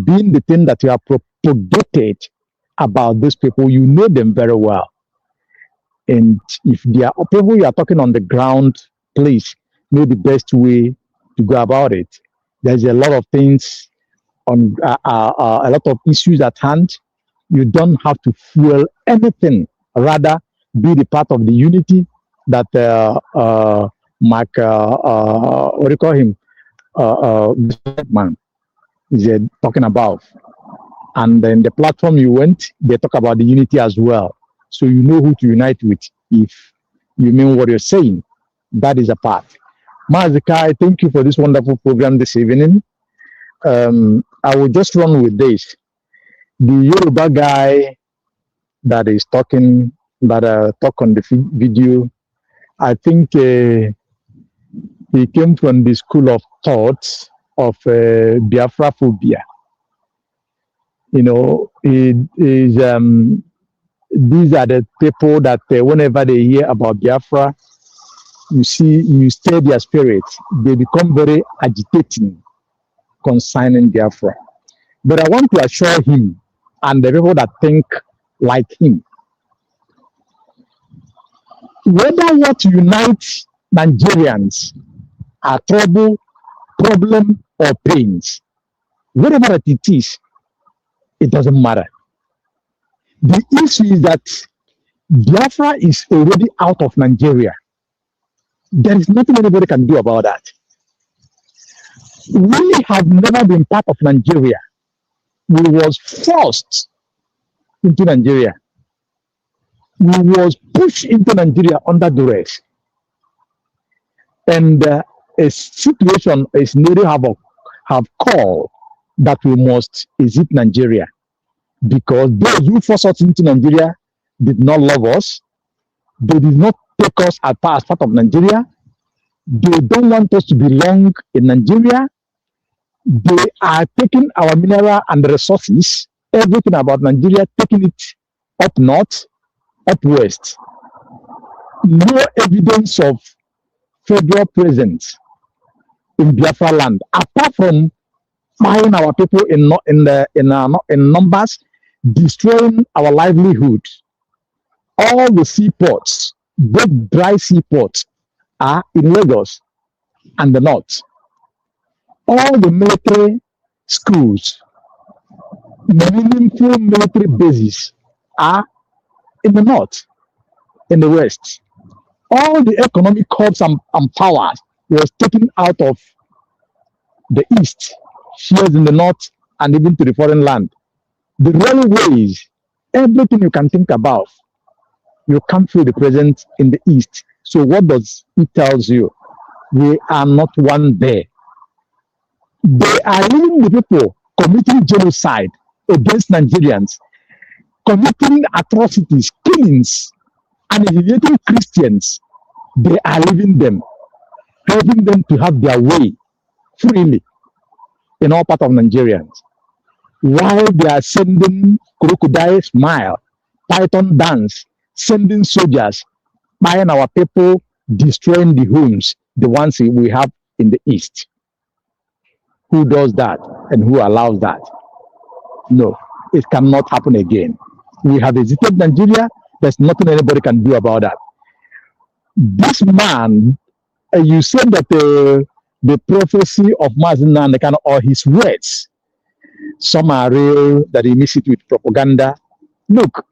J: Being the thing that you are propagated about these people. You know them very well. And if they are people you are talking on the ground, please know the best way to go about it. There's a lot of things on a lot of issues at hand. You don't have to fuel anything. Rather, be the part of the unity that Mark, what do you call him? Man is talking about. And then the platform you went, they talk about the unity as well. So you know who to unite with if you mean what you're saying. That is a part. Mazikai, thank you for this wonderful program this evening. I will just run with this. The Yoruba guy that is talking, that talk on the video, I think he came from the school of thought of Biafra phobia. You know, it is these are the people that whenever they hear about Biafra, you see, you stir their spirit. They become very agitating concerning Biafra. But I want to assure him and the people that think like him, whether what unites Nigerians are trouble, problem, or pains, whatever it is, it doesn't matter. The issue is that Biafra is already out of Nigeria. There is nothing anybody can do about that. We have never been part of Nigeria. We was forced into Nigeria. We was pushed into Nigeria under duress. And a situation is nearly have called that we must exit Nigeria, because those who forced us into Nigeria did not love us. They did not take us as part of Nigeria. They don't want us to belong in Nigeria. They are taking our mineral and resources, everything about Nigeria, taking it up north, up west. No evidence of federal presence in Biafra land, apart from buying our people in numbers, destroying our livelihood. All the seaports, both dry seaports, are in Lagos and the north. All the military schools, meaningful military bases are in the north, in the west. All the economic hubs and powers was taken out of the east, shares in the north, and even to the foreign land. The railways, everything you can think about, you can't feel the presence in the east. So what does it tell you? We are not one there. They are leaving the people committing genocide against Nigerians, committing atrocities, killings, annihilating Christians. They are leaving them, helping them to have their way freely in all parts of Nigerians, while they are sending crocodile smile, python dance, sending soldiers, buying our people, destroying the homes, the ones we have in the east. Who does that and who allows that? No, it cannot happen again. We have visited Nigeria. There's nothing anybody can do about that. This man, you said that the prophecy of Mazi Nnamdi Kanu, or his words, some are real, that he mix it with propaganda. Look,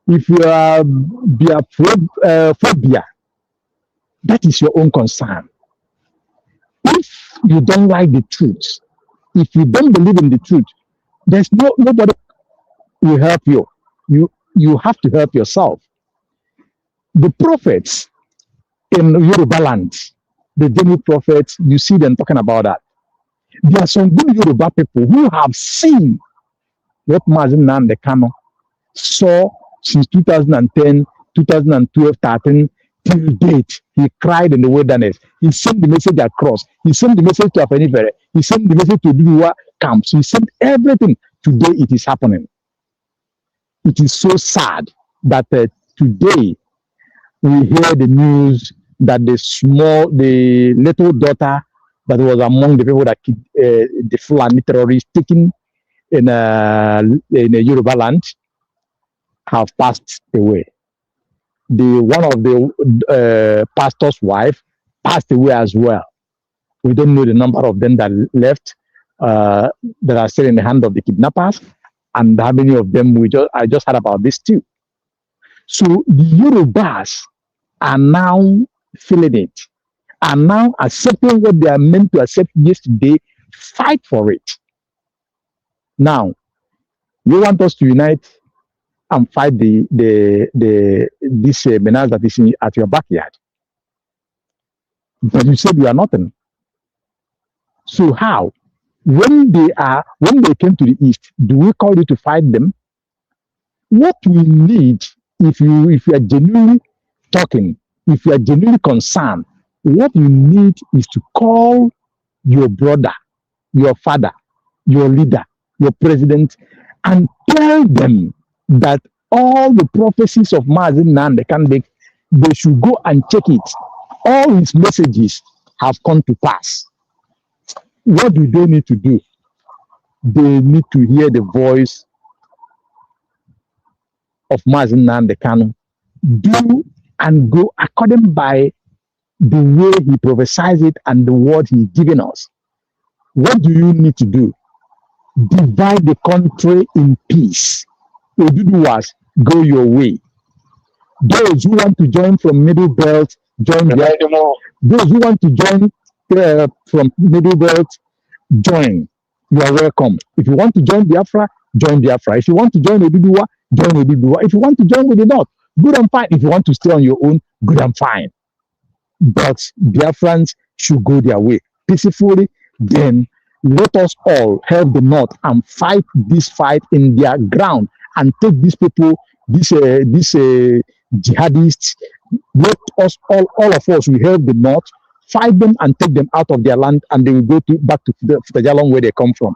J: if you are phobia, that is your own concern. If you don't like the truth, if you don't believe in the truth, there's nobody will help you. You have to help yourself. The prophets in Yoruba land, the daily prophets, you see them talking about that. There are some good Yoruba people who have seen what Mazi Nnamdi Kanu saw since 2010, 2012, 13, till date. He cried in the wilderness. He sent the message across. He sent the message to Afenifere. He sent the message to Duduwa camps. He sent everything. Today it is happening. It is so sad that today we hear the news that the little daughter that was among the people that the Fulani terrorists taken in a Yoruba land, have passed away. One of the pastor's wife passed away as well. We don't know the number of them that left that are still in the hand of the kidnappers, and how many of them I just heard about this too. So the Yorubas are now feeling it, are now accepting what they are meant to accept yesterday, fight for it. Now, you want us to unite and fight this menace that is at your backyard. But you said you are nothing. So how? When they came to the east, do we call you to fight them? What we need, if you are genuinely talking, if you are genuinely concerned, what you need is to call your brother, your father, your leader, your president, and tell them that all the prophecies of Mazi Nnamdi Kanu, they should go and check it. All his messages have come to pass. What do they need to do? They need to hear the voice of Mazi Nnamdi Kanu. Do and go according by the way he prophesies it and the word he's given us. What do you need to do? Divide the country in peace. Oduduwas, go your way. Those who want to join from Middle Belt, join. Those who want to join from Middle Belt, join. You are welcome. If you want to join Biafra, join Biafra. If you want to join Oduduwa, join Oduduwa. If you want to join with the North, good and fine. If you want to stay on your own, good and fine. But Biafrans should go their way peacefully. Then let us all help the North and fight this fight in their ground and take these people, these jihadists. Let us all of us, we help the North, fight them and take them out of their land, and they will go back to the Futajalon where they come from.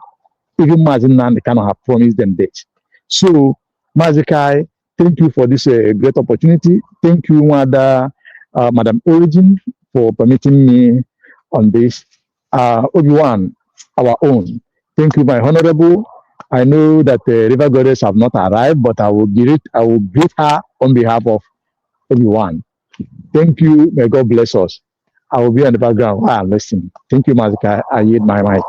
J: Even Mazi Nnamdi Kanu have promised them that. So, Mazi Kai, thank you for this great opportunity. Thank you, Madam Origin, for permitting me on this. Obi-Wan, our own. Thank you, my honorable. I know that the River Goddess have not arrived, but I will greet her on behalf of Obi-Wan. Thank you. May God bless us. I will be on the background while I'm listening. Thank you, Mazi Kai. I yield my mic.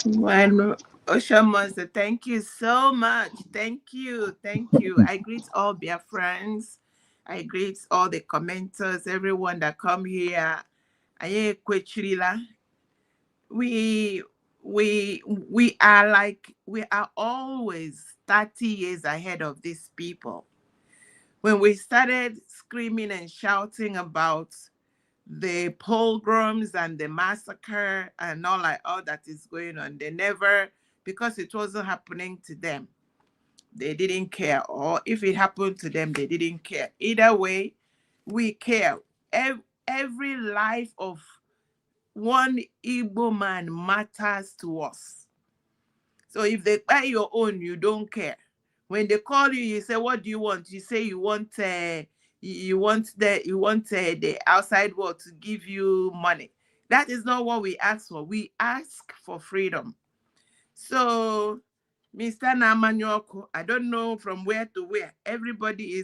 K: Bueno, Oshamonza, thank you so much. Thank you. I greet all Biafrans. I greet all the commenters, everyone that come here. We are always 30 years ahead of these people. When we started screaming and shouting about the pogroms and the massacre and all that is going on, they never, because it wasn't happening to them, they didn't care. Or if it happened to them, they didn't care. Either way, we care. Every life of one Igbo man matters to us. So if they buy your own, you don't care. When they call you, you say, what do you want? You say you want the outside world to give you money. That is not what we ask for. We ask for freedom. So, Mr. Namanyoko, I don't know from where to where. Everybody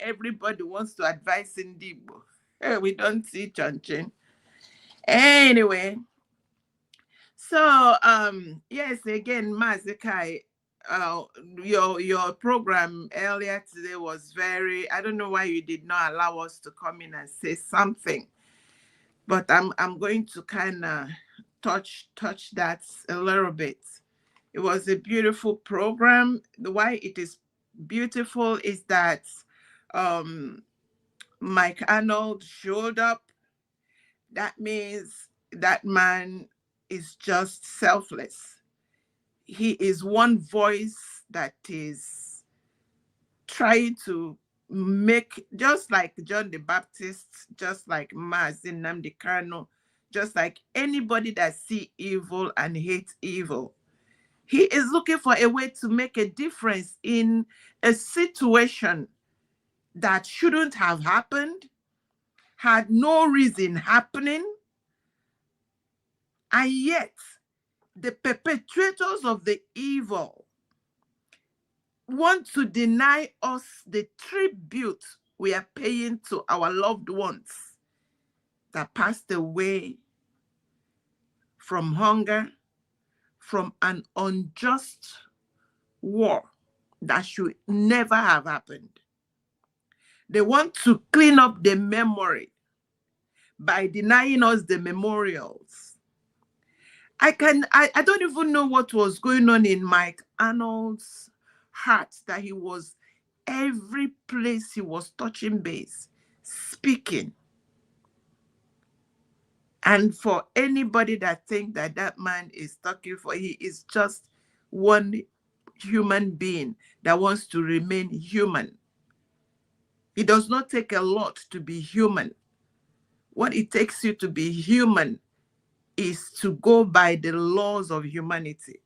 K: everybody wants to advise Ndigbo. We don't see Chanchin. Anyway, so yes, again, Mazi Kai, your program earlier today was very, I don't know why you did not allow us to come in and say something, but I'm going to kind of touch that a little bit. It was a beautiful program. The why it is beautiful is that Mike Arnold showed up. That means that man is just selfless. He is one voice that is trying to make, just like John the Baptist, just like Mazi Nnamdi Kanu, just like anybody that see evil and hates evil. He is looking for a way to make a difference in a situation that shouldn't have happened, had no reason happening, and yet the perpetrators of the evil want to deny us the tribute we are paying to our loved ones that passed away from hunger, from an unjust war that should never have happened. They want to clean up the memory by denying us the memorials. I don't even know what was going on in Mike Arnold's heart, that he was, every place he was touching base, speaking. And for anybody that think that that man is talking for, he is just one human being that wants to remain human. It does not take a lot to be human. What it takes you to be human is to go by the laws of humanity.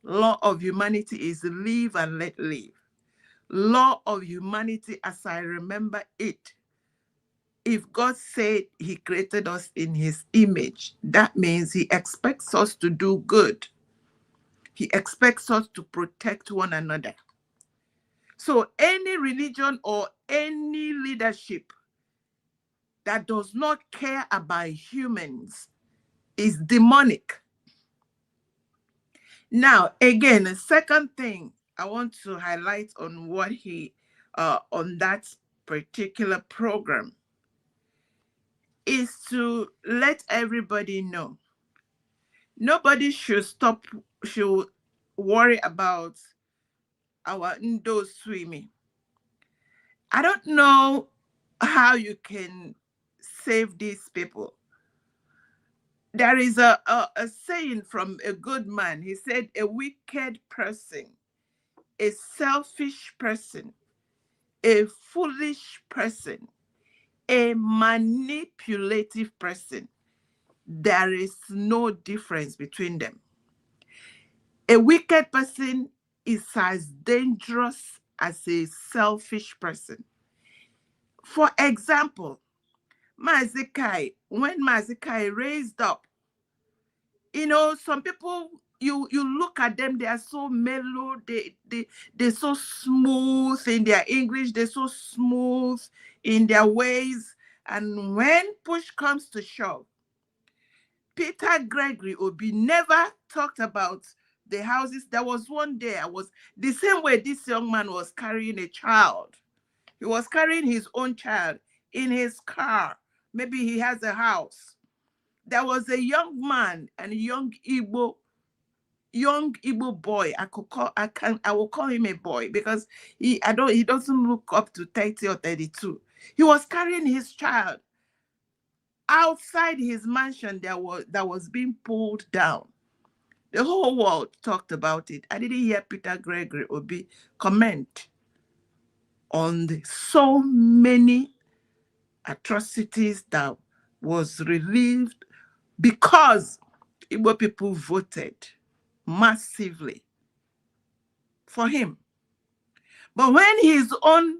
K: Law of humanity is live and let live. Law of humanity, as I remember it, if God said he created us in his image, that means he expects us to do good. He expects us to protect one another. So any religion or any leadership that does not care about humans is demonic. Now, again, the second thing I want to highlight on what he, on that particular program, is to let everybody know nobody should worry about our Ndo swimming. I don't know how you can save these people. There is a saying from a good man. He said, a wicked person, a selfish person, a foolish person, a manipulative person, there is no difference between them. A wicked person is as dangerous as a selfish person. For example, Mazi Kai, when Mazi Kai raised up, you know, some people, you look at them, they are so mellow, they're so smooth in their English, they're so smooth in their ways. And when push comes to shove, Peter Gregory Obi never talked about the houses. There was one day, the same way this young man was carrying a child. He was carrying his own child in his car. Maybe he has a house. There was a young man and a young Igbo boy. I will call him a boy because he doesn't look up to 30 or 32. He was carrying his child. Outside his mansion, that was being pulled down. The whole world talked about it. I didn't hear Peter Gregory Obi comment on so many atrocities that was relieved because Igbo people voted massively for him. But when his own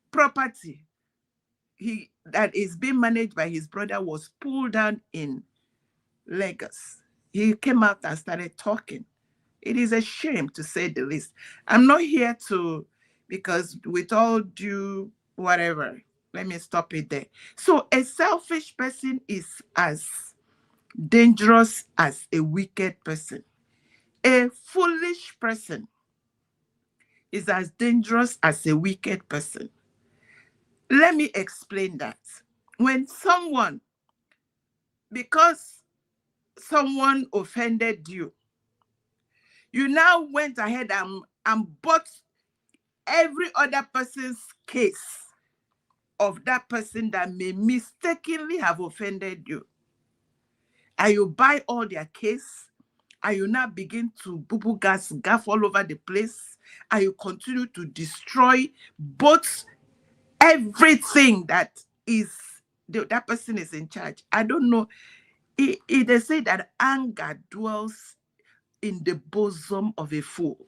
K: property that is being managed by his brother was pulled down in Lagos, he came out and started talking. It is a shame, to say the least. I'm not here because with all due whatever, let me stop it there. So a selfish person is as dangerous as a wicked person. A foolish person is as dangerous as a wicked person. Let me explain that. When because someone offended you, you now went ahead and bought every other person's case of that person that may mistakenly have offended you. And you buy all their case, and you now begin to boo-boo gaff all over the place, and you continue to destroy both everything that is that person is in charge. I don't know. They say that anger dwells in the bosom of a fool.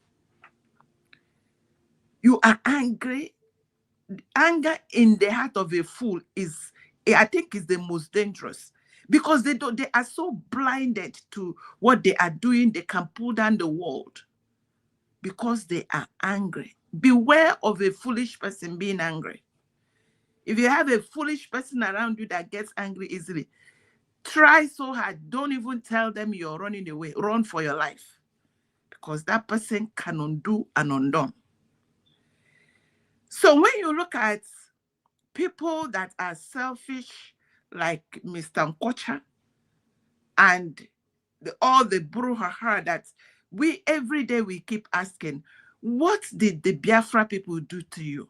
K: You are angry. Anger in the heart of a fool is, I think, is the most dangerous, because they are so blinded to what they are doing, they can pull down the world. because they are angry. Beware of a foolish person being angry. If you have a foolish person around you that gets angry easily, try so hard. Don't even tell them you're running away. Run for your life, because that person can undo and undone. So when you look at people that are selfish, like Mr. Nkocha, and all the brouhaha that we every day we keep asking, what did the Biafra people do to you?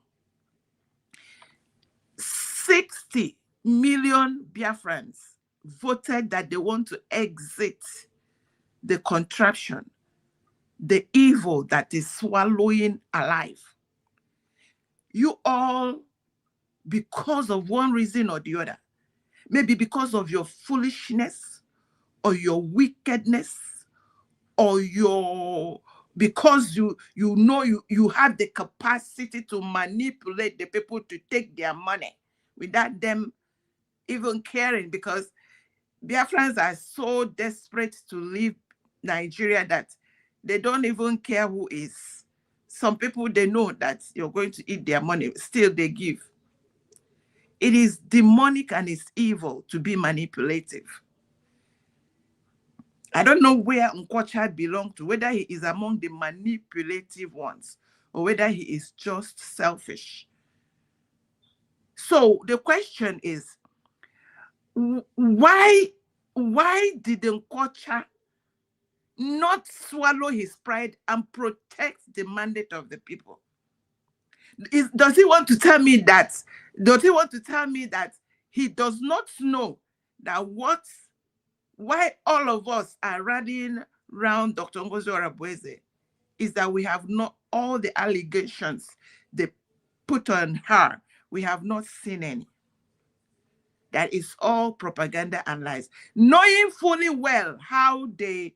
K: 60 million Biafrans voted that they want to exit the contraption, the evil that is swallowing alive. You all, because of one reason or the other, maybe because of your foolishness or your wickedness, or because you know you have the capacity to manipulate the people to take their money without them even caring, because Biafrans are so desperate to leave Nigeria that they don't even care who is. Some people, they know that you're going to eat their money, still they give. It is demonic and it's evil to be manipulative. I don't know where Nkocha belongs to, whether he is among the manipulative ones or whether he is just selfish. So the question is, why did Nkocha not swallow his pride and protect the mandate of the people? Does he want to tell me that? Does he want to tell me that he does not know that why all of us are rallying around Dr. Ngozi Orebweze is that we have not all the allegations they put on her. We have not seen any. That is all propaganda and lies. Knowing fully well how they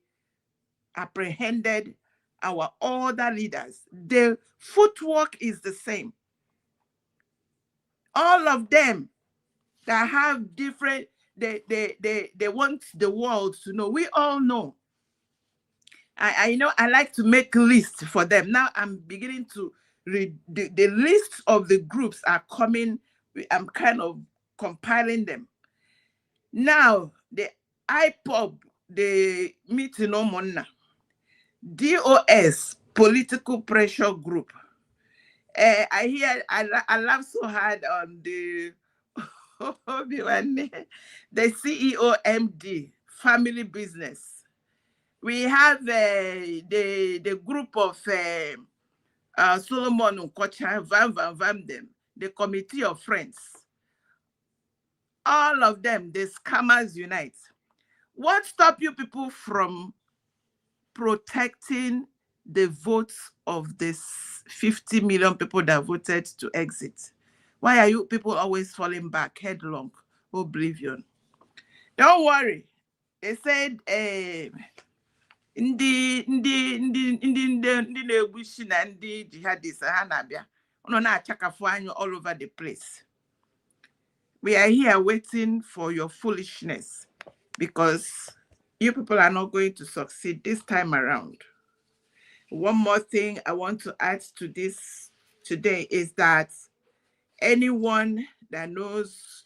K: apprehended our other leaders, the footwork is the same. All of them that have different, they want the world to know. We all know. I know I like to make lists for them. Now I'm beginning to read the lists of the groups are coming. I'm kind of compiling them. Now the IPOB, the meeting Omonna, DOS, political pressure group. I laugh so hard on the CEO MD, family business. We have the group of Solomon Nkocha, Vam them, the committee of friends. All of them, the scammers unite. What stop you people from protecting the votes of this 50 million people that voted to exit? Why are you people always falling back headlong? Oblivion. Don't worry. They said in the jihadists all over the place. We are here waiting for your foolishness, because you people are not going to succeed this time around. One more thing I want to add to this today is that anyone that knows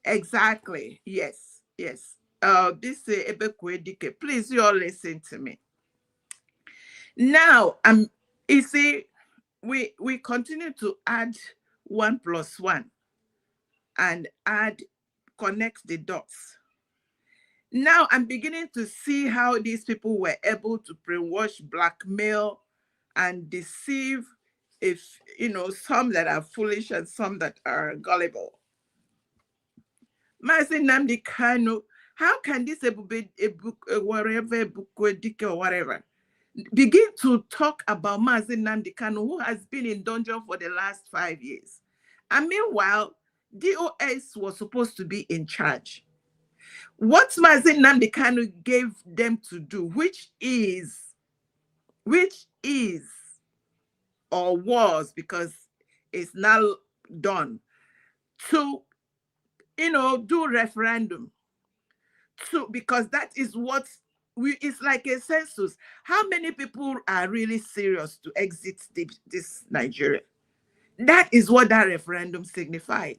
K: exactly, yes, this Ebekwedike, please, you all listen to me. Now, you see, we continue to add 1 + 1 and connect the dots. Now I'm beginning to see how these people were able to brainwash, blackmail, and deceive, some that are foolish and some that are gullible. Mazi Nnamdi Kanu, how can this whatever begin to talk about Mazi Nnamdi Kanu, who has been in dungeon for the last 5 years? And meanwhile, DOS was supposed to be in charge. What Mazi Nnamdi Kanu gave them to do, which is, or was, because it's now done, to, do referendum, because that is what it's like a census. How many people are really serious to exit this Nigeria? That is what that referendum signified.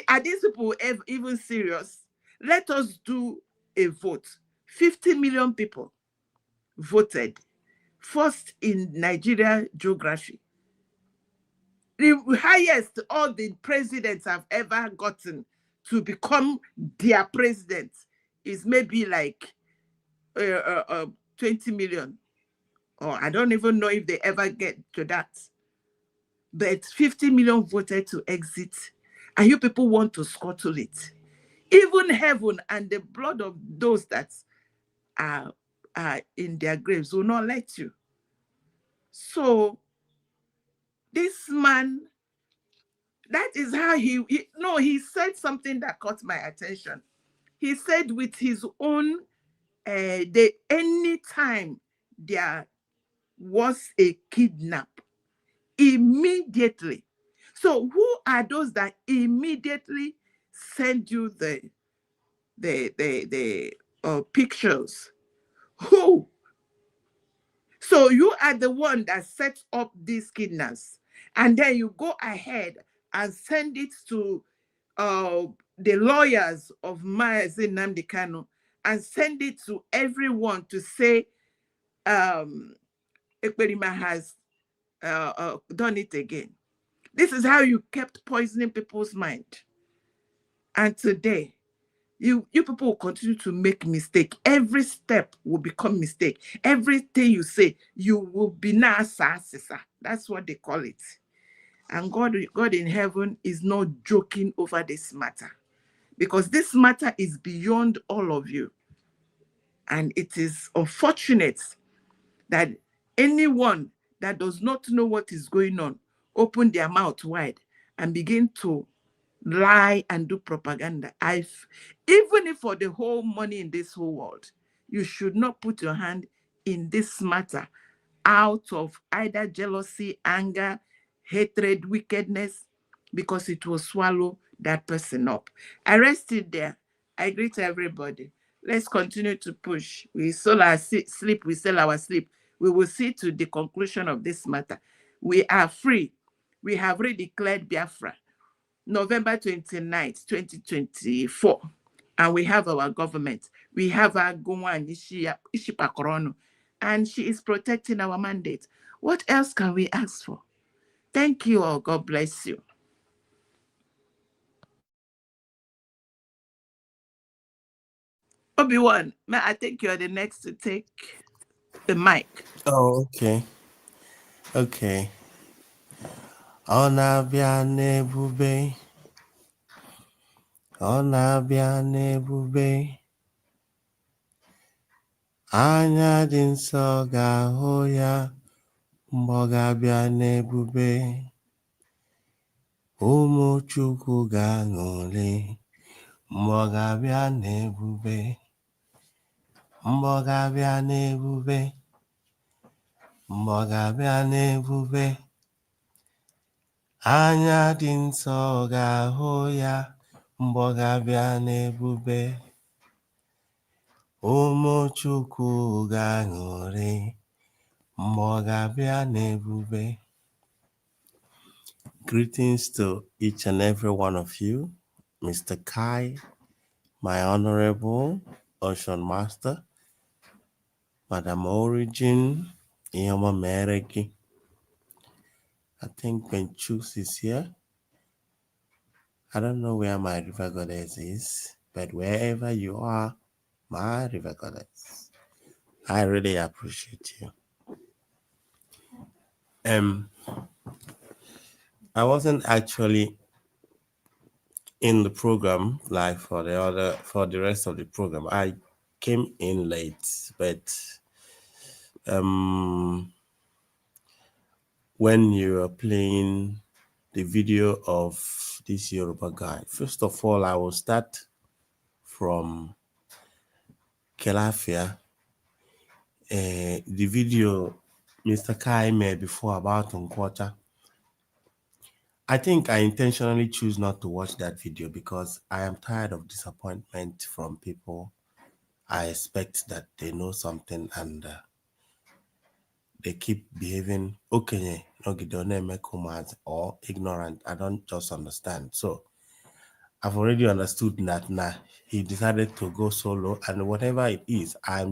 K: Are these people even serious? Let us do a vote. 50 million people voted. First in Nigeria geography. The highest all the presidents have ever gotten to become their president is maybe like 20 million. Or I don't even know if they ever get to that. But 50 million voted to exit. And you people want to scuttle it. Even heaven and the blood of those that are in their graves will not let you. So this man, that is how he said something that caught my attention. He said with his own, anytime there was a kidnap, immediately. So who are those that immediately send you the pictures? Who? So you are the one that sets up these kidnaps, and then you go ahead and send it to the lawyers of Mazi Nnamdi Kanu and send it to everyone to say Ekperima has done it again. This is how you kept poisoning people's mind. And today, you people will continue to make mistake. Every step will become mistake. Everything you say, you will be nasasisa. That's what they call it. And God in heaven is not joking over this matter, because this matter is beyond all of you. And it is unfortunate that anyone that does not know what is going on open their mouth wide and begin to lie and do propaganda. Even if for the whole money in this whole world, you should not put your hand in this matter out of either jealousy, anger, hatred, wickedness, because it will swallow that person up. I rest it there. I greet everybody. Let's continue to push. We sell our sleep, we sell our sleep. We will see to the conclusion of this matter. We are free. We have redeclared Biafra, November 29th, 2024. And we have our government. We have our Gowon Ishipakorono, and she is protecting our mandate. What else can we ask for? Thank you all. God bless you. Obi-Wan, I think you're the next to take the mic.
L: Oh, okay. Okay. Ọ na-abịa n'ebube. Ọ na-abịa n'ebube. Anya dị nsọ ga-ahụ ya mgbe ọ ga-abịa n'ebube. Ụmụ Chukwu ga-aṅụrị mgbe ọ ga-abịa n'ebube. Mgbe ọ ga-abịa n'ebube. Mgbe ọ ga-abịa n'ebube. Anya dị nsọ ga-ahụ ya mgbe ọ ga-abịa n'ebube. Ụmụ Chukwu ga-aṅụrị mgbe ọ ga-abịa n'ebube. Greetings to each and every one of you, Mr. Kai, my Honorable Ocean Master, Madam Origin, Iyoma Mereki. I think when Chooks is here. I don't know where my river goddess is, but wherever you are, my river goddess, I really appreciate you. I wasn't actually in the program live for the rest of the program. I came in late, but when you were playing the video of this Yoruba guy, first of all, I will start from Kelafia. The video Mr. Kai made before about Nkwocha. I think I intentionally choose not to watch that video because I am tired of disappointment from people I expect that they know something and they keep behaving okay, or ignorant. I don't just understand. So I've already understood that now he decided to go solo, and whatever it is, I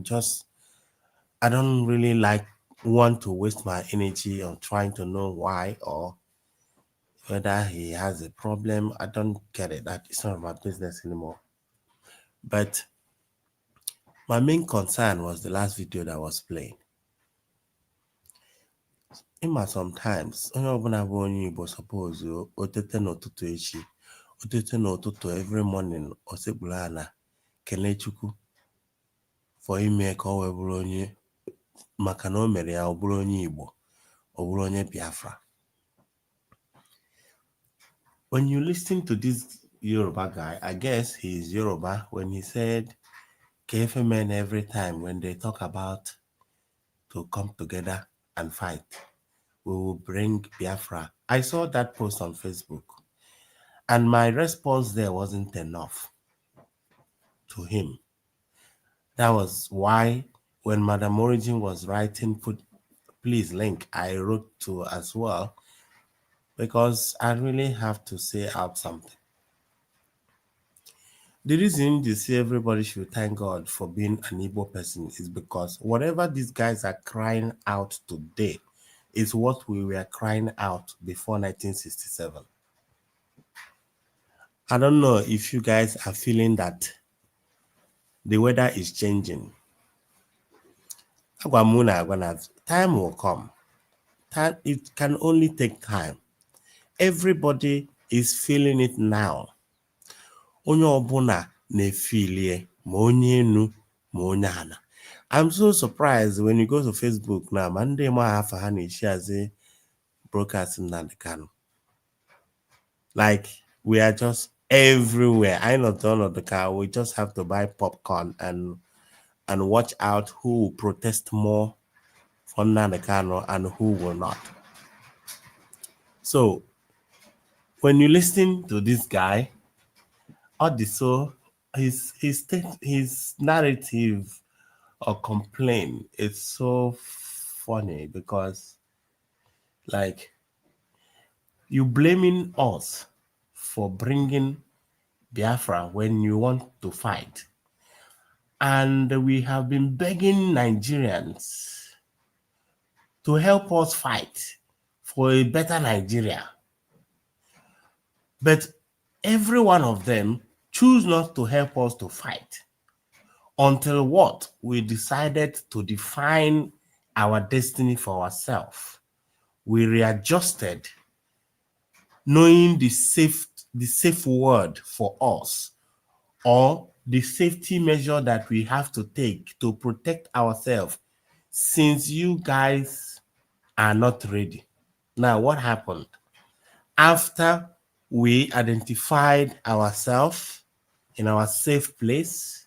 L: don't really want to waste my energy on trying to know why or whether he has a problem. I don't get it. That it's none of my business anymore. But my main concern was the last video that was playing. Sometimes suppose otete n'ụtụtụ echi, otete n'ụtụtụ every morning osekpulana kelechukwu for ime ka o wee bụrụ onye maka na o mere ya ọ bụrụ onye Igbo, ọ bụrụ onye Biafra. When you listen to this Yoruba guy, I guess he is Yoruba, when he said KF men every time when they talk about to come together and fight, we will bring Biafra. I saw that post on Facebook, and my response there wasn't enough to him. That was why when Madam Origin was writing, please link, I wrote to as well, because I really have to say out something. The reason you see everybody should thank God for being an Igbo person is because whatever these guys are crying out today is what we were crying out before 1967. I don't know if you guys are feeling that the weather is changing. Time will come. It can only take time. Everybody is feeling it now. I'm so surprised when you go to Facebook now. Monday Mahafahani broadcasting Nandekano. Like we are just everywhere. I not turn on the car. We just have to buy popcorn and watch out who will protest more for Nandekano and who will not. So when you listen to this guy, his narrative or complaint is so funny because, like, you blaming us for bringing Biafra when you want to fight, and we have been begging Nigerians to help us fight for a better Nigeria, but every one of them choose not to help us to fight until what? We decided to define our destiny for ourselves. We readjusted, knowing the safe word for us, or the safety measure that we have to take to protect ourselves, since you guys are not ready. Now, what happened? After we identified ourselves in our safe place,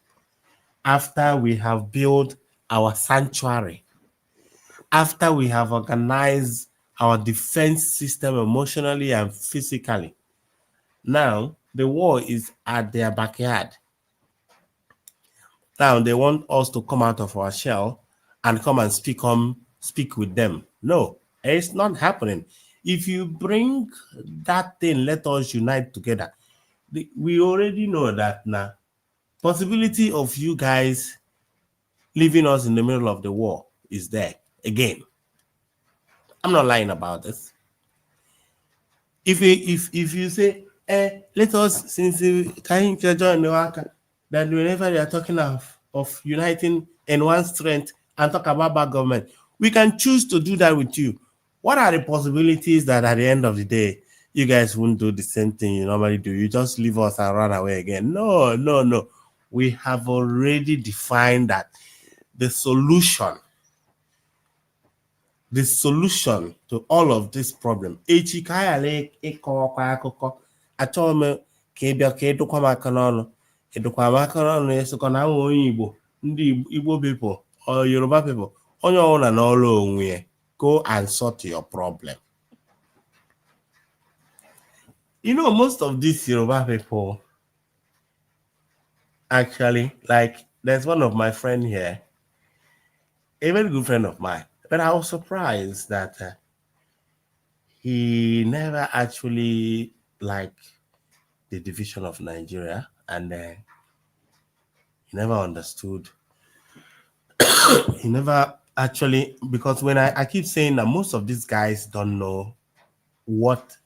L: after we have built our sanctuary, after we have organized our defense system emotionally and physically, now the war is at their backyard. Now they want us to come out of our shell and come and speak with them. No, it's not happening. If you bring that thing, let us unite together. We already know that now. Possibility of you guys leaving us in the middle of the war is there again. I'm not lying about this. If you say, let us, since can join the worker, that whenever they are talking of uniting in one strength and talk about bad government, we can choose to do that with you. What are the possibilities that at the end of the day, you guys won't do the same thing you normally do? You just leave us and run away again. No. We have already defined that the solution to all of this problem. Igbo people or Yoruba people, on your own and all alone, go and sort your problem. You know, most of these Yoruba people, actually, like, there's one of my friend here, a very good friend of mine, but I was surprised that he never actually liked the division of Nigeria, and he never understood. He never actually, because when I keep saying that most of these guys don't know what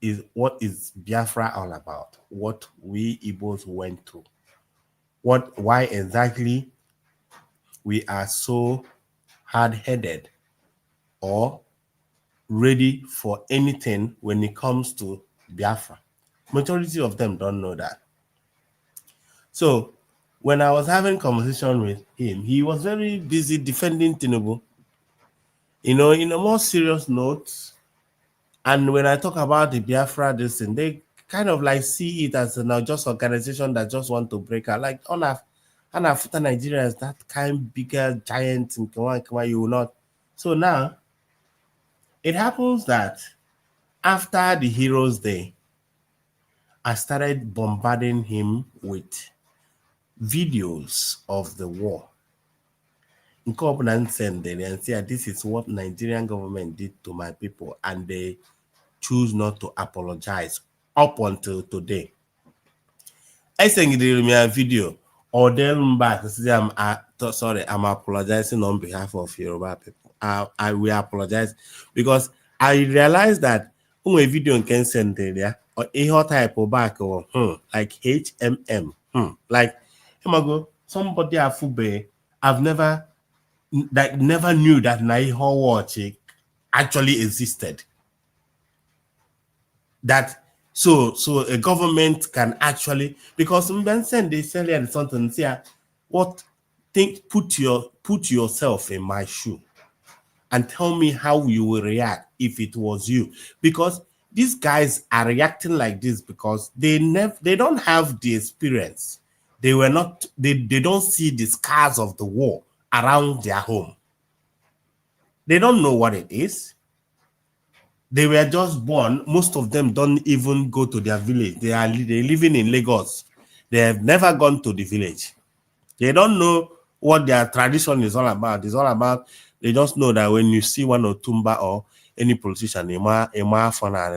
L: is Biafra all about, what we Igbos went through, why exactly we are so hard-headed or ready for anything when it comes to Biafra. Majority of them don't know that. So when I was having conversation with him, he was very busy defending Tinubu, in a more serious note. And when I talk about the Biafra, this thing, they kind of like see it as just organization that just want to break out. Like after Nigeria is that kind bigger giant in Kama, you will not. So now it happens that after the Heroes Day, I started bombarding him with videos of the war. And say, this is what Nigerian government did to my people, and they choose not to apologize up until today. I sent me a video, or them back to say I'm apologizing on behalf of Yoruba people. I will apologize because I realized that a video can send there or a type of back or like HMM like somebody I've never knew that Naiho watch actually existed. That so a government can actually, because Benson they say something here, put yourself in my shoe and tell me how you will react if it was you, because these guys are reacting like this because they don't have the experience. They don't see the scars of the war around their home. They don't know what it is. They were just born. Most of them don't even go to their village. They're living in Lagos. They have never gone to the village. They don't know what their tradition is all about. It's all about, they just know that when you see one Otumba or any politician,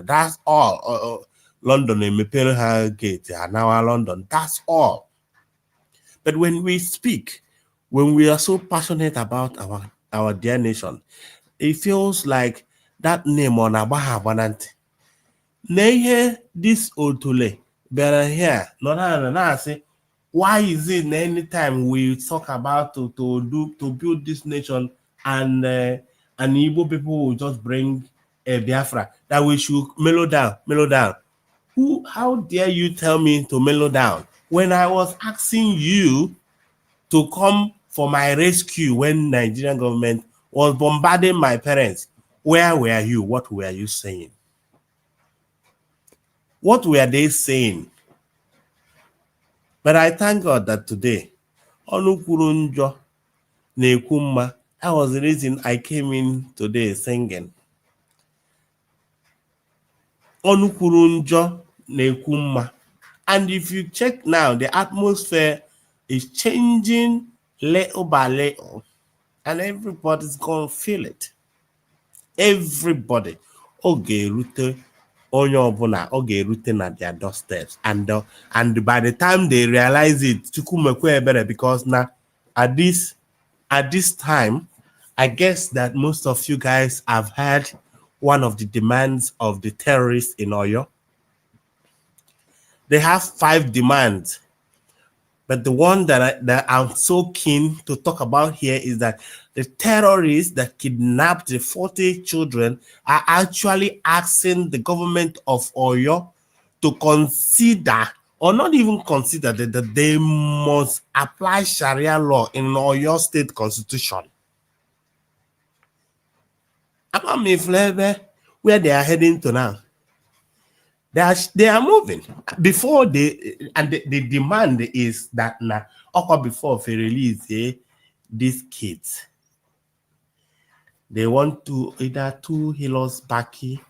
L: that's all. London, Gate, and now London, that's all. But when we speak, when we are so passionate about our dear nation, it feels like that name on Abaha Banante. Nehe this Otule, better here. No, say, why is it anytime we talk about to build this nation and Igbo people will just bring a Biafra that we should mellow down? How dare you tell me to mellow down when I was asking you to come for my rescue when Nigerian government was bombarding my parents? Where were you? What were you saying? What were they saying? But I thank God that today, that was the reason I came in today singing. And if you check now, the atmosphere is changing little by little, and everybody's going to feel it. Everybody. Rute na their doorsteps, and by the time they realize it, because now at this time, I guess that most of you guys have heard one of the demands of the terrorists in Oyo. They have 5 demands, but the one that I'm so keen to talk about here is that the terrorists that kidnapped the 40 children are actually asking the government of Oyo to consider, or not even consider, that they must apply Sharia law in Oyo state constitution. Where they are heading to now. They are moving. Before the demand is that now, before they release these kids, they want to either 2 hilos baki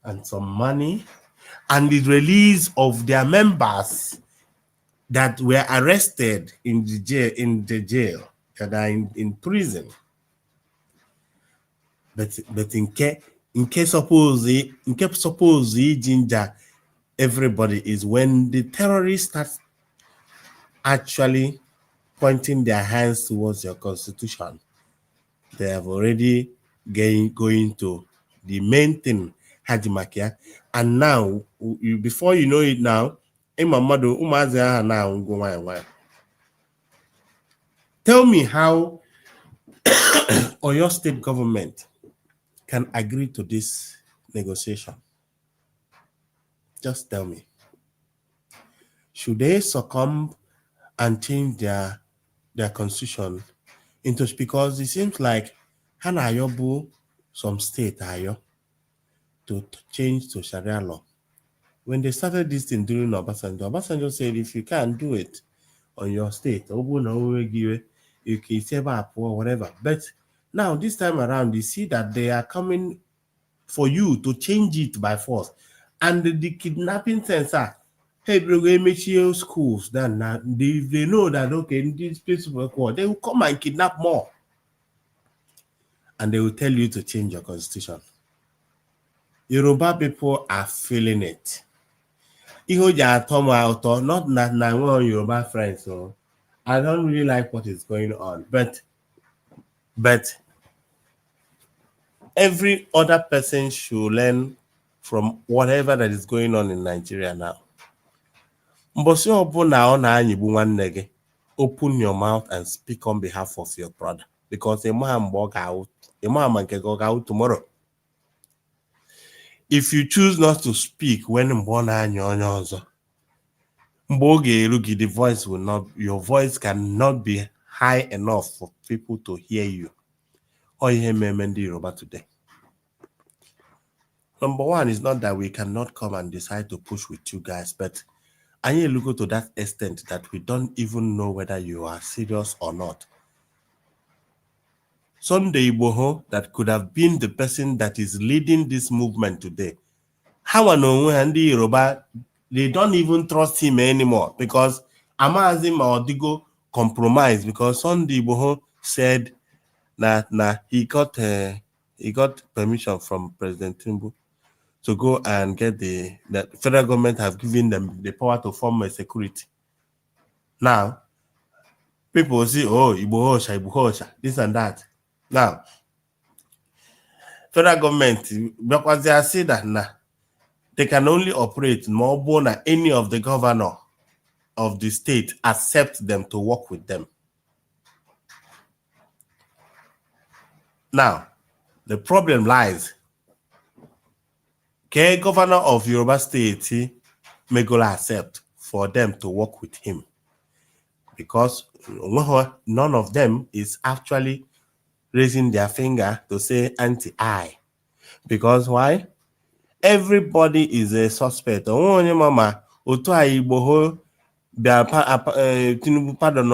L: and some money, and the release of their members that were arrested in the jail, that are in prison. But in case suppose ginger everybody is when the terrorists start actually pointing their hands towards your constitution. They have already going to the main thing, Hajimakia, and now before you know it now, tell me how Oyo State government can agree to this negotiation. Just tell me. Should they succumb and change their constitution into, because it seems like Hana Ayobu, some state Ayo, to change to Sharia law. When they started this thing during Obasanjo said if you can't do it on your state, you can save up or whatever. But now this time around, you see that they are coming for you to change it by force. And the kidnapping sensor, hey, we make sure schools, then they know that, okay, in these places they will come and kidnap more. And they will tell you to change your constitution. Yoruba people are feeling it. Not one Yoruba friends, so I don't really like what is going on. But every other person should learn from whatever that is going on in Nigeria now. Open your mouth and speak on behalf of your brother, because a man walk out tomorrow. If you choose not to speak when the voice will not, your voice cannot be high enough for people to hear you. Or hear me Yoruba today. Number one is not that we cannot come and decide to push with you guys, but I need to go to that extent that we don't even know whether you are serious or not. Sunday Igboho, that could have been the person that is leading this movement today. How Andy Yoruba, they don't even trust him anymore, because Amazim Odigo compromised, because Sunday Igboho said that he got permission from President Tinubu to go and get the federal government have given them the power to form a security. Now, people say, oh, Igboho, this and that. Now, federal government, because they say that they can only operate more than any of the governor of the state accept them to work with them. Now, the problem lies. Can governor of Yoruba State may go accept for them to work with him? Because none of them is actually raising their finger to say anti-I. Because why? Everybody is a suspect. Mama, Igboho, Tinubu pardon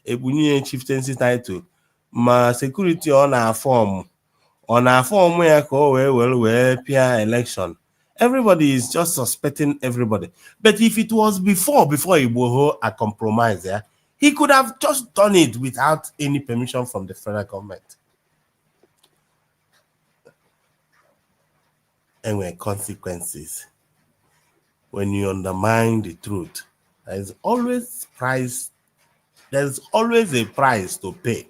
L: ebunye chieftaincy title. Ma security on our form where peer election. Everybody is just suspecting everybody. But if it was before Igboho a compromise, he could have just done it without any permission from the federal government. Anyway, consequences. When you undermine the truth, there's always a price to pay.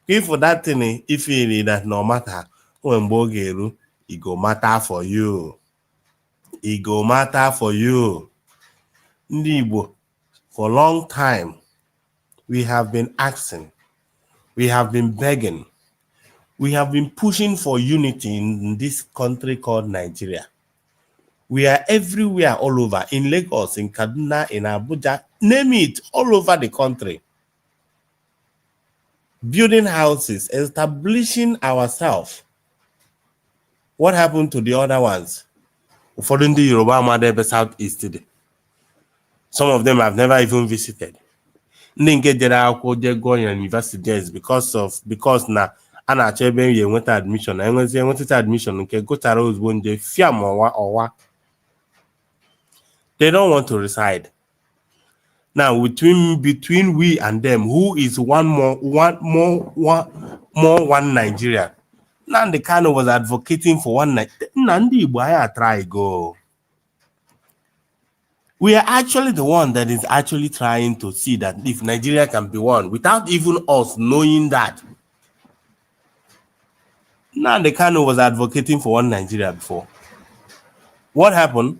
L: If for that thing, if you need that no matter when Bogeru, it go matter for you. It go matter for you. Ndibo, for a long time, we have been asking, we have been begging, we have been pushing for unity in this country called Nigeria. We are everywhere, all over, in Lagos, in Kaduna, in Abuja, name it, all over the country. Building houses, establishing ourselves. What happened to the other ones? Following the Yoruba Madebe Southeast today. Some of them I've never even visited. Didn't get there going universities because now and actually went admission. I went to admission. Okay, go to Rose one day. They don't want to reside. Now, between we and them, who is one Nigeria? Nnamdi Kanu was advocating for one Nigeria. Nandi Ibuaya try go. We are actually the one that is actually trying to see that if Nigeria can be one, without even us knowing that. Nnamdi Kanu was advocating for one Nigeria before. What happened?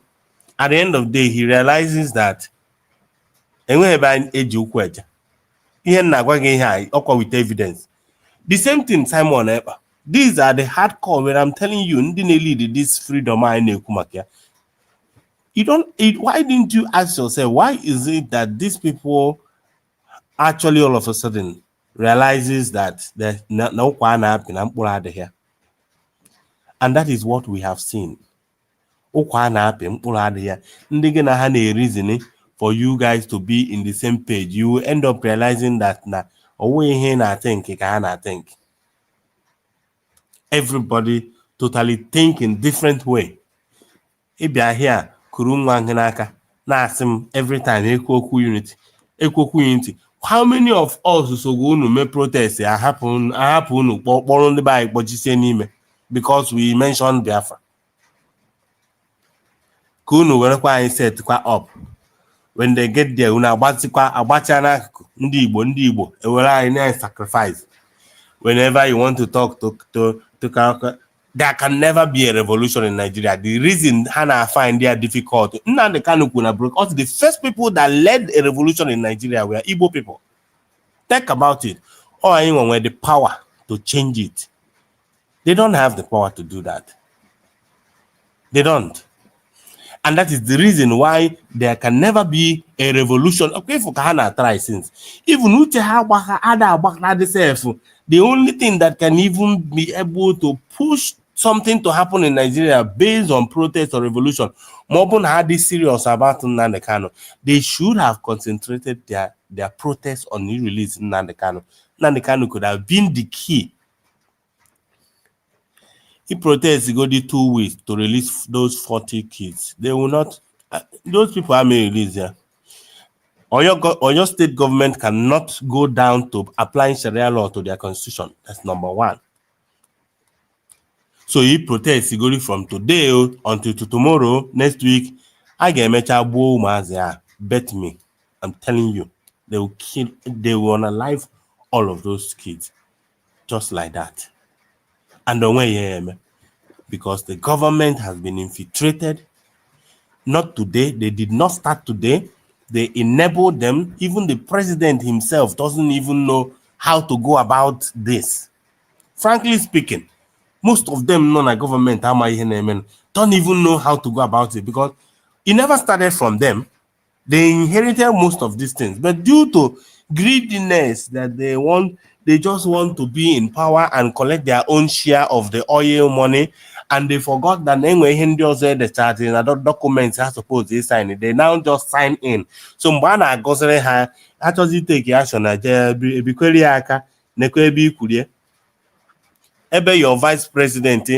L: At the end of the day, he realizes that with evidence. The same thing, Simon Ekpa. These are the hardcore where I'm telling you, lead this freedom. Why didn't you ask yourself, why is it that these people actually all of a sudden realizes that there's no here? And that is what we have seen. Reasoning for you guys to be in the same page. You will end up realizing that everybody totally think in different way. If you are here, every time unity. How many of us so go to make protests happen because we mentioned Biafra? Kunu were set up. When they get there, sacrifice. Whenever you want to talk to there can never be a revolution in Nigeria. The reason Hannah find they are difficult, Nnamdi Kanu because the first people that led a revolution in Nigeria were Igbo people. Think about it. Or anyone with the power to change it. They don't have the power to do that. They don't. And that is the reason why there can never be a revolution. Okay, for Hannah try since. Even the only thing that can even be able to push something to happen in Nigeria based on protest or revolution, Mobun had this serious about Nnamdi Kanu. They should have concentrated their protest on the release Nnamdi Kanu. Nnamdi Kanu could have been the key. He protests go the 2 weeks to release those 40 kids. They will not. Those people are may release here. Or your state government cannot go down to applying Sharia law to their constitution. That's number one. So he protests go from today until to tomorrow, next week. I get bet me. I'm telling you, they will kill. They will unalive all of those kids, just like that. And the way, because the government has been infiltrated. Not today. They did not start today. They enabled them. Even the president himself doesn't even know how to go about this. Frankly speaking, most of them non-government don't even know how to go about it because it never started from them. They inherited most of these things, but due to greediness that they just want to be in power and collect their own share of the oil money, and they forgot that the charting documents are supposed to sign it. They now just sign in. So Mbana Gosere ha actually take action your vice president,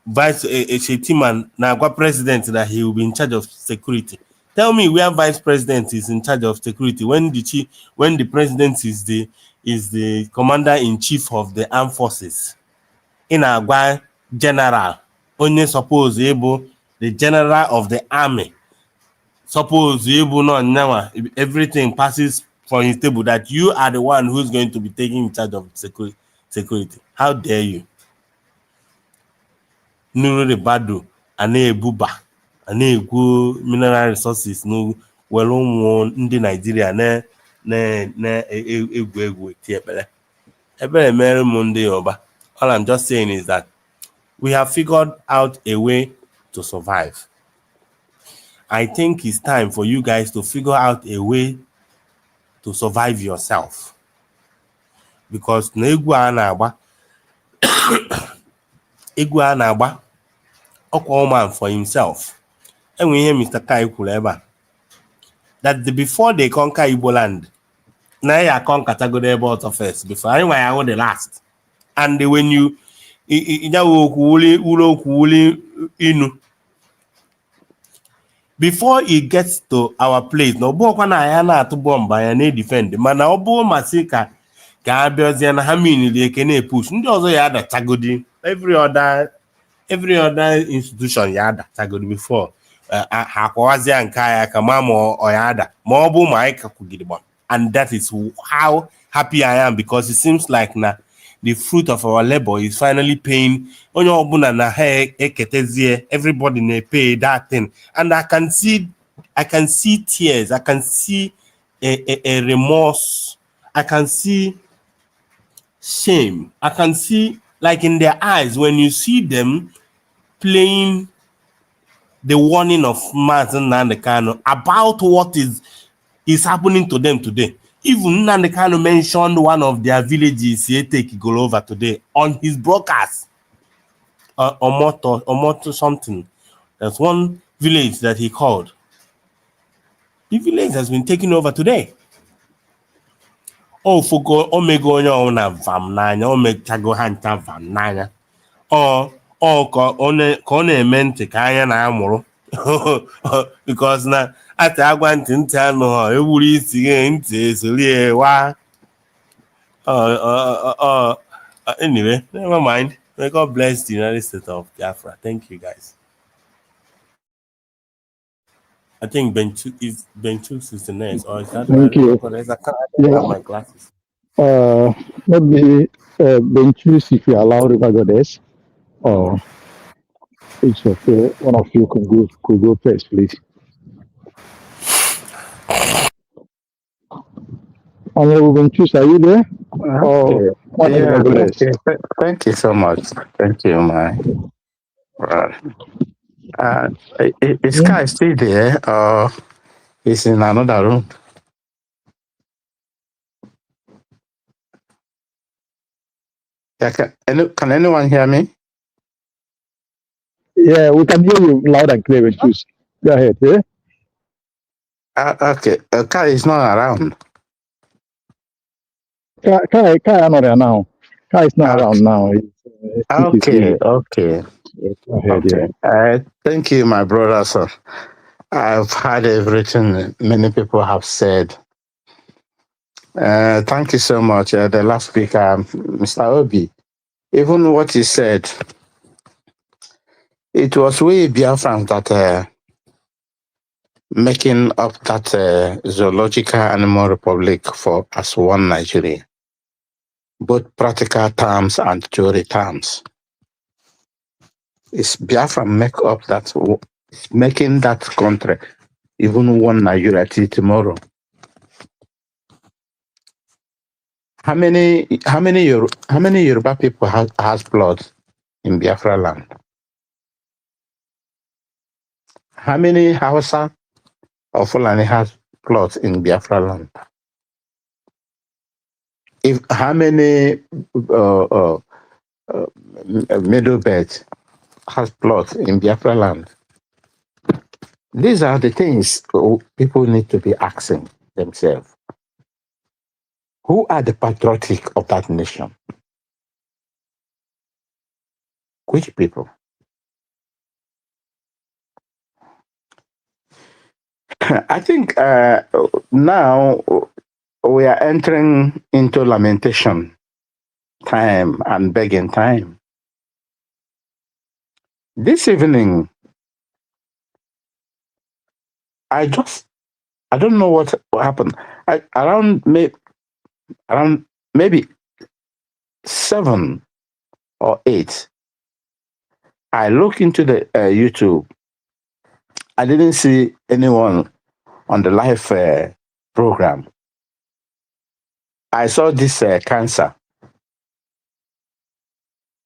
L: vice Shetiman Nagwa president that he will be in charge of security. Tell me where vice president is in charge of security when the president is the commander-in-chief of the armed forces. In Agua general, only suppose able the general of the army. Suppose able no everything passes for his table that you are the one who's going to be taking in charge of security. How dare you? Nuru Badu ane buba ane go mineral resources no well in the Nigeria na egwu tiepele. Ebere mere Monday oba. All I'm just saying is that we have figured out a way to survive. I think it's time for you guys to figure out a way to survive yourself. Because egwu anagba egwu anagba okwa man for himself. And we hear Mr. Kai Kuleba that before they conquer Igbo land, now you conquer category about first before anyway I want the last. And when you inu before it gets to our place, no bụkwa na ya na-atụ bọmba ya na-edefend mana ọ bụ masị ka abịazie na ha minili eke na-epush ndị ọzọ ya adachagodi every other institution ya adachagodi before ha akọwazịa nke ya ka ma ọ ya ada ma ọ bụ ma anyị kakwugide gbam. And that is how happy I am, because it seems like na the fruit of our labor is finally paying. Everybody may pay that thing, and I can see tears. I can see a remorse. I can see shame. I can see, like, in their eyes when you see them playing the warning of Mazen Nnamdi Kanu about what is happening to them today. Even Nnamdi Kanu mentioned one of their villages, Yeteki Golova, today on his broadcast. Omoto something. There's one village that he called. The village has been taken over today. Oh, for Omego na vam nanya, Omechago Hanta vam nanya. Kone mente kaya na amuru. Because now at Agwant Intano, it would easy into Sulie. Anyway, never mind. May God bless the United States of Biafra. Thank you, guys. I think Benchus is the next. Or is that
J: Thank you.
L: Because I can't have my glasses.
J: Maybe Benchus, if you allow Rivagodes, or each of you, one of you could go first, please. Honorable Benchus, are you there?
M: Thank you so much. Thank you, my brother. Is Kai still there, or is in another room? Yeah, can anyone hear me?
J: Yeah, we can hear you loud and clear, Benchus. Go ahead. Yeah?
M: Okay, Kai is not around.
J: Kai is not around now. Kai is not around now.
M: Okay.
J: Go ahead, yeah.
M: Thank you, my brother. So I've heard everything many people have said. Thank you so much. The last speaker, Mr. Obi, even what he said, it was we Biafrans that making up that zoological animal republic for as one Nigeria, both practical terms and theory terms. It's Biafra make up that, making that country even one Nigeria till tomorrow. How many Yoruba people has blood in Biafra land? How many Hausa or Fulani has blood in Biafra land? How many Middle Belt has blood in Biafra land? These are the things people need to be asking themselves. Who are the patriotic of that nation? Which people? I think now we are entering into lamentation time and begging time. This evening, I don't know what happened. Around maybe 7 or 8, I look into the YouTube. I didn't see anyone on the live program. I saw this cancer,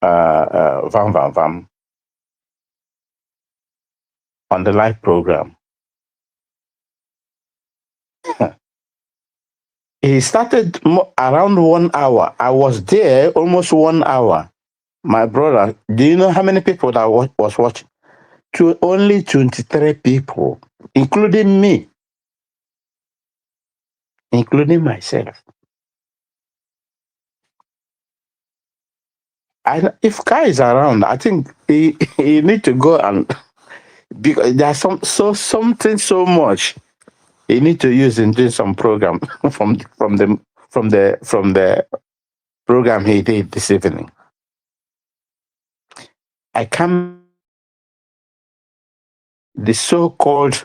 M: Vam, on the live program. He started around 1 hour. I was there almost 1 hour. My brother, do you know how many people that was watching? Only 23 people, including me, including myself. If Kai is around, I think he need to go and because there's something so much you need to use in doing some program from the program he did this evening. I can't. The so-called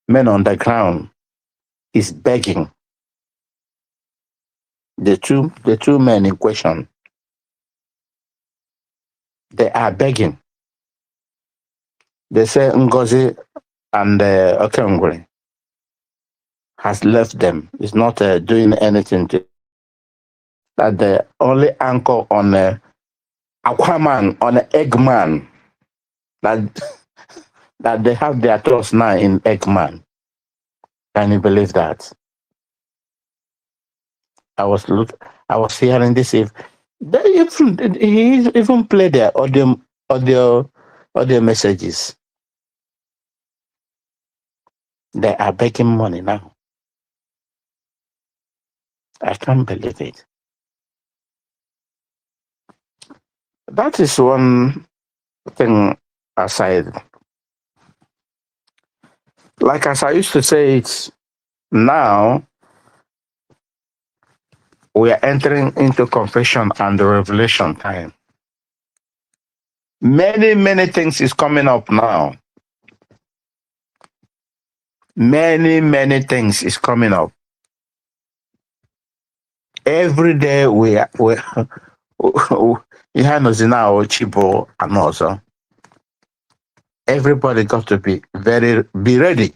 M: men on the ground is begging. The two men in question, they are begging. They say Ngozi and Okengwere has left them. It's not doing anything to that. The only anchor on Aquaman, on Eggman, that they have their trust now in Eggman. Can you believe that? I was hearing this. He even played their audio messages. They are begging money now. I can't believe it. That is one thing aside. Like as I used to say, it's now we are entering into confession and the revelation time. Many things is coming up now. Many things is coming up. Every day we Chibo and also everybody got to be ready.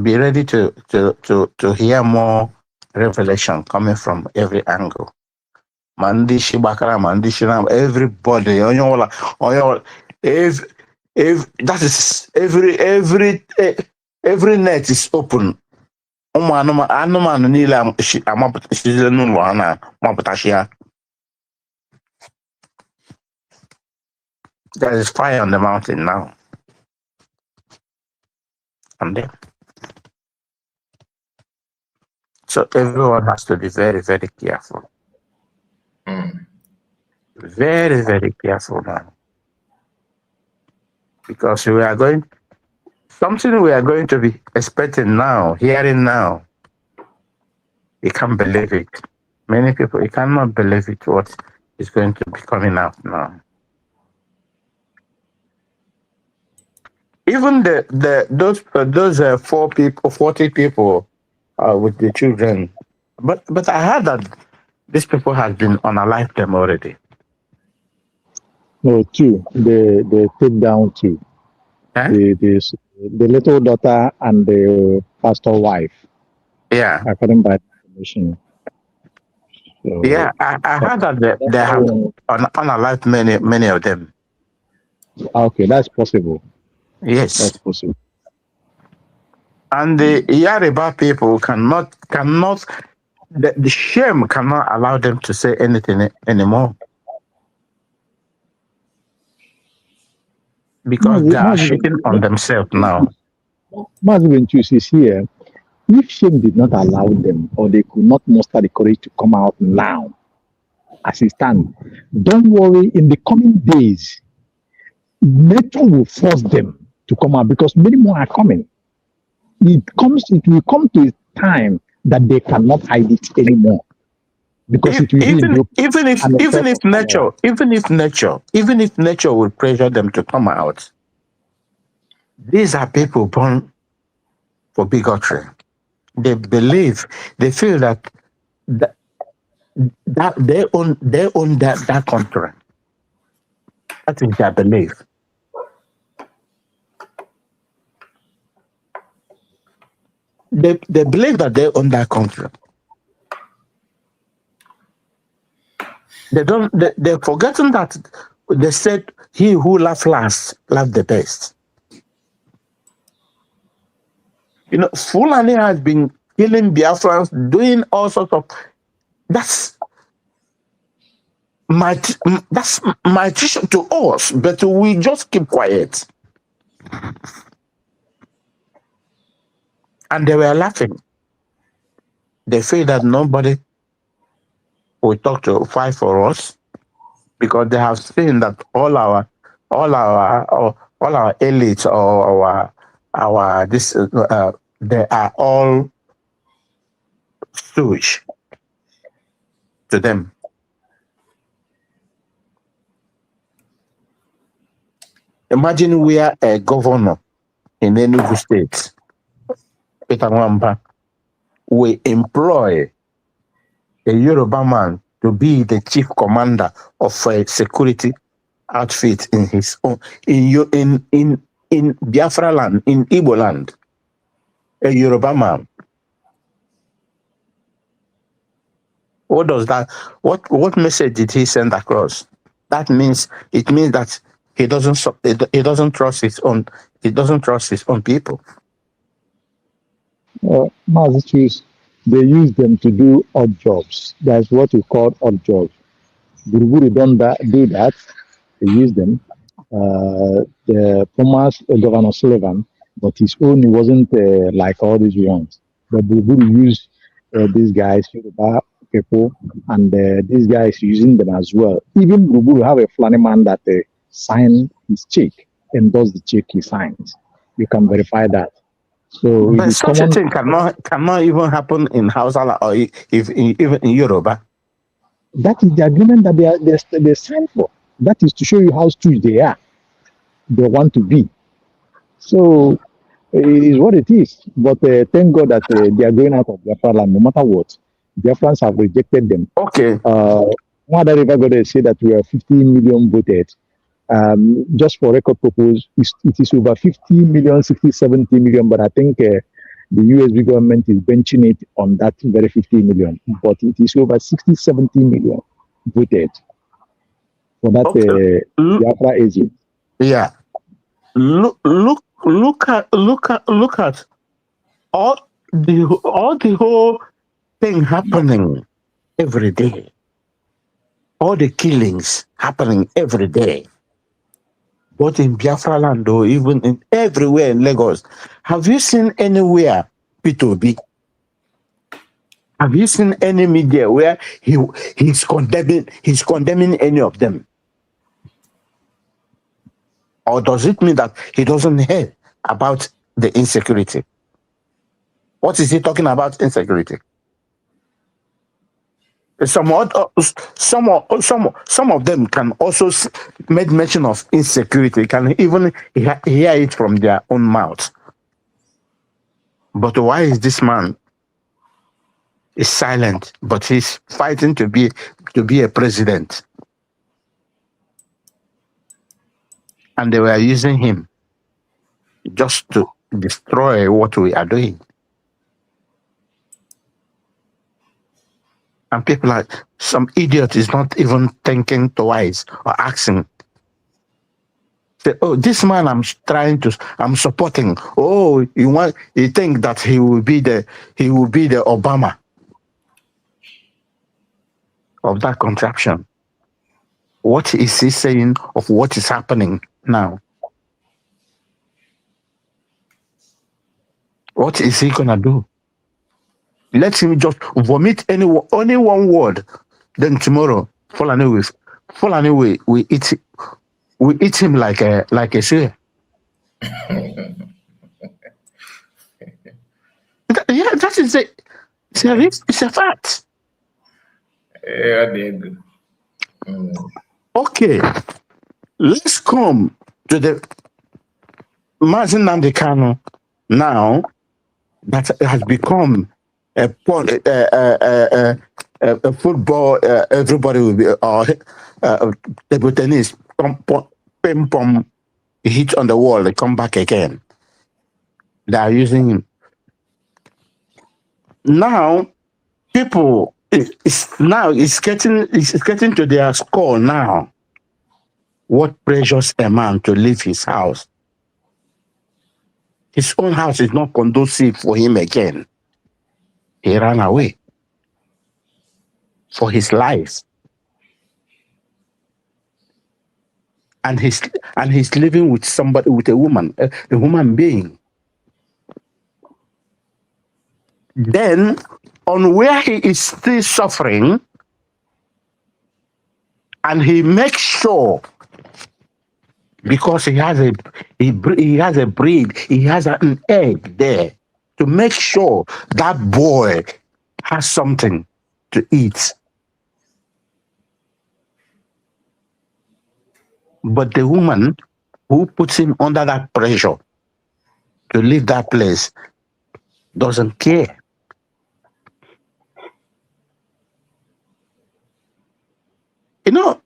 M: Be ready to hear more revelation coming from every angle. Mandishi Bakara, Mandishi, everybody, that is every net is open. There is fire on the mountain now. And then, so everyone has to be very careful. Very careful now. Because we are going to be expecting now, hearing now. You can't believe it. Many people, you cannot believe it, what is going to be coming out now. Even those 40 people with the children, but I heard that these people have been unalived them already.
J: No, two. They take down two. The little daughter and the pastor wife.
M: Yeah.
J: According by information. So,
M: yeah, I heard that they have unalived many of them.
J: Okay, that's possible.
M: Yes,
J: that's possible.
M: And the Yoruba people cannot the shame cannot allow them to say anything anymore. Because they are shaking on themselves now.
J: Mazventus is here. If shame did not allow them, or they could not muster the courage to come out now, as it stands, don't worry, in the coming days, nature will force them to come out because many more are coming. It will come to a time that they cannot hide it anymore. Because it will
M: even if nature will pressure them to come out, these are people born for bigotry. They believe, they feel that they own that country. That is their belief. They believe that they own that country. They've forgotten that they said he who laughs last laughs the best. You know, Fulani has been killing Biafrans, doing all sorts of. That's my teaching to us, but we just keep quiet. And they were laughing. They feel that nobody will talk to fight for us because they have seen that all our all our elites or our this they are all stooge to them. Imagine we are a governor in Enugu State, Peter Mwamba, we employ a Yoruba man to be the chief commander of a security outfit in his own in Biafra land, in Igbo land. A Yoruba man. What does that? What message did he send across? That means that he doesn't trust his own. He doesn't trust his own people.
J: They use them to do odd jobs. That's what we call odd jobs. Buruburu don't do that. They use them. The former Governor Sullivan, but his own wasn't like all these ones. But Buruburu used these guys, Yoruba people, and these guys using them as well. Even Buruburu have a funny man that signed his check, endorse the check he signs. You can verify that. So
M: but such a thing cannot even happen in Hausa or even in Yoruba.
J: That is the agreement that they signed for. That is to show you how stupid they are. They want to be. So it is what it is. But thank God that they are going out of Biafra land no matter what. Biafrans have rejected them.
M: Okay.
J: One other river going to say that we are 15 million voted. Just for record purpose, it is over 50 million, 60, 70 million, but I think the USB government is benching it on that very 50 million. But it is over 60, 70 million voted for that Biafra agent.
M: Yeah. Look at all the whole thing happening every day. All the killings happening every day. Both in Biafra land or even in everywhere in Lagos. Have you seen anywhere P2B? Have you seen any media where he's condemning any of them? Or does it mean that he doesn't hear about the insecurity? What is he talking about insecurity? Some of them can also make mention of insecurity, can even hear it from their own mouth. But why is this man is silent, but he's fighting to be a president? And they were using him just to destroy what we are doing. And people like some idiot is not even thinking twice or asking. Say, oh, this man I'm supporting. Oh, you think that he will be the Obama of that contraption. What is he saying of what is happening now? What is he gonna do? Let him just vomit only one word. Then tomorrow, Fulani we eat him like a share. Yeah, that is it. It's a fact.
C: Yeah,
M: Okay, let's come to the Mazi Nnamdi Kanu now that has become a football. Everybody will be table tennis. Ping pong hit on the wall. They come back again. They are using him now. People. It's getting to their score now. What pressures a man to leave his house? His own house is not conducive for him again. He ran away for his life. And he's living with somebody, with a woman being. Then, on where he is still suffering, and he makes sure because he has a breed, he has an egg there to make sure that boy has something to eat. But the woman who puts him under that pressure to leave that place doesn't care. You know,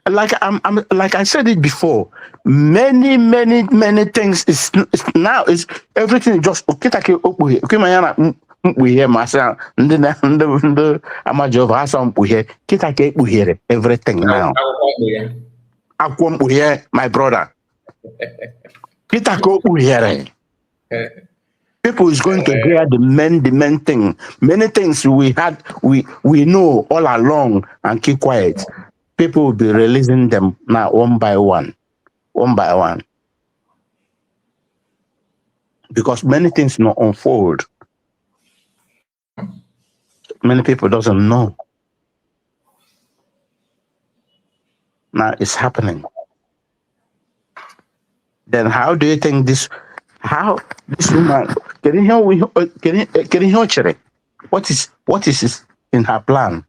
M: like like I said it before, many things is now is everything just okay we hear myself the amajo have we hear everything now. My brother. People is going to hear the main thing. Many things we know all along and keep quiet. People will be releasing them now one by one. Because many things not unfold. Many people doesn't know. Now it's happening. Then how do you think this woman can you hear what is in her plan?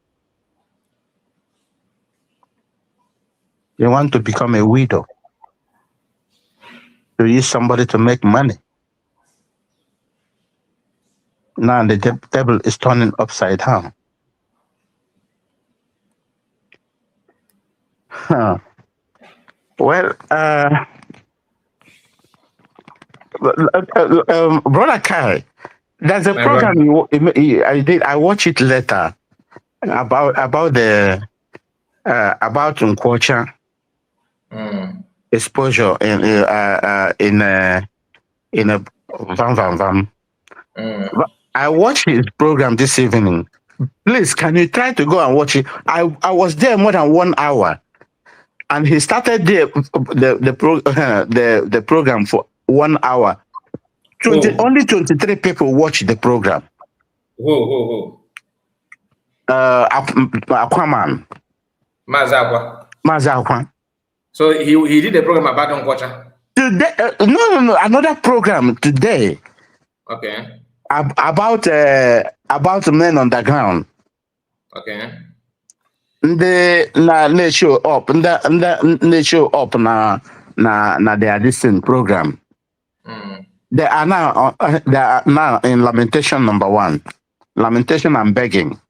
M: You want to become a widow, to use somebody to make money. Now the devil is turning upside down. Well, Brother Kai, there's a program I watched it later about the about Nkwocha exposure in a Vam. I watched his program this evening. Please, can you try to go and watch it? I was there more than 1 hour, and he started the program for 1 hour. Only 23 people watched the program. Aquaman. Mazakwa.
C: So he did a program about Nkwocha?
M: Today, no, another program today.
C: Okay.
M: About men on the ground.
C: Okay.
M: They show up. They show up na their distant program. They are now in lamentation number 1. Lamentation and begging.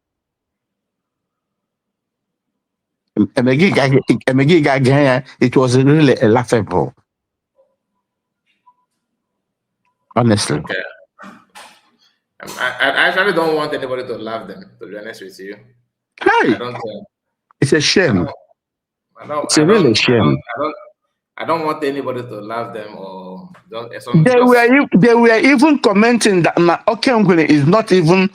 M: It was really laughable. Honestly.
C: Okay. I actually don't want anybody to laugh them, to be honest with you.
M: Hey, it's a shame. It's a really shame.
C: I don't want anybody to laugh them or
M: they were even commenting that Okengwele is not even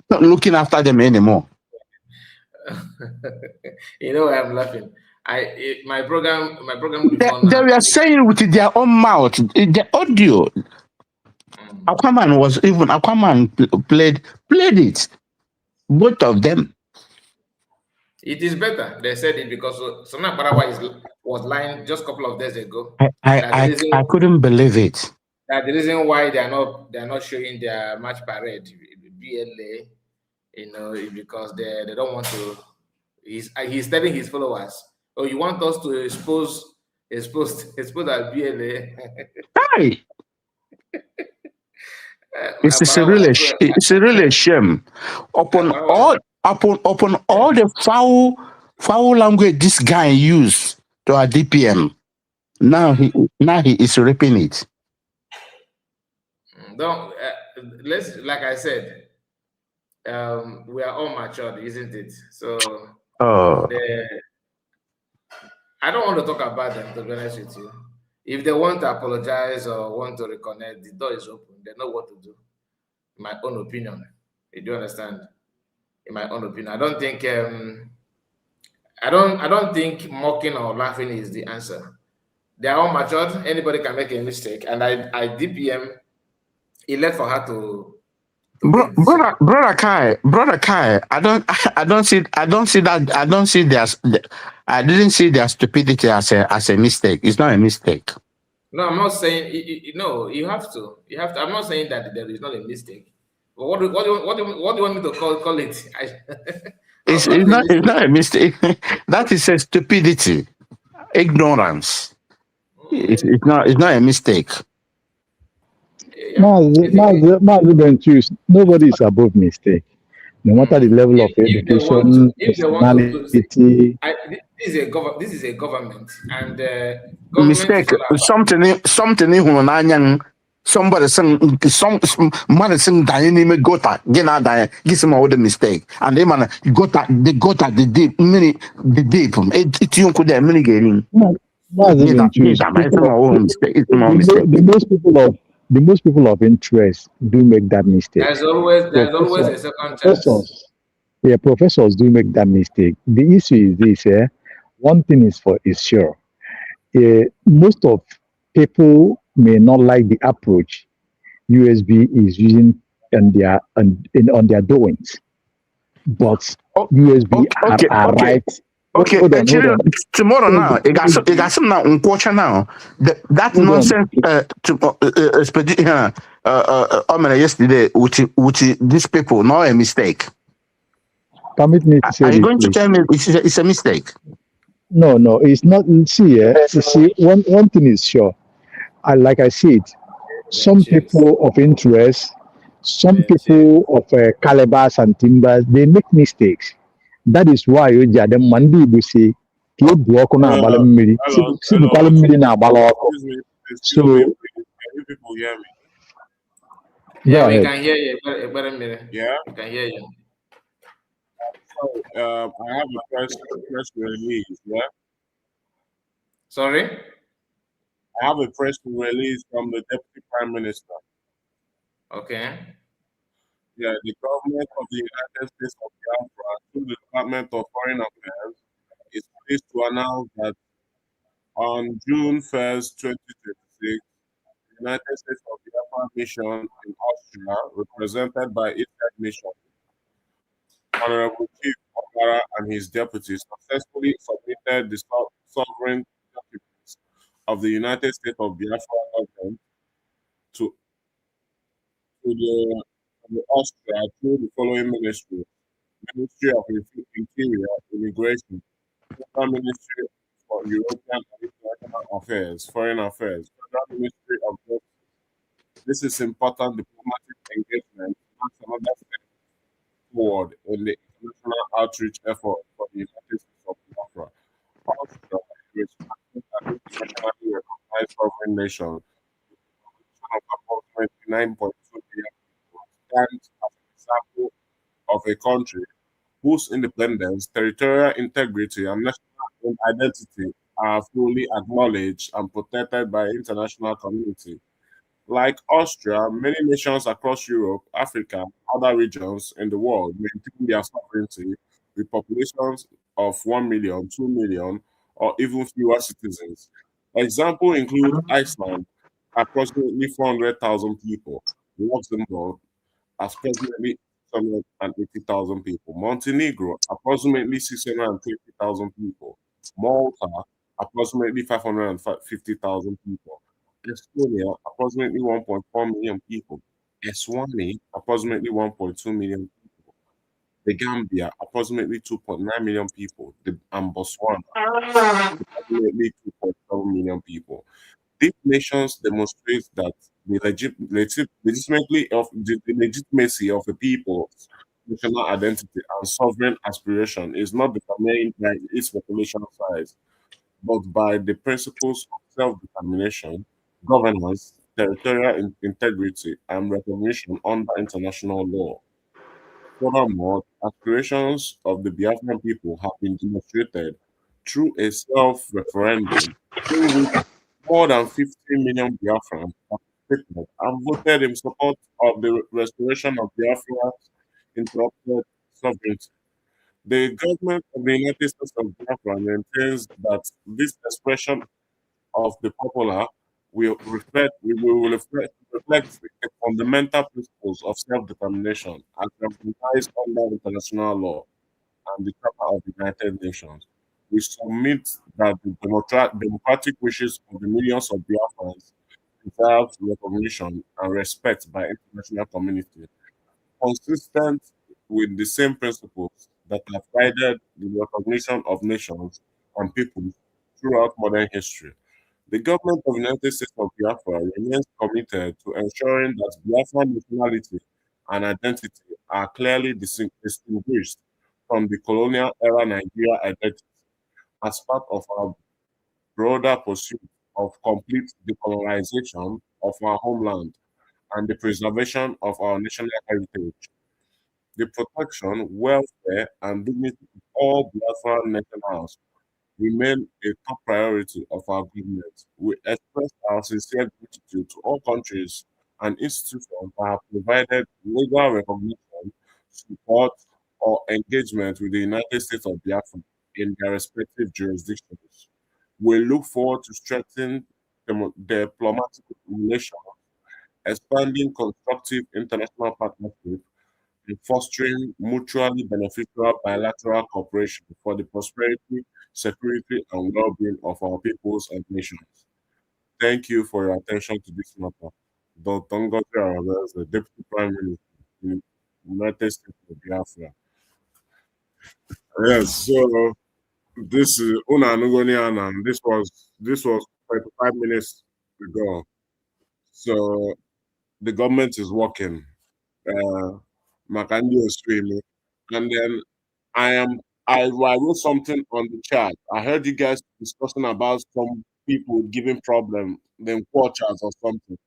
M: looking after them anymore.
C: You know why I'm laughing? My program
M: they were saying with their own mouth, the audio. Aquaman played it. Both of them.
C: It is better. They said it because Sona Barawa was lying just a couple of days ago.
M: I couldn't believe it.
C: That the reason why they are not showing their match parade, BLA, because they don't want to. He's telling his followers, "Oh, you want us to expose that BLA?"
M: Hey. It's a really shame upon all the foul language this guy used to our DPM. Now he is ripping it.
C: Don't like I said, we are all matured, isn't it? So I don't want to talk about them, to be honest with you. If they want to apologize or want to reconnect, the door is open. They know what to do. In my own opinion, you do understand? In my own opinion, I don't think mocking or laughing is the answer. They are all matured. Anybody can make a mistake, and I DPM. It left for her to
M: Brother Kai, I don't see that. I didn't see their stupidity as a mistake. It's not a mistake.
C: No, I'm not saying no. You have to. I'm not saying that there is not a mistake. But what do you want me to call it?
M: It's not a mistake. That is a stupidity, ignorance. It's not a mistake.
J: Nobody is above mistake. No matter the level of education, personality.
C: This is a government, and
M: mistake. Something somebody saying dynamic gota gina die give some other mistake and they man gota the deep many the deep it you could have many getting
J: the most people of interest do make that mistake.
C: There's always a second chance.
J: Professors do make that mistake. The issue is this, one thing is sure. Most of people may not like the approach USB is using on their doings, but USB are right.
M: Okay, hold on. Tomorrow now, it got some now unquote now. That nonsense expedition yesterday, which these people not a mistake.
J: Permit me to say
M: are you going to tell me it's a mistake?
J: No, it's not. See, one thing is sure. Like I said, some people of interest, some people of calibers and timbers, they make mistakes. That is why you just the Monday you say, "You block on a balloon miri." So
N: Can you people hear me?
C: Yeah, we can hear you. Yeah, we can hear you.
N: So, I have a press release. Yeah.
C: Sorry.
N: I have a press release from the Deputy Prime Minister.
C: Okay.
N: Yeah, the government of the United States of Biafra, through the Department of Foreign Affairs, is pleased to announce that on June 1st, 2026, the United States of Biafra mission in Austria, represented by its head mission, Honorable Chief Okara and his deputies, successfully submitted the sovereign documents of the United States of Biafra government to the Austria through the following ministry: Ministry of Interior, Immigration, Federal Ministry for European and International Affairs, Foreign Affairs, Federal Ministry of Justice. This is important diplomatic engagement, marks another step forward in the international outreach effort for the United States of Biafra. Austria is an internationally recognized sovereign nation with a population of approximately 9.2 billion people, stands as an example of a country whose independence, territorial integrity, and national identity are fully acknowledged and protected by the international community. Like Austria, many nations across Europe, Africa, and other regions in the world maintain their sovereignty with populations of 1 million, 2 million, or even fewer citizens. Examples include Iceland, approximately 400,000 people, Luxembourg, approximately 680,000 people, Montenegro, approximately 620,000 people, Malta, approximately 550,000 people, Estonia, approximately 1.4 million people, Eswatini, approximately 1.2 million people, the Gambia, approximately 2.9 million people, and Botswana, approximately 2.7 million people. These nations demonstrate that the legitimacy of a people's national identity and sovereign aspiration is not determined by its population size, but by the principles of self-determination, governance, territorial integrity, and recognition under international law. Furthermore, aspirations of the Biafran people have been demonstrated through a self-referendum, in which more than 50 million Biafrans participated and voted in support of the restoration of Biafra's interrupted sovereignty. The government of the United States of Biafra maintains that this expression of the popular will reflect reflects the fundamental principles of self-determination as recognized under international law and the Charter of the United Nations. We submit that the democratic wishes of the millions of Biafrans deserve recognition and respect by international community, consistent with the same principles that have guided the recognition of nations and peoples throughout modern history. The government of the United States of Biafra remains committed to ensuring that Biafran nationality and identity are clearly distinguished from the colonial era Nigeria identity as part of our broader pursuit of complete decolonization of our homeland and the preservation of our national heritage. The protection, welfare, and dignity of all Biafran nationals remain a top priority of our government. We express our sincere gratitude to all countries and institutions that have provided legal recognition, support, or engagement with the United States of Biafra in their respective jurisdictions. We look forward to strengthening diplomatic relations, expanding constructive international partnership, and fostering mutually beneficial bilateral cooperation for the prosperity, security, and well-being of our peoples and nations. Thank you for your attention to this matter. Dr. Ngozi Arabez, the Deputy Prime Minister in the United States of Biafra. Yes, so this is Una Nugonian, and this was 25 minutes ago. So the government is working. Makandi is streaming, and then I wrote something on the chat. I heard you guys discussing about some people giving problem, them quarters or something.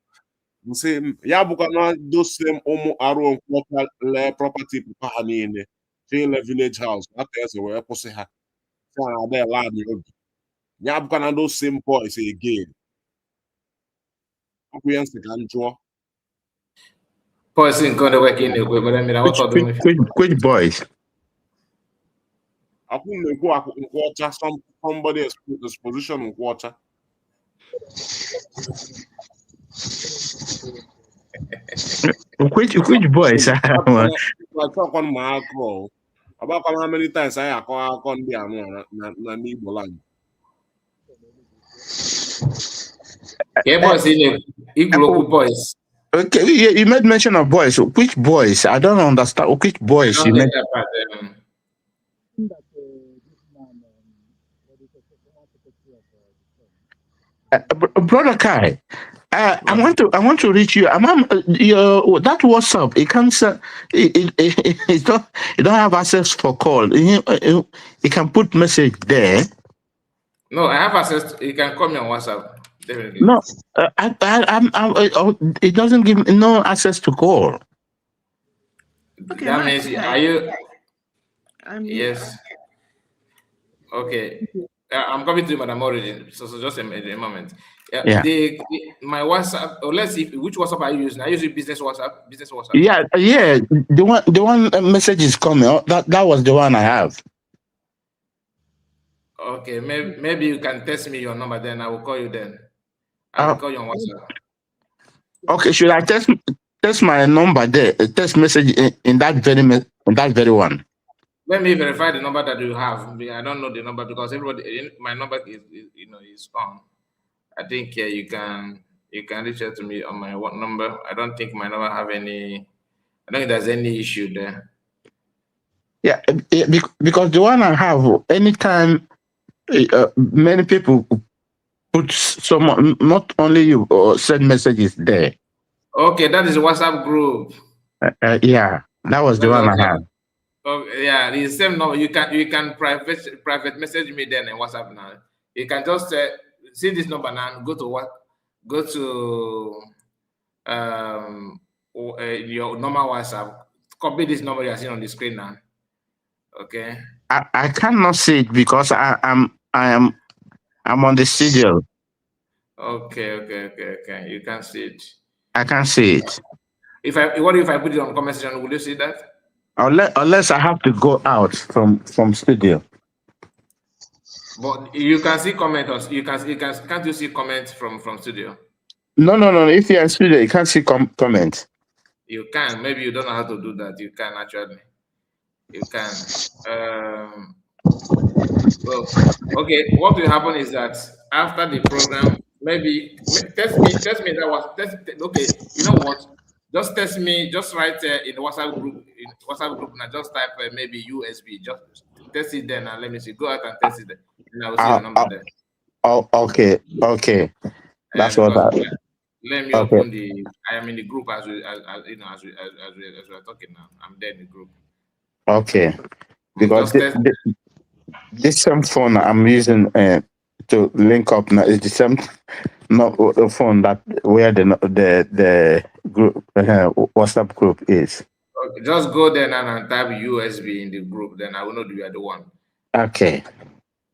N: You say, yeah, because those same Omo Aro and property in the village house. That is where I say, they land you. Yeah, because those same boys again.
C: Boys in going to work in the way, but I mean, what are doing?
M: Which boys?
N: I couldn't go in water. Somebody has put this position in water.
M: Which boys?
N: I talk on my call about how many times I call on the Igbo land.
C: Yeah, boys in Igbo boys.
M: Okay, you made mention of boys. Which boys? I don't understand. Which boys you made? Brother Kai, I want to reach you. Your that WhatsApp. It can't. It don't have access for call. You can put message there.
C: No, I have access. You can call me on WhatsApp. Definitely.
M: No, it doesn't give me no access to call.
K: Okay,
C: that means are you?
K: Yes.
C: Okay. I'm coming to Madam Origin. So just a moment.
M: Yeah.
C: My WhatsApp. Or let's see which WhatsApp are you using. I use business WhatsApp. Business WhatsApp.
M: Yeah. The one message is coming. That was the one I have.
C: Okay. Maybe you can text me your number. Then I will call you. Then I will call you on WhatsApp.
M: Okay. Should I text my number there? Text message in that very one.
C: Let me verify the number that you have. I don't know the number because my number is on. I think you can reach out to me on my number. I don't think my number have any. I don't think there's any issue there.
M: Yeah, because the one I have, anytime many people put someone, not only you, send messages there.
C: Okay, that is a WhatsApp group.
M: Yeah, that was the one I have.
C: Oh yeah, the same number. You can private message me then in WhatsApp now. You can just see this number now. Go to your normal WhatsApp. Copy this number you are seeing on the screen now. Okay.
M: I cannot see it because I'm on the studio.
C: Okay. You can see it.
M: I can't see it.
C: What if I put it on comment section? Will you see that?
M: Unless I have to go out from studio.
C: But you can see comments. Can't you see comments from studio?
M: No. If you're in studio, you can't see comments.
C: You can. Maybe you don't know how to do that. You can actually. You can. Well, okay. What will happen is that after the program, maybe test me. That was test. Okay. You know what? Just test me. Just write in the WhatsApp group. And just type maybe USB. Just test it then, and let me see. Go out and test it. And I will see your number there.
M: Oh, okay. That's what I.
C: Let me open the. I am in the group as we are talking now. I'm there in the group.
M: Okay, because this same phone I'm using to link up now is the same, not the phone that where the group WhatsApp group is.
C: Okay, just go there now and type USB in the group. Then I will know you are the one.
M: Okay.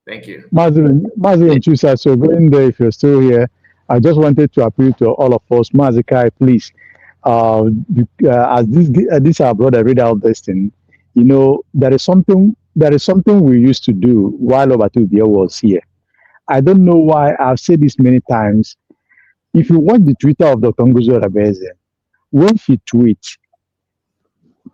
C: Thank you.
J: Mazin Chusa, so going there, if you're still here, I just wanted to appeal to all of us. Mazikai, please, as this our brother read out this thing, you know, there is something we used to do while Obatubia was here. I don't know why. I've said this many times. If you watch the Twitter of Dr. Ngozi Rabeze, when she tweets,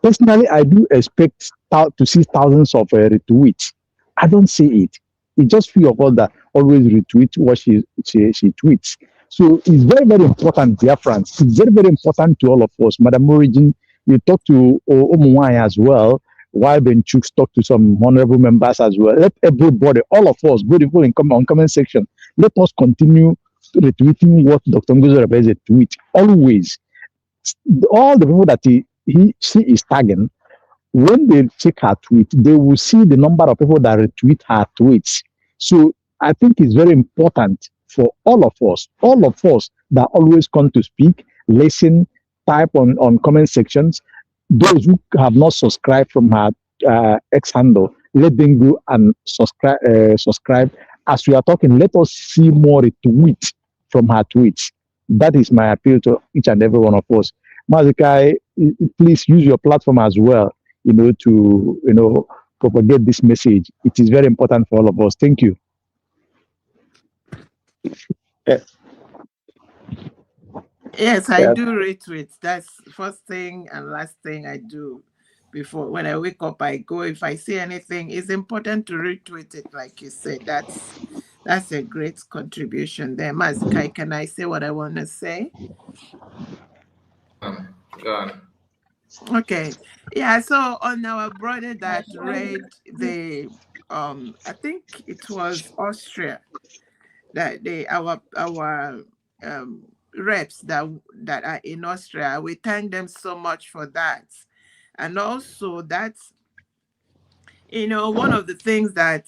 J: personally, I do expect to see thousands of retweets. I don't see it. It's just few of us that always retweet what she tweets. So it's very, very important, dear friends. It's very, very important to all of us. Madam Origin, you talk to Omuwai as well, while Ben Chooks talk to some honorable members as well. Let everybody, all of us, good people in comment section, let us continue retweeting what Dr. Ngozi Rabeze tweets. Always. All the people that she is tagging, when they check her tweet, they will see the number of people that retweet her tweets. So I think it's very important for all of us that always come to speak, listen, type on comment sections. Those who have not subscribed from her X handle, let them go and subscribe. As we are talking, let us see more retweets from her tweets. That is my appeal to each and every one of us. Mazikai, please use your platform as well, to propagate this message. It is very important for all of us. Thank you.
K: Yes, I do retweet. That's first thing and last thing I do before when I wake up. I go, if I see anything, it's important to retweet it, like you said. That's a great contribution there. Mazikai, can I say what I want to say?
C: Go on.
K: Okay. Yeah, so on our brother that read the I think it was Austria, that our reps that are in Austria, we thank them so much for that. And also that's one of the things that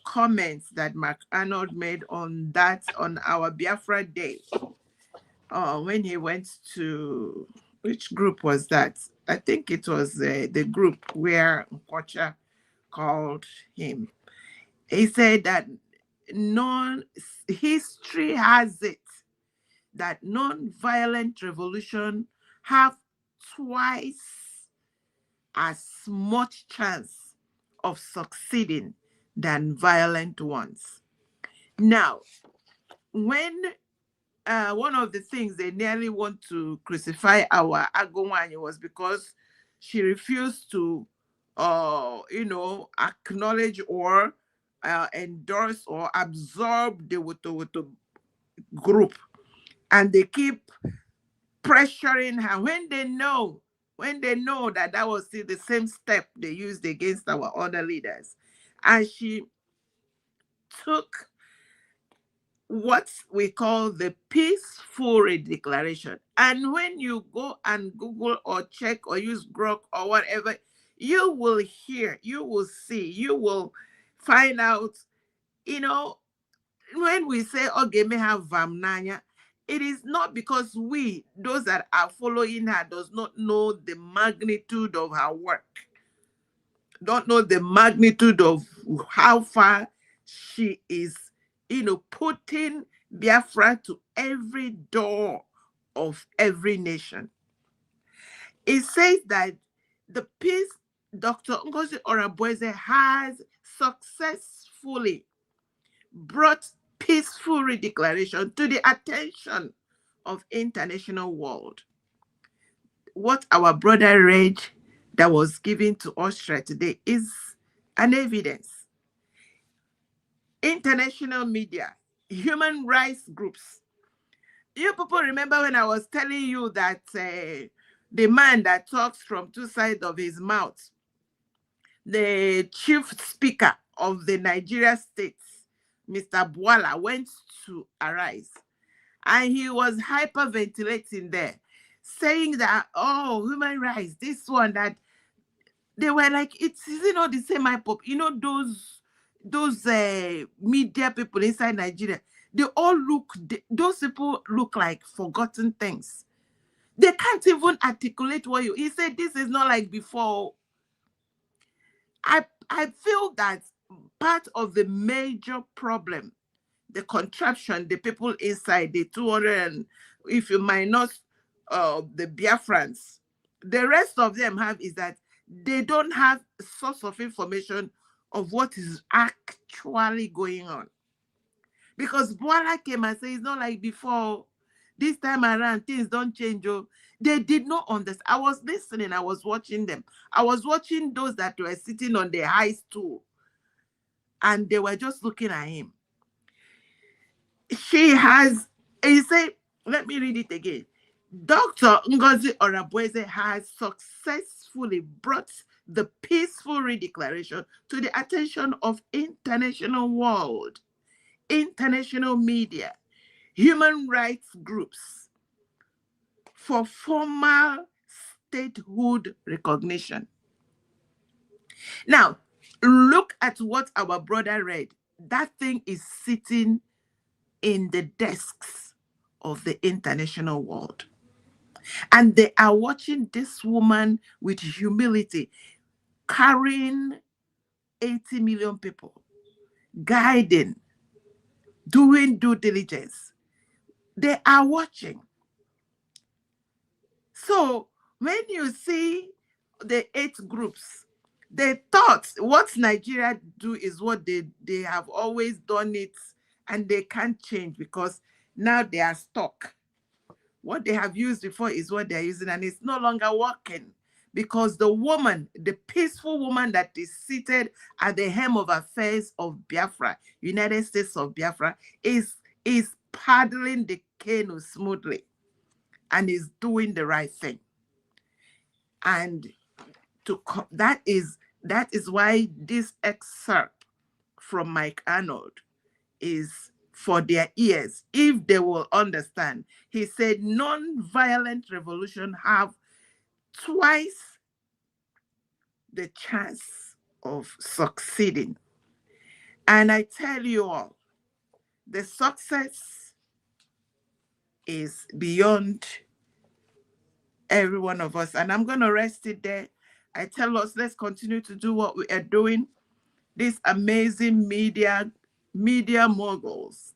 K: comments that Mark Arnold made on our Biafra Day, when he went to, which group was that? I think it was the group where Nkocha called him. He said that history has it that non-violent revolution have twice as much chance of succeeding than violent ones. Now, when one of the things they nearly want to crucify our Agowanye was because she refused to, acknowledge or endorse or absorb the Woto group. And they keep pressuring her when they know that was still the same step they used against our other leaders. And she took what we call the peaceful redeclaration. And when you go and Google or check or use Grok or whatever, you will hear, you will see, you will find out, when we say, okay, may have Vamnanya, it is not because those that are following her, does not know the magnitude of her work, don't know the magnitude of how far she is, putting Biafra to every door of every nation. It says that the peace Dr. Ngozi Orabueze has successfully brought peaceful redeclaration to the attention of international world. What our brother read that was given to Austria today is an evidence. International media, human rights groups. You people remember when I was telling you that the man that talks from two sides of his mouth, the chief speaker of the Nigeria state, Mr. Bwala, went to Arise, and he was hyperventilating there, saying that, oh, human rights, this one, that they were like, it's the same hype. Those media people inside Nigeria, they all those people look like forgotten things. They can't even articulate what he said. This is not like before. I feel that part of the major problem, the contraption, the people inside, the 200, and if you minus the Biafrans, the rest of them have is that they don't have a source of information of what is actually going on. Because Bwala came and said, it's not like before. This time around, things don't change. Oh. They did not understand. I was listening. I was watching them. I was watching those that were sitting on the high stool. And they were just looking at him. He said, let me read it again. Dr. Ngozi Orabueze has successfully brought the peaceful redeclaration to the attention of international world, international media, human rights groups for formal statehood recognition. Now, look at what our brother read. That thing is sitting in the desks of the international world. And they are watching this woman with humility, carrying 80 million people, guiding, doing due diligence. They are watching. So when you see the 8 groups, they thought what Nigeria do is what they have always done it, and they can't change because now they are stuck. What they have used before is what they're using, and it's no longer working because the woman, the peaceful woman that is seated at the helm of affairs of Biafra, United States of Biafra, is paddling the canoe smoothly and is doing the right thing. And that is why this excerpt from Mike Arnold is for their ears, if they will understand. He said, non-violent revolution have twice the chance of succeeding. And I tell you all, the success is beyond every one of us. And I'm going to rest it there. I tell us, let's continue to do what we are doing. These amazing media moguls,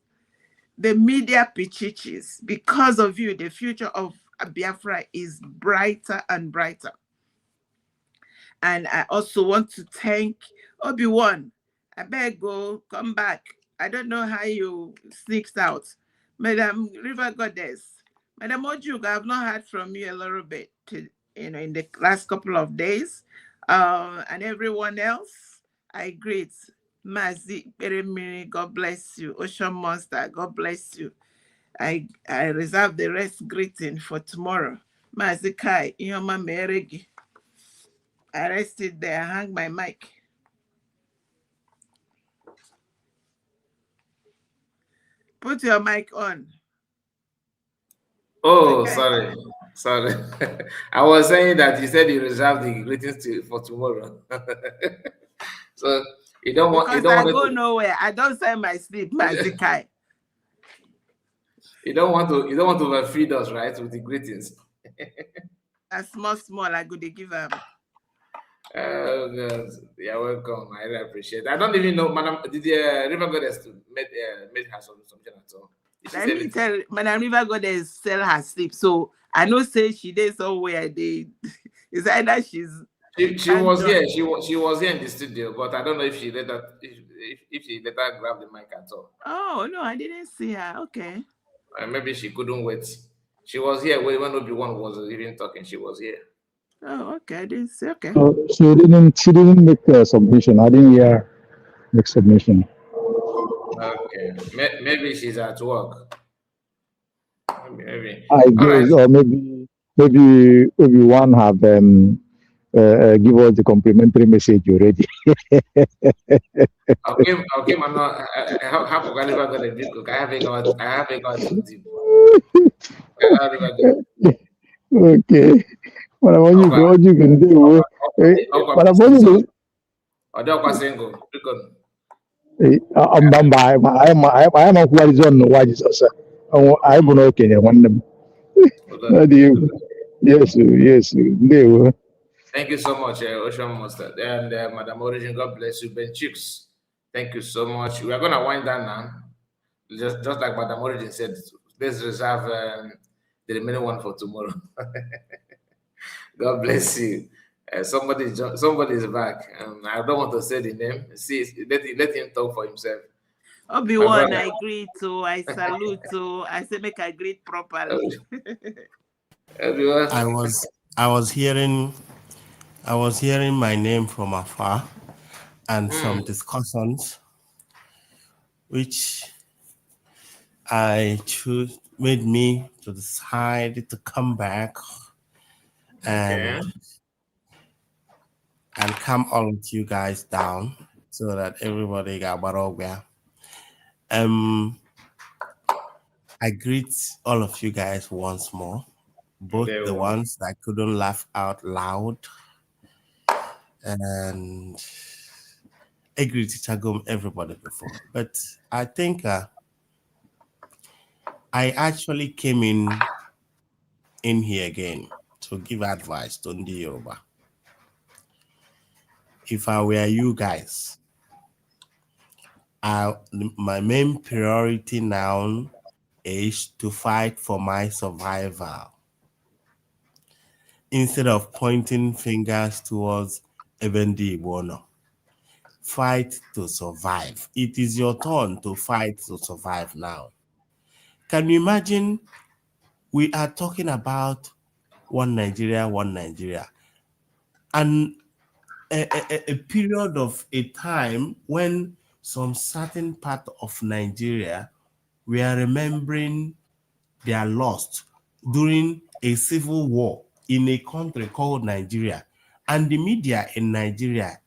K: the media pichichis. Because of you, the future of Biafra is brighter and brighter. And I also want to thank Obi-Wan. I beg go, come back. I don't know how you sneaked out. Madam River Goddess, Madam Ojuga, I have not heard from you a little bit, in the last couple of days. And everyone else, I greet. Mazi Perimiri, God bless you. Ocean Monster, God bless you. I reserve the rest greeting for tomorrow. Mazi Kai, Inyoma Meregi. I rested there, hang my mic. Put your mic on.
C: Oh, okay. Sorry. I was saying that you said you reserved the greetings for tomorrow. So you don't want.
K: Because I go nowhere. I don't send my sleep, Mazikai.
C: You don't want to feed us, right, with the greetings.
K: That's small. I go to give them.
C: Oh God, you're welcome. I really appreciate it. I don't even know, Madam. Did River Goddess made her something at all?
K: Let me tell Madam River Goddess sell her sleep. So I know say she did somewhere. It's either she
C: was here. She was here in the studio, but I don't know if she let her if she let her grab the mic at all.
K: Oh no, I didn't see her. Okay.
C: Maybe she couldn't wait. She was here when Obi-Wan was even talking. She was here.
K: Oh, okay. This okay.
J: So she didn't make a submission. I didn't hear make submission.
C: Okay. Maybe she's at work. Maybe.
J: I guess, or maybe Obi-Wan have give us the complimentary message already.
C: Okay, Mama. How can I go to the I haven't got to deep.
J: Okay. What you can do? What about you?
C: I single.
J: I am a horizon. Why is it? I am okay. One them. Yes. They were.
C: Thank you so much, Ocean Monster. And Madam Origin, God bless you. Ben Chicks, thank you so much. We are going to wind down now. Just like Madam Origin said, let's reserve the remaining one for tomorrow. God bless you. Somebody is back. I don't want to say the name. See, let him talk for himself.
K: Obi-Wan, I greet to, I salute to, I say make I greet properly.
L: I was hearing my name from afar and some discussions which made me to decide to come back and calm all of you guys down so that everybody got barogwa. I greet all of you guys once more, both the ones that couldn't laugh out loud and I greet everybody before. But I think I actually came in here again to give advice to Ndi Yoruba. If I were you guys, my main priority now is to fight for my survival instead of pointing fingers towards Ebendi Bono. Fight to survive. It is your turn to fight to survive now. Can you imagine? We are talking about one Nigeria, and a period of a time when some certain part of Nigeria we are remembering their loss during a civil war in a country called Nigeria, and the media in Nigeria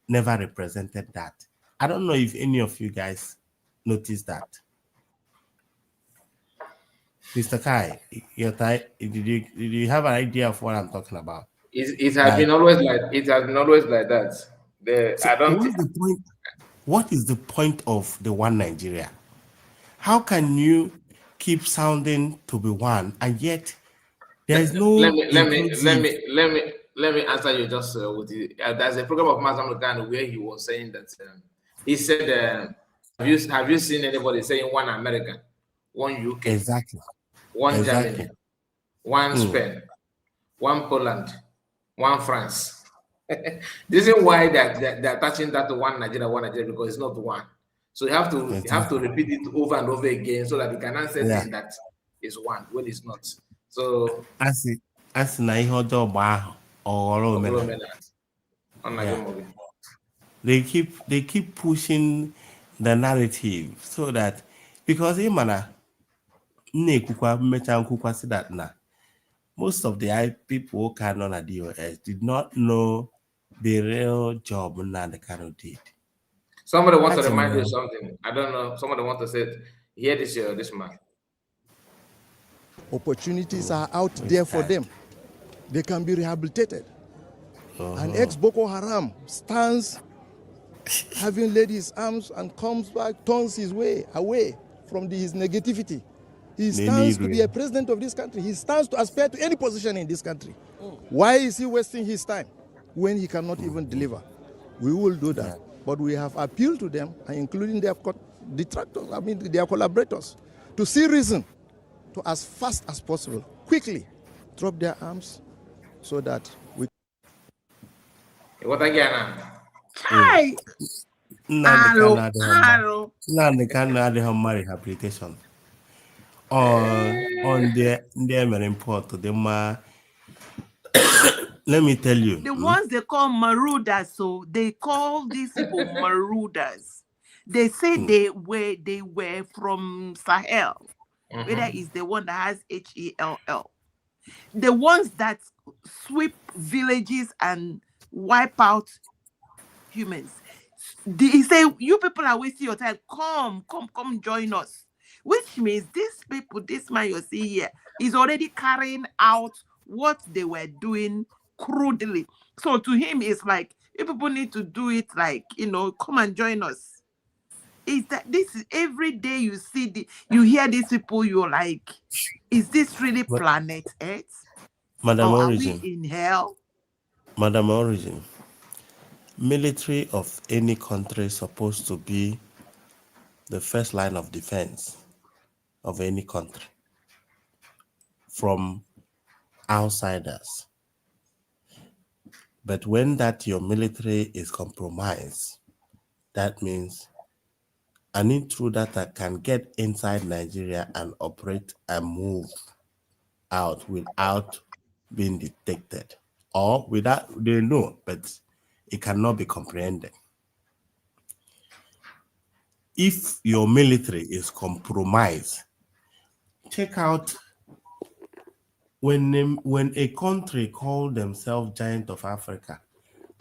L: never represented that. I don't know if any of you guys noticed that. Mr. Kai, did you have an idea of what I'm talking about?
C: It has been always like that.
L: What is the point of the one Nigeria? How can you keep sounding to be one and yet there is no?
C: Let me answer you just with it. There's a program of Mazam Lugano where he was saying that he said, "Have you seen anybody saying one American, one UK,
L: exactly,
C: one Germany, one Spain, one Poland, one France?" This is why they're attaching that to one Nigeria because it's not one. So you have to repeat it over and over again so that you can answer that is one when it's not. So
L: they keep pushing the narrative so that because most of the people who came on at DOS did not know the real job Nnamdi did.
C: Somebody wants to remind you something. I don't know. Somebody wants to say, here this man.
A: Opportunities are out there for them. They can be rehabilitated. An ex-Boko Haram stands having laid his arms and comes back, turns his way away from his negativity. He stands to be a president of this country. He stands to aspire to any position in this country. Why is he wasting his time when he cannot even deliver? We will do that. But we have appealed to them, including their detractors, their collaborators, to see reason to, as fast as possible, quickly drop their arms so that we...
C: What again?
K: Hi!
L: Nnamdi Kanu had rehabilitation. on their import to them. Let me tell you.
K: The ones they call marauders, so they call these people marauders. They say they were from Sahel. Whether it's the one that has HELL. The ones that sweep villages and wipe out humans. He say, you people are wasting your time. Come join us. Which means these people, this man you see here, is already carrying out what they were doing crudely. So to him, it's like, you people need to do it like, come and join us. Is that this is every day you see you hear these people, you're like, is this really planet Earth?
L: Madam
K: or
L: Origin.
K: Are we in hell?
L: Madam Origin, military of any country is supposed to be the first line of defense of any country from outsiders. But when your military is compromised, that means an intruder can get inside Nigeria and operate and move out without being detected, or without they know, but it cannot be comprehended. If your military is compromised, check out when a country called themselves Giant of Africa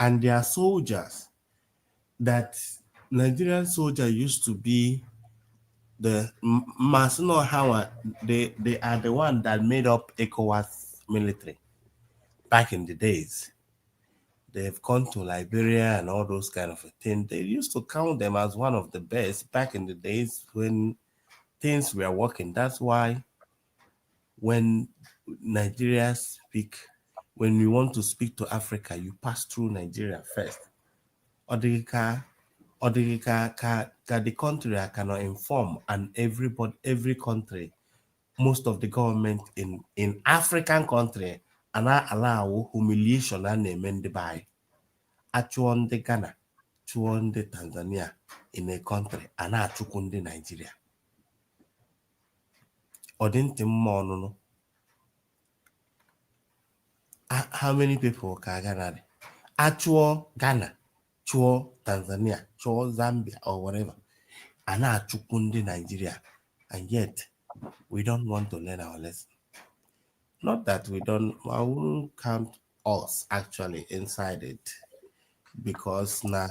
L: and their soldiers, that Nigerian soldier used to be the Masino Hawa, they are the one that made up ECOWAS military back in the days. They've gone to Liberia and all those kind of things. They used to count them as one of the best back in the days when things were working. That's why when Nigeria when you want to speak to Africa, you pass through Nigeria first. The country I cannot inform, and every country, most of the government in African country and allow humiliation and amend by actual the Ghana, the Tanzania in a country and the Nigeria. Or didn't no. How many people can Ghana? Actual Ghana, Tanzania, Zambia, or whatever. And Nigeria. And yet, we don't want to learn our lesson. Not that I won't count us actually inside it. Because now,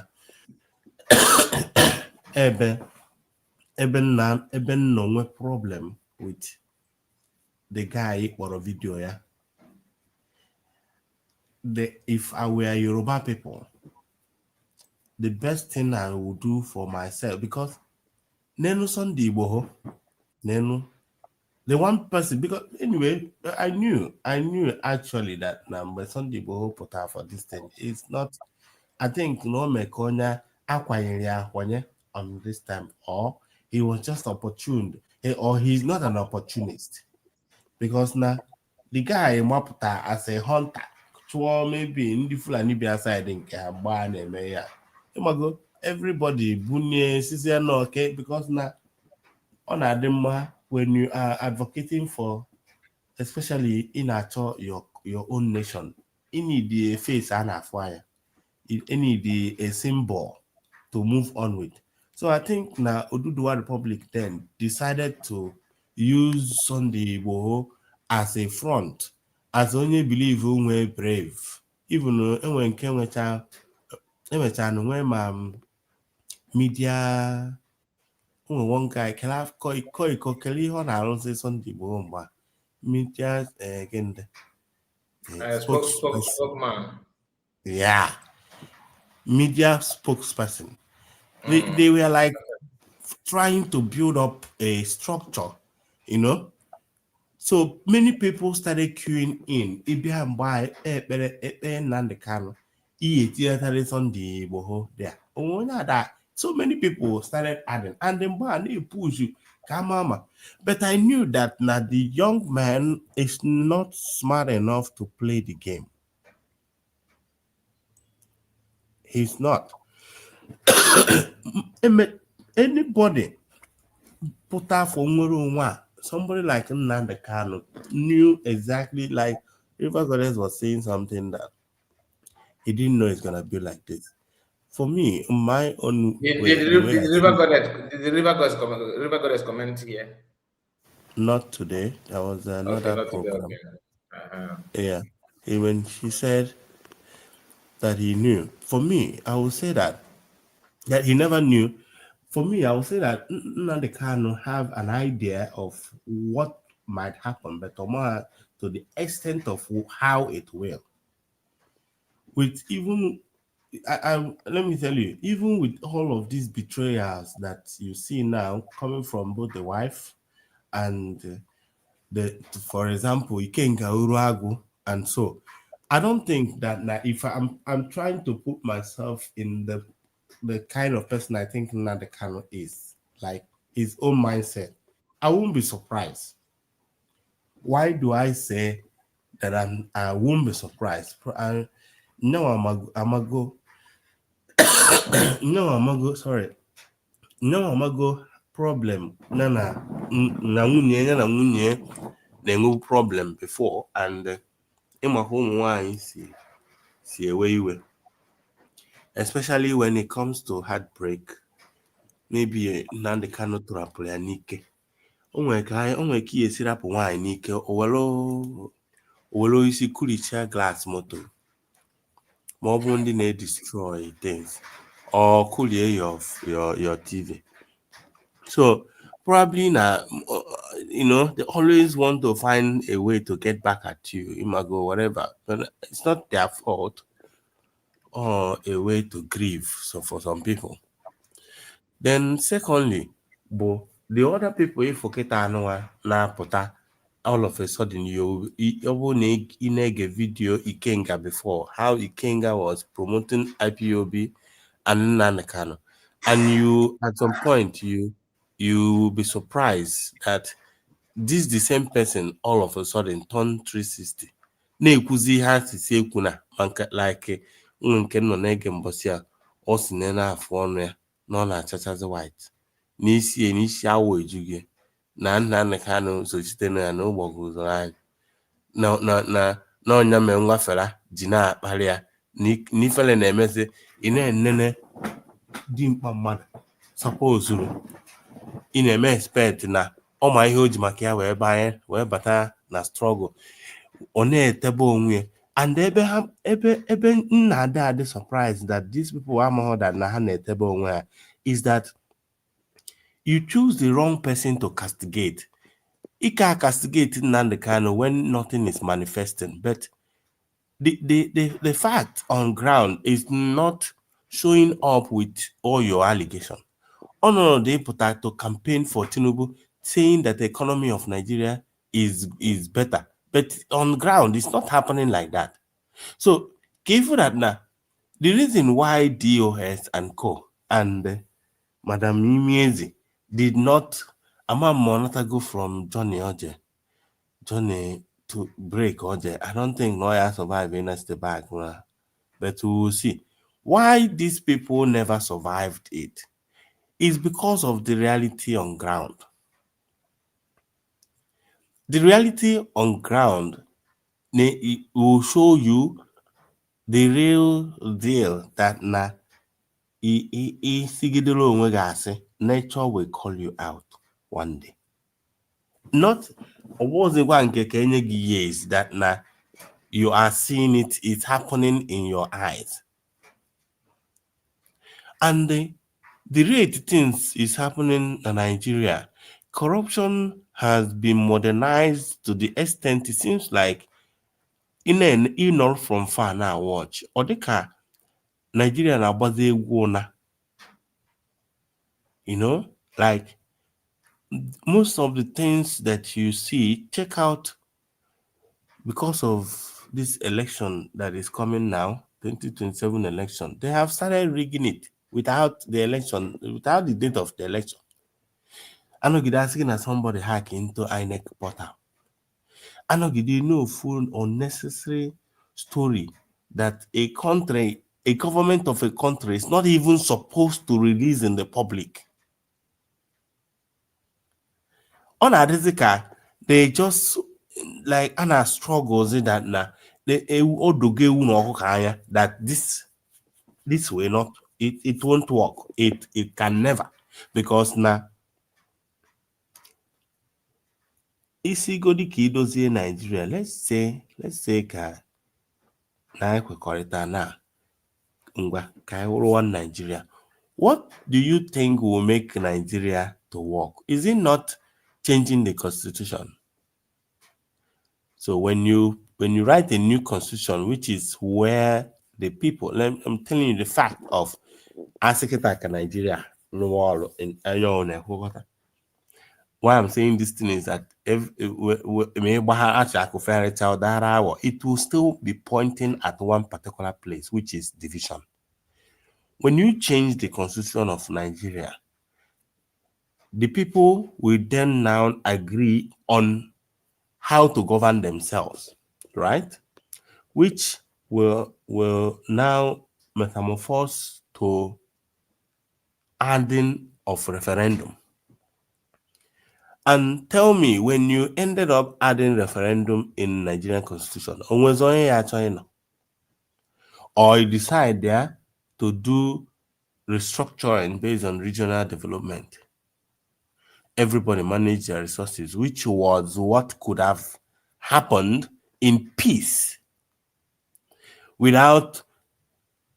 L: even no problem with the guy or a video, yeah. If I were Yoruba people, the best thing I would do for myself, because Nenu Sunday Boho, Nenu, the one person, because anyway, I knew actually that number Sunday Boho put out for this thing. It's not, I think no Mekonya Aquanya on this time, or he was just opportune, or he's not an opportunist. Because now the guy Maputa as a hunter. Maybe in the Fulani be aside in Kaban and Maya. Everybody bunye sisi no okay, because now on Adema, when you are advocating for, especially in your own nation, you need the face and a fire, you need a symbol to move on with. So I think now Oduduwa Republic then decided to use Sunday Igboho as a front. As only believe we're brave, even when media, one guy can have Kelly on our Sunday bomba media again.
C: Spokesman.
L: Yeah, media spokesperson. They were like trying to build up a structure, So many people started queuing in. Ibiam by Nandekano. Sunday boho there. That so many people started adding, and then they push you, mama. But I knew that now the young man is not smart enough to play the game. He's not. Anybody put out for somebody like Nnamdi Kanu knew exactly, like River Goddess was saying something that he didn't know it's gonna be like this. For me, my own way, the way I see
C: Did the River Goddess comment here?
L: not today. There was
C: Okay,
L: another
C: not today.
L: program.
C: Okay.
L: Yeah, when she said that he knew. For me, I would say that he never knew. For me, I would say that Nnamdi Kanu have an idea of what might happen, but to the extent of how it will. With even, let me tell you, even with all of these betrayals that you see now coming from both the wife and for example, Ikenga Uruagu, and so I don't think that now, if I'm trying to put myself in the kind of person I think Nnamdi Kanu is, like his own mindset, I won't be surprised. Why do I say that I won't be surprised? No, I'm a go. No, I'm a go. Sorry. No, I'm a go. Problem. Na nwunye na-enwe problem before, and ịmakwa ụmụ nwanyị si ewe iwe, especially when it comes to heartbreak. Maybe Nnamdi Kanu tụrapụrụ ya n'ike, o nwere ka ihe esi rapụ nwaanyị n'ike, o were isi kurichaa glass moto ma ọ bụ ndị na-destroy things, or kulie your TV. So probably now, they always want to find a way to get back at you, imago, whatever. But it's not their fault, or a way to grieve. So for some people. Then secondly, the other people, if na all of a sudden you need a video Ikenga before, how Ikenga was promoting IPOB and Nnamdi Kanu, and you at some point you will be surprised that this the same person all of a sudden turned 360. Na-ekwuzi ha sisi ekwu na like nke nọ na-ege mbọsị a, ọ si na-afụ ọnụ ya na ọ na-achachazi white n'isi awọ ejughị na Nnamdi Kanu sochite na ya na ụgbọgụ ụzọ anyị na ọnya mee nwafere ji na-akparị ya n'ifele na-emezi ị na-enene dimkpa mmadụ sapozuru ị na-eme expect na ọ ma ihe o ji maka ya wee bata na struggle, ọ na-etebe onwe, and ebe nna adị surprised that these people amaghị that na ha na-etebe onwe ha is that you choose the wrong person to castigate. You can castigate Nnamdi Kanu when nothing is manifesting, but the fact on ground is not showing up with all your allegations. No, they put out to campaign for Tinubu, saying that the economy of Nigeria is better, but on ground it's not happening like that. So careful that now. The reason why DOS and Co and Madam Imiezi did not monitor go from Johnny to break Oje. I don't think lawyer survive in the back, but we will see why these people never survived it. Is because of the reality on ground. The reality on ground will show you the real deal that nature will call you out one day. Not was the one years that you are seeing it's happening in your eyes. And the rate things is happening in Nigeria. Corruption has been modernized to the extent it seems like in from far now watch. Odeka Nigeria na baze wona. Like most of the things that you see, check out because of this election that is coming now, 2027 election. They have started rigging it without the election, without the date of the election. I know you're asking that somebody hack into INEC portal. I know you know full unnecessary story that a government of a country is not even supposed to release in the public. On Adizika, they just like Anna struggles in that na that this way not it won't work. It can never, because now isi godi ka idozie Nigeria. Let's say ka na ekwekọrịta na ngwa ka one Nigeria. What do you think will make Nigeria to work? Is it not changing the constitution? So when you write a new constitution, which is where the people, I'm telling you the fact of Aseketaka Nigeria, why I'm saying this thing is that it will still be pointing at one particular place, which is division. When you change the constitution of Nigeria, the people will then now agree on how to govern themselves, right? Which will now metamorphose to adding of referendum. And tell me, when you ended up adding referendum in Nigerian constitution, or you decide there to do restructuring based on regional development, everybody manage their resources, which was what could have happened in peace without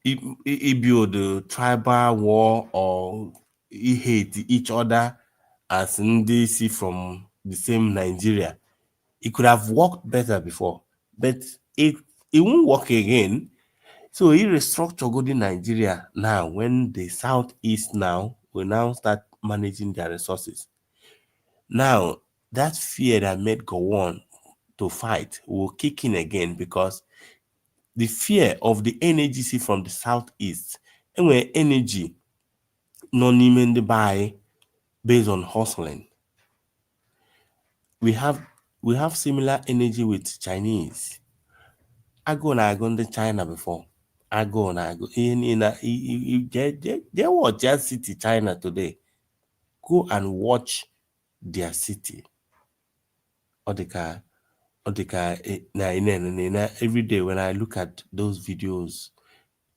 L: it build the tribal war or hate each other as NDC from the same Nigeria. It could have worked better before, but it won't work again. So he restructure good in Nigeria now when the Southeast now will now start managing their resources. Now, that fear that made Gowon to fight will kick in again, because the fear of the NAGC from the Southeast, and where energy non even the buy based on hustling. We have similar energy with Chinese. I go to China before. I go. They watch their city, China today. Go and watch their city. Every day when I look at those videos,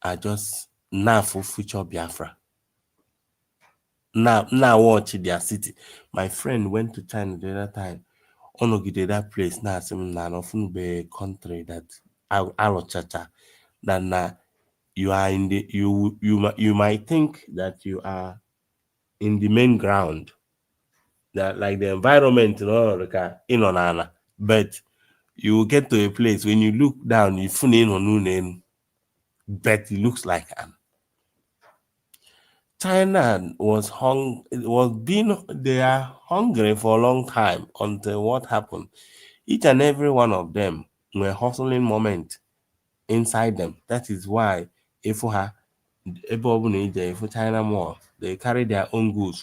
L: I just now for future Biafra. Now watch their city. My friend went to China the other time. Onogide that place now often be country that Arochacha. That you are in the you might think that you are in the main ground, that like the environment, in on but you will get to a place when you look down, you find on but it looks like China they are hungry for a long time until what happened. Each and every one of them were hustling moment inside them. That is why if China Mall, they carry their own goods,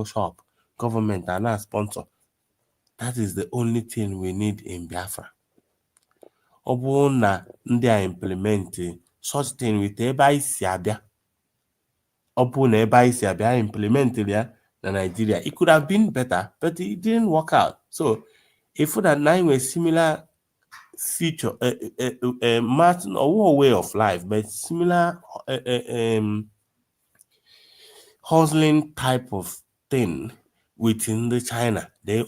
L: shop, government and not sponsor. That is the only thing we need in Biafra. Obuna India implement such thing with Eba implemented there in Nigeria. It could have been better, but it didn't work out. So if that nine were similar feature, Martin or way of life, but similar hustling type of thing within the China. They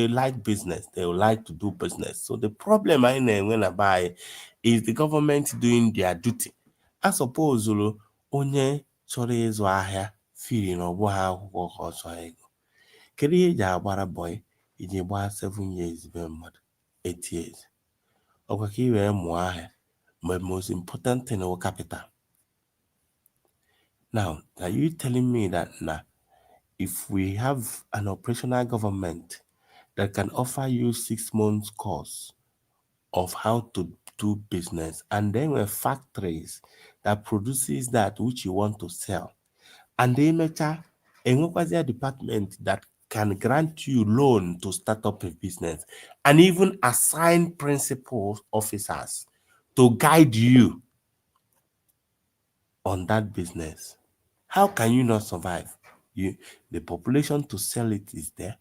L: like business. They would like to do business. So the problem I know when I buy is the government doing their duty. I suppose onye chọrọ ịzụ ahịa firi na ọbụ ha akwụkwọ ka ọ chọrọ ego. Kedu ihe eji agbara boy iji gbaa 7 years be mmadụ 8 years? Ọkwa ka iwee mụọ ahịa, but most important thing is capital. Now, are you telling me that if we have an operational government that can offer you 6 months course of how to do business, and then we have factories that produces that which you want to sell, and they matter a department that can grant you loan to start up a business, and even assign principal officers to guide you on that business, how can you not survive? The population to sell it is there.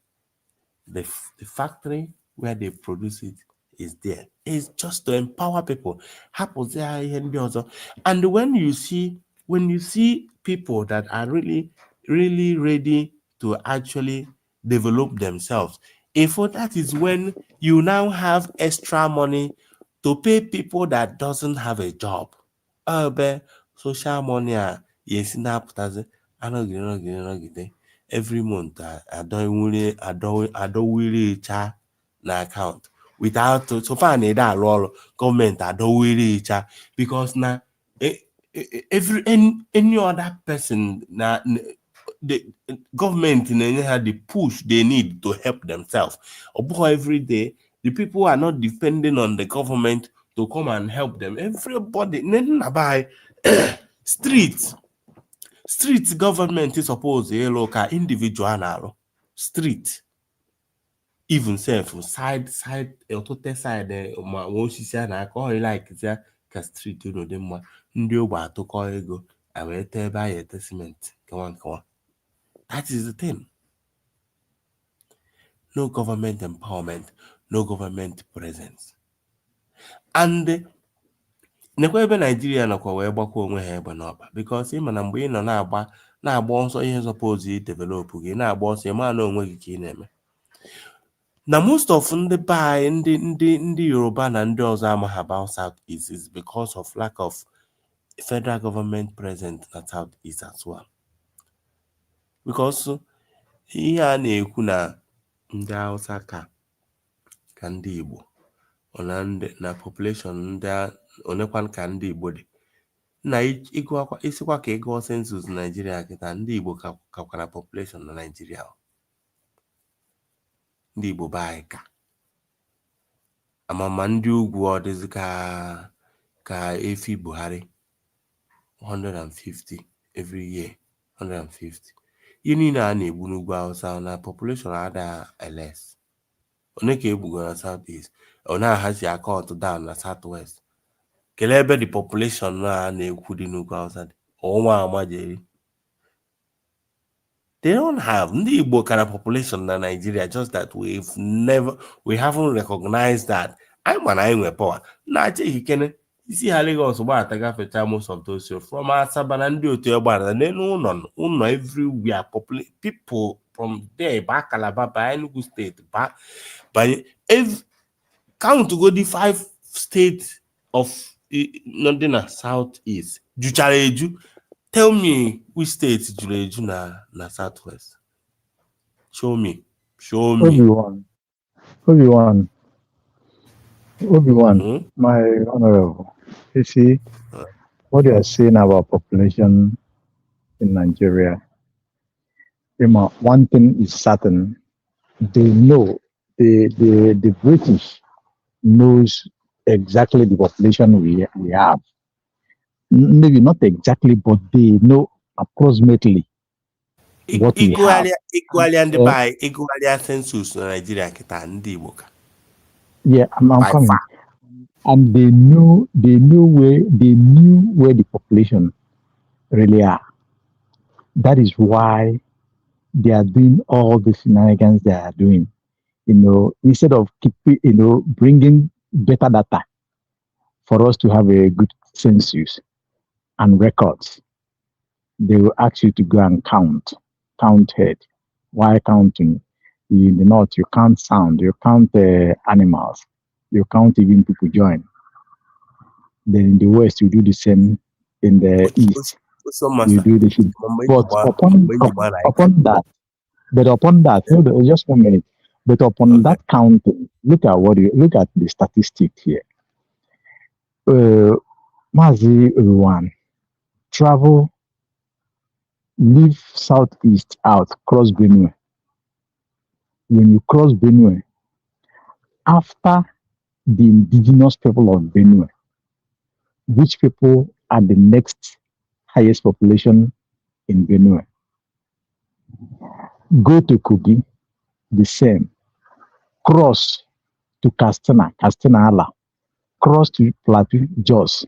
L: The factory where they produce it is there. It's just to empower people. And when you see people that are really, really ready to actually develop themselves, that is when you now have extra money to pay people that doesn't have a job. Social money yes every month I don't really na account without so far government I don't really because now any other person the government had the push they need to help themselves. Every day the people are not depending on the government to come and help them. Everybody by street government is supposed to local individual street even self side side na like ka street dị mma ndị ogbe atụkọ ego awete ebe a yete cement kawan. That is the thing. No government empowerment, no government presence. And nekwa ebe Nigeria nakwa wee gbakwa onwe ha ebe n'ọba because ịma na mgbe ị nọ na-agba ọsọ ihe suppose develop gị na-agba ọsọ ịma na onwe gị ka ị na-eme. Now most of the buy ndị Yoruba na ndị ọzọ amaghị about Southeast is because of lack of federal government present at Southeast as well. Because ihe a na-ekwu na ndị Hausa ka ndị Igbo na population ndị onekwan ka ndị Igbo dị na isikwa ka ego census Nigeria kịta ndị Igbo kakwa na population na Nigeria. Ndị Igbo baa ka amama ndị ugwu ọ dịzị ka efi Buhari 150 every year 150. Ihe niile a na-egbu n'ugwu Hausa na population ada less. One ka egbugo na Southeast, ọ na-ahazi account down na Southwest. Kelee ebe the population na-ekwu dị n'ugwu Hausa dị ọnwa amajeri. They don't have ndị Igbo kind of population in Nigeria, just that we haven't recognized that. I'm nwe power. Na Chikene, isi ha Lagos gba most of those from Asaba na ndị otu egba na ụnọ everywhere people from there back Calabar by Enugu State back by count to go the 5 states of Northern Southeast. Juchareju. Tell me which state Juleju na Southwest. Show me.
J: Obi-Wan, my honorable. You see, what you are saying about population in Nigeria, one thing is certain. They know, the British knows exactly the population we have. Maybe not exactly, but they know approximately what we have.
L: Equally and by equally census Nigeria kita ndị Igbo.
J: Yeah, I'm coming. And they knew where the population really are. That is why they are doing all the shenanigans they are doing. Instead of bringing better data for us to have a good census and records, they will ask you to go and count head. Why counting? In the north, you count sound, you count animals, you count even people join. Then in the west, you do the same. In the east, you do the same. But upon that, hold on, just 1 minute. But upon that counting, look at the statistics here. Mazi Ruwan, travel, leave Southeast out, cross Benue. When you cross Benue, after the indigenous people of Benue, which people are the next highest population in Benue? Go to Kogi, the same. Cross to Castana Ala. Cross to Plateau, Jos.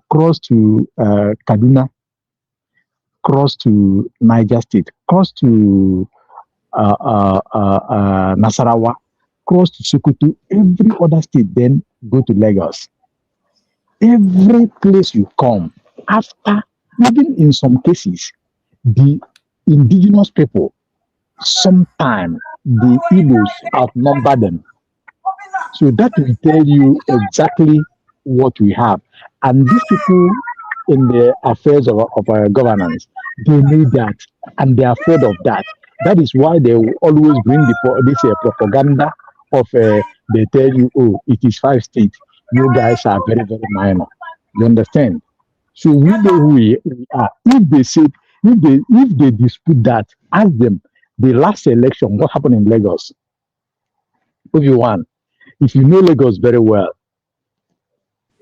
J: Cross to Kaduna. cross to Niger State, cross to Nasarawa, cross to Sokoto, every other state, then go to Lagos. Every place you come, after, even in some cases, the indigenous people, sometimes the Igbos outnumber them. So that will tell you exactly what we have. And these people in the affairs of our governance, they know that and they're afraid of that. That is why they will always bring this propaganda of they tell you, oh, it is 5 states. You guys are very, very minor. You understand? So we know who we are. If they dispute that, ask them the last election, what happened in Lagos? If you want, if you know Lagos very well,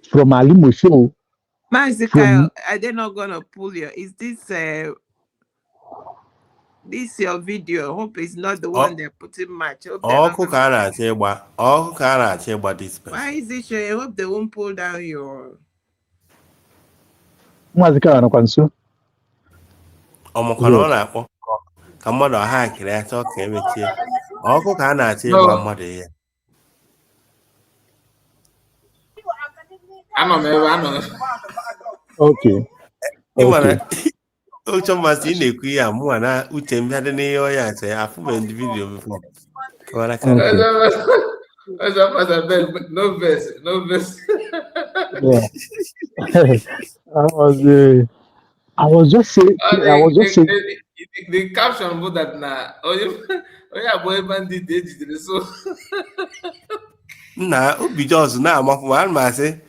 J: from Alimo Show.
K: Kyle, are they not gonna pull you? Is this this your video? Hope it's not the one they're putting match. Why is it showing? I hope they won't pull down your
J: Okay. Okay.
L: Ocho must in a queer Muana, Utem had an AOI, say, I found the video before.
C: No verse, no verse.
J: Yeah. I was just saying.
C: The caption put that now. Oh yeah, boy, bandit did so.
L: Nah, be just now, my say.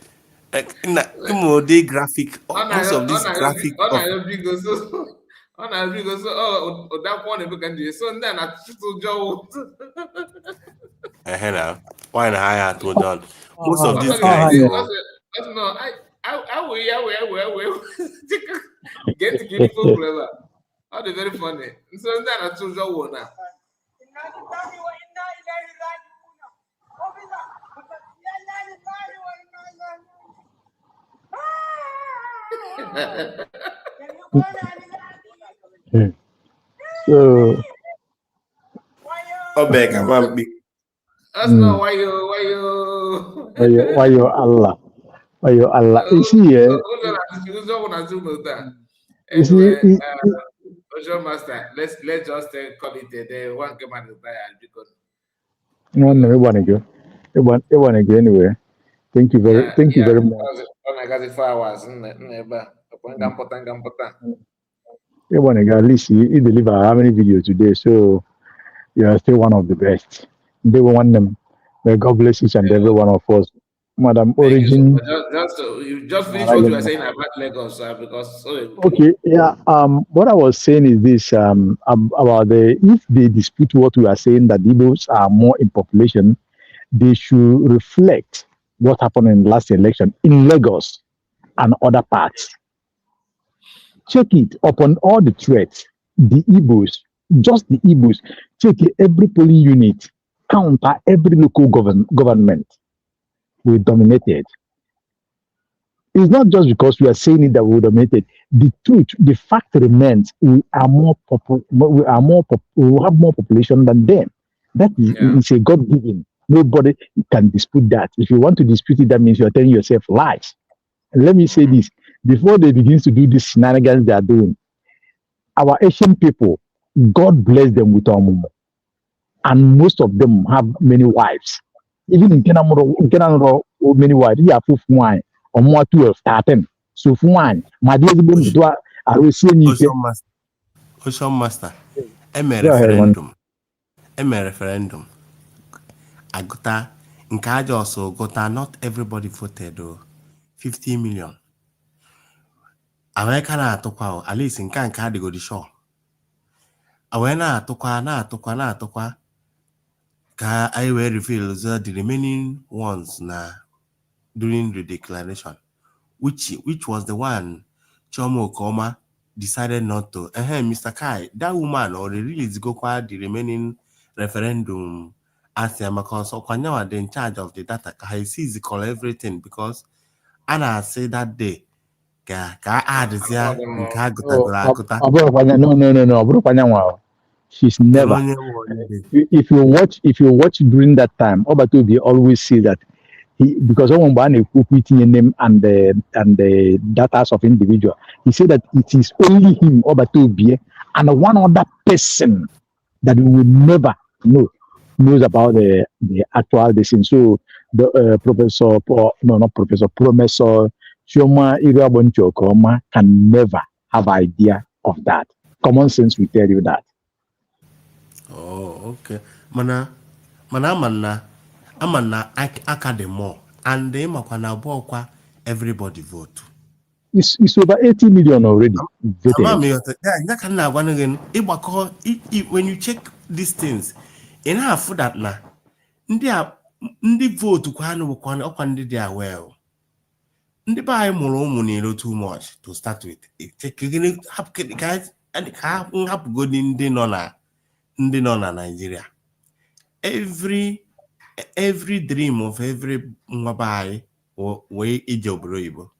L: More day graphic. Most of this graphic.
C: That one we can do. So then I to Joe.
L: Now, why not hire to John? Most of these
C: guys.
L: No,
C: I will. Get to keep so clever. How they very funny. So then I to Joe now.
J: So,
L: beg, I want be.
C: That's not why you
J: Allah. You see,
C: Ocean Master, let's just call it a day. One come and because
J: no, everyone again anyway. Thank you very much.
C: I got it 4 hours.
J: At least you deliver how many videos today, so you are still one of the best. They want them. May God bless each and every one of us. Madam Origin.
C: You just finished what you were saying about Lagos, because
J: okay, yeah. What I was saying is this about if they dispute what we are saying that Igbos are more in population, they should reflect what happened in the last election in Lagos and other parts. Check it upon all the threats. The Igbos, just the Igbos, check every polling unit, counter every local government. We dominated. It's not just because we are saying it that we dominated. The truth, the fact remains, we have more population than them. That is a God-given. Nobody can dispute that. If you want to dispute it, that means you're telling yourself lies. And let me say this, before they begin to do these shenanigans they are doing, our Asian people, God bless them with Omumu. And most of them have many wives. Even in Kenamuro, many wives. You have wine or more 12, 13. So wine, my dear, I will see you.
L: Ocean Master, referendum. Referendum. Agota, in Kaja also Gota, not everybody voted though. 50 million. American at least in Kan Kadi go the show. Awena tokwa. Ka I will reveal the remaining ones na during the declaration. Which was the one Chomo Koma decided not to. Mr. Kai, that woman or the release go qua the remaining referendum as because Okwanyawa in charge of the data. He sees everything because Anna said that day
J: She's never. If you watch during that time, Obatobi always say that because someone ban a name and the data of individual, he said that it is only him, Obatobi, and one other person that we will never knows about the actual decision. So the Professor Chioma Iriaboncho Kroma can never have idea of that. Common sense will tell you that.
L: Oh, okay. Mana amana academy and they makwana everybody vote.
J: It's over 80 million already voted.
L: When you check these things, enough that na ndị vote kwana ọkwa ndị dị aware. Ndị be anyị mụrụ ụmụ n'ilo too much to start with. Ka hapụgodi ndị nọ na Nigeria. Every dream of every nwa be anyị wee ije obodo oyibo.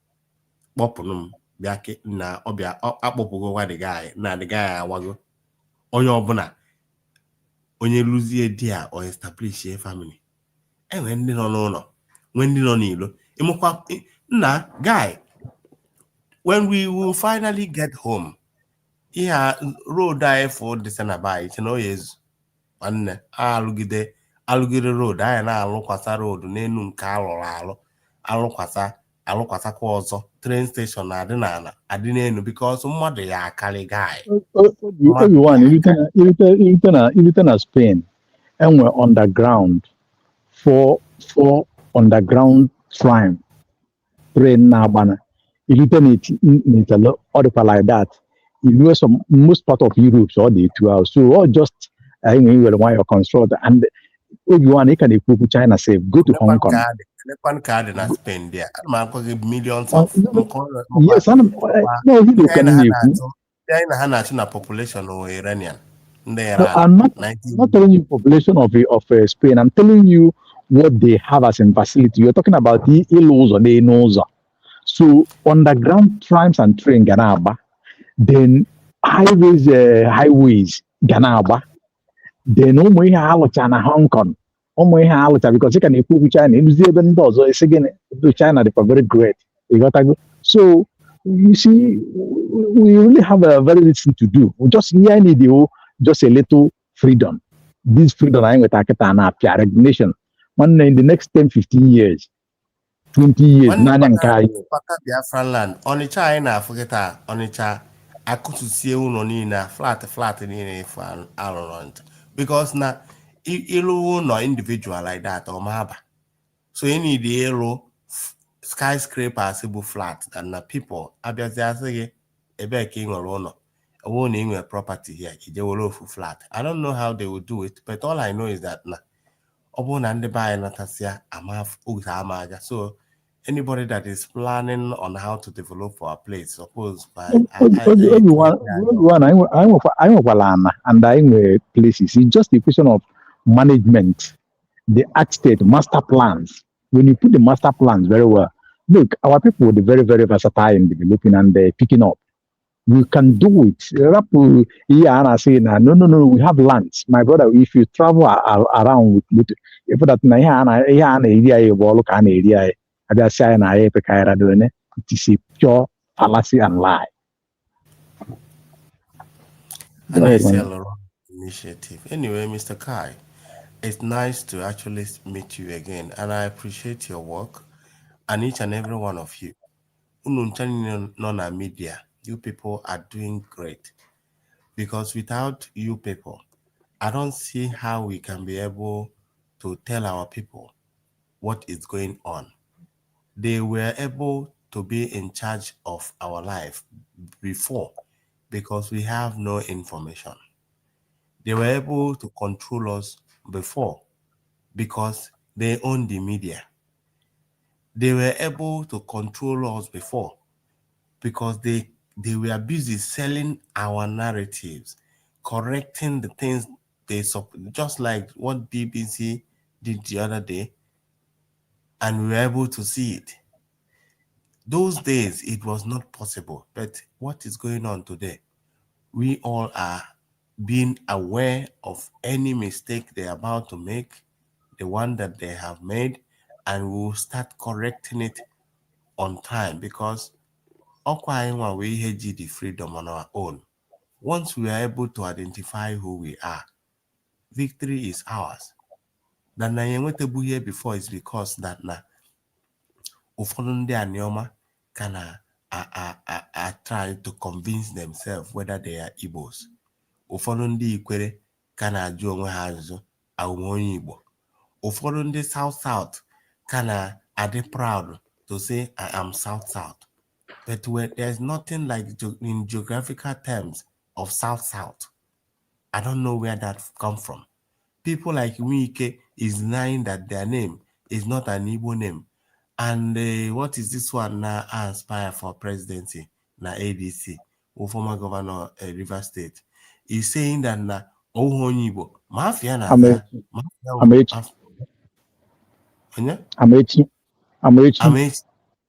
L: Kpọpụrụ m bịa na ọbịa akpọpụgo nwa the guy awago. Onye ọbụla onye lụzie di a or establish a family. Enwe ndị nọ n'ụlọ, nwe ndị nọ n'ilo. Ịmụkwa na guy, when we will finally get home, road I for this and about you know is one alugide road I na alụkwasa road n'enu nke alụkwasa kwa ọzọ train station na adị n'enu because mmadụ ya akali guy.
J: Irite na Spain enwe underground for underground train na Abana. Irite na or like that. You some most part of Europe so they 2 hours. So all just I mean you want your construct and everyone can equip China say go to Hong Kong.
L: One card in Spain there. Millions
J: of yes,
L: China has a population of Iranian.
J: I'm not telling you population of Spain. I'm telling you what they have as in facility. You're talking about the ILOs or the NOSA. So underground trams and train Ganaba, then highways Ganaba, then China Hong Kong. Because you can improve China. Even does again to China they are very great. You got to go. So you see, we really have a very little to do. We just need just a little freedom. This freedom I with recognition. One in the next 10, 15 years, 20 years,
L: Biafran land. On China, forget Onicha. I could see flat in around because now ilu no individual like that or maba. So you need the yellow skyscraper sibu flat and the people say a king or owner. I won't name a property here. They will flat. I don't know how they will do it, but all I know is that so anybody that is planning on how to develop our place, suppose
J: everyone and I places. It's just a question of management, the state master plans. When you put the master plans very well, look, our people will be very, very versatile in developing and picking up. We can do it. Yeah, and I say, no, we have lands. My brother, if you travel around with if that it is a pure fallacy and lie.
L: Initiative. Anyway, Mr. Kai, it's nice to actually meet you again, and I appreciate your work and each and every one of you. Media, you people are doing great because without you people, I don't see how we can be able to tell our people what is going on. They were able to be in charge of our life before because we have no information. They were able to control us before because they own the media. They were able to control us before because they were busy selling our narratives, correcting the things they just like what BBC did the other day, and we were able to see it. Those days, it was not possible. But what is going on today? We all are being aware of any mistake they're about to make, the one that they have made, and we'll start correcting it on time, because we had the freedom on our own. Once we are able to identify who we are, victory is ours. That na yenwetebu here before is because that na ụfọdụ ndị anioma can try to convince themselves whether they are Igbos. Ụfọdụ ndị Ikwere can ajụ onwe ha ajụjụ awụ onye Igbo. Ụfọdụ ndị South can are proud to say I am South. But there's nothing like in geographical terms of South. I don't know where that comes from. People like Wike is denying that their name is not an Igbo name. And what is this one now aspire for presidency? Na ADC, or former governor River State, is saying that na Igbo mafia na Amechi.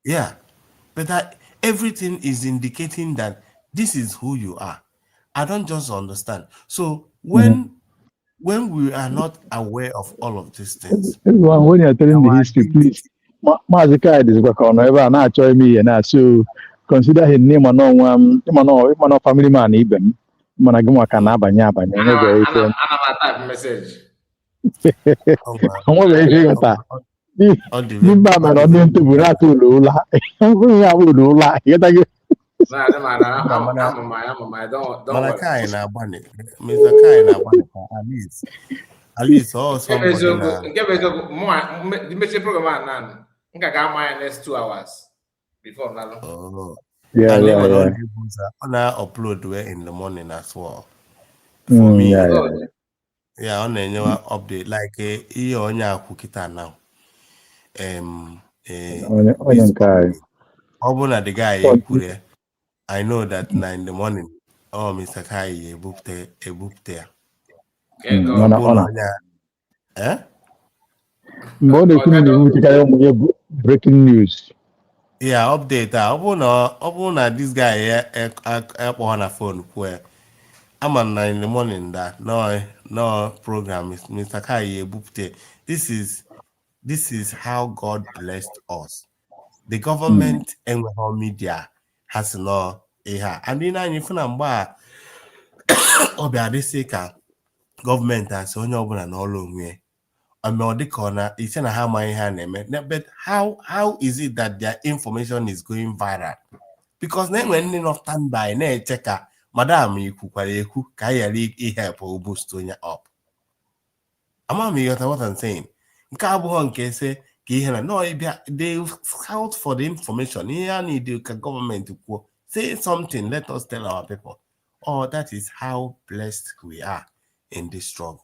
L: Yeah, but that everything is indicating that this is who you are. I don't just understand. So when we are not aware of all of these things,
J: when you're telling the history, please, Mazika is ever not join me and so consider his name or no family man even. Managuma Kanabanya,
C: message.
J: I'm very
L: at least also
C: next 2 hours before now.
L: On upload in the morning as well. For me, on the update like Onya Kukita now. The guy I know that 9 in the morning. Oh, Mr. Kai, a book there.
J: Breaking news.
L: Yeah, update. This guy on a phone where I'm on 9 in the morning that no program is Mr. Kai booked. This is how God blessed us. The government and our media has no and in government has only open and all onwe. But how is it that their information is going viral? Because then when you not stand by, checker, Madam, you help or boost up. What I'm saying. No, they scout for the information. Here need the government to say something. Let us tell our people. Oh, that is how blessed we are in this struggle.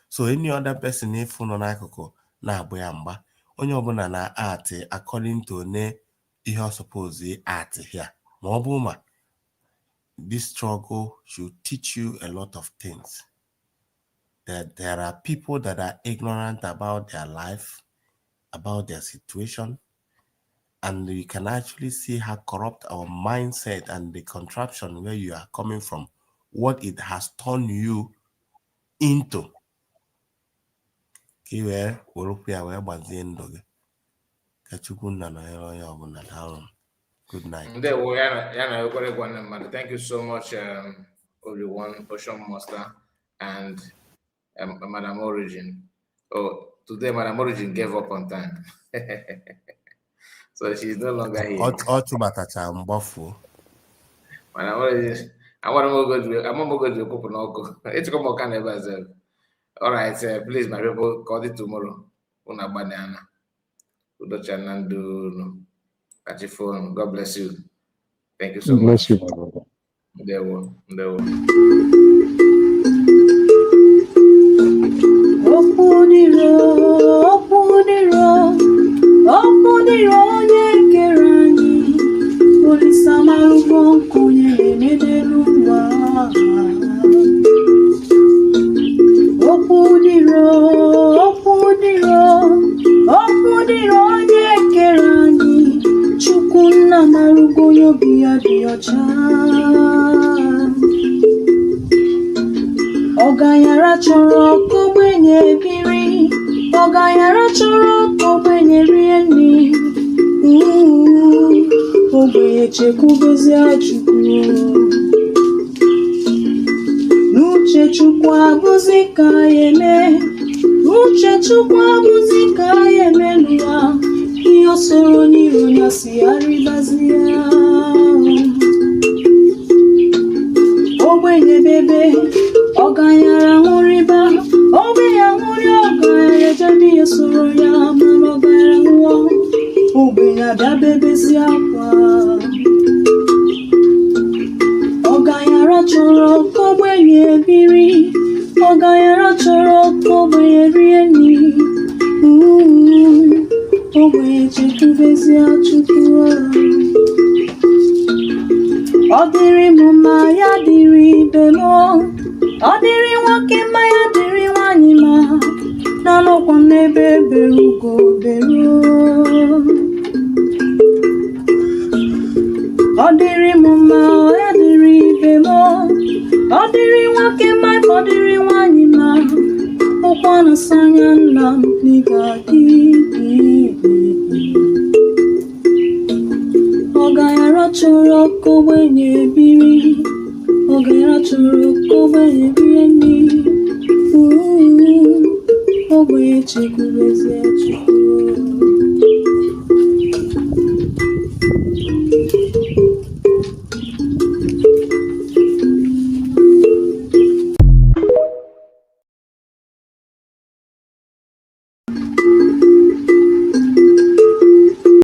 L: So any other person if no na akoko na aboyamba onye obuna na art according to ne ihe suppose art here. Mobuma, this struggle should teach you a lot of things. That there are people that are ignorant about their life, about their situation, and you can actually see how corrupt our mindset and the contraption where you are coming from, what it has turned you into. Good night.
C: Thank you so much, everyone, Ocean Master and Madam Origin. Oh, today Madam Origin gave up on time. So she's no longer here.
L: Madam
C: Origin, I'm going to open Oko. It's come can never. All right, please, my people, call it tomorrow. Una banana. Udo Chanandu. Catch your phone. God bless you. Thank you so much.
J: Bless you, my brother.
C: There were.
O: obi ya dị ọcha. Ọgaranya chọrọ ka ogbenye biri, ọgaranya chọrọ ka ogbenye rie nri. Ogbenye chekwubezie Chukwu. N'uche Chukwu abụzi ka ya eme, n'uche Chukwu abụzi ka ya eme n'ụwa. Ihe o soro n'iro ya si arịbazi ya. Ogbenye bebe, ọgaranya ṅụrịba, ogbenye ṅụrị, ọgaranya ejebe ihe soro ya, mana ọgaranya nwụọ, ogbenye abịa bebezi akwa. Ọgaranya chọrọ ka ogbenye biri, ọgaranya chọrọ ka ogbenye rie nri. Ogbenye chekwubezie Chukwu. Ọ dịrị m mma, ya dịrị ibe m. Ọ dịrị nwoke mma, ya dịrị nwanyị mma. N'anọkwa m n'ebe bere ugo bere. Ọ dịrị m mma, ya dịrị ibe m. Ọ dịrị nwoke mma, ọ dịrị nwanyị mma. Ọkwa na-asa anya nna m n'ịga dị. Ọgaranya chọrọ ka ogbenye biri, ọgaranya chọrọ ka ogbenye rie nri. Ogbenye chekwubezie Chukwu.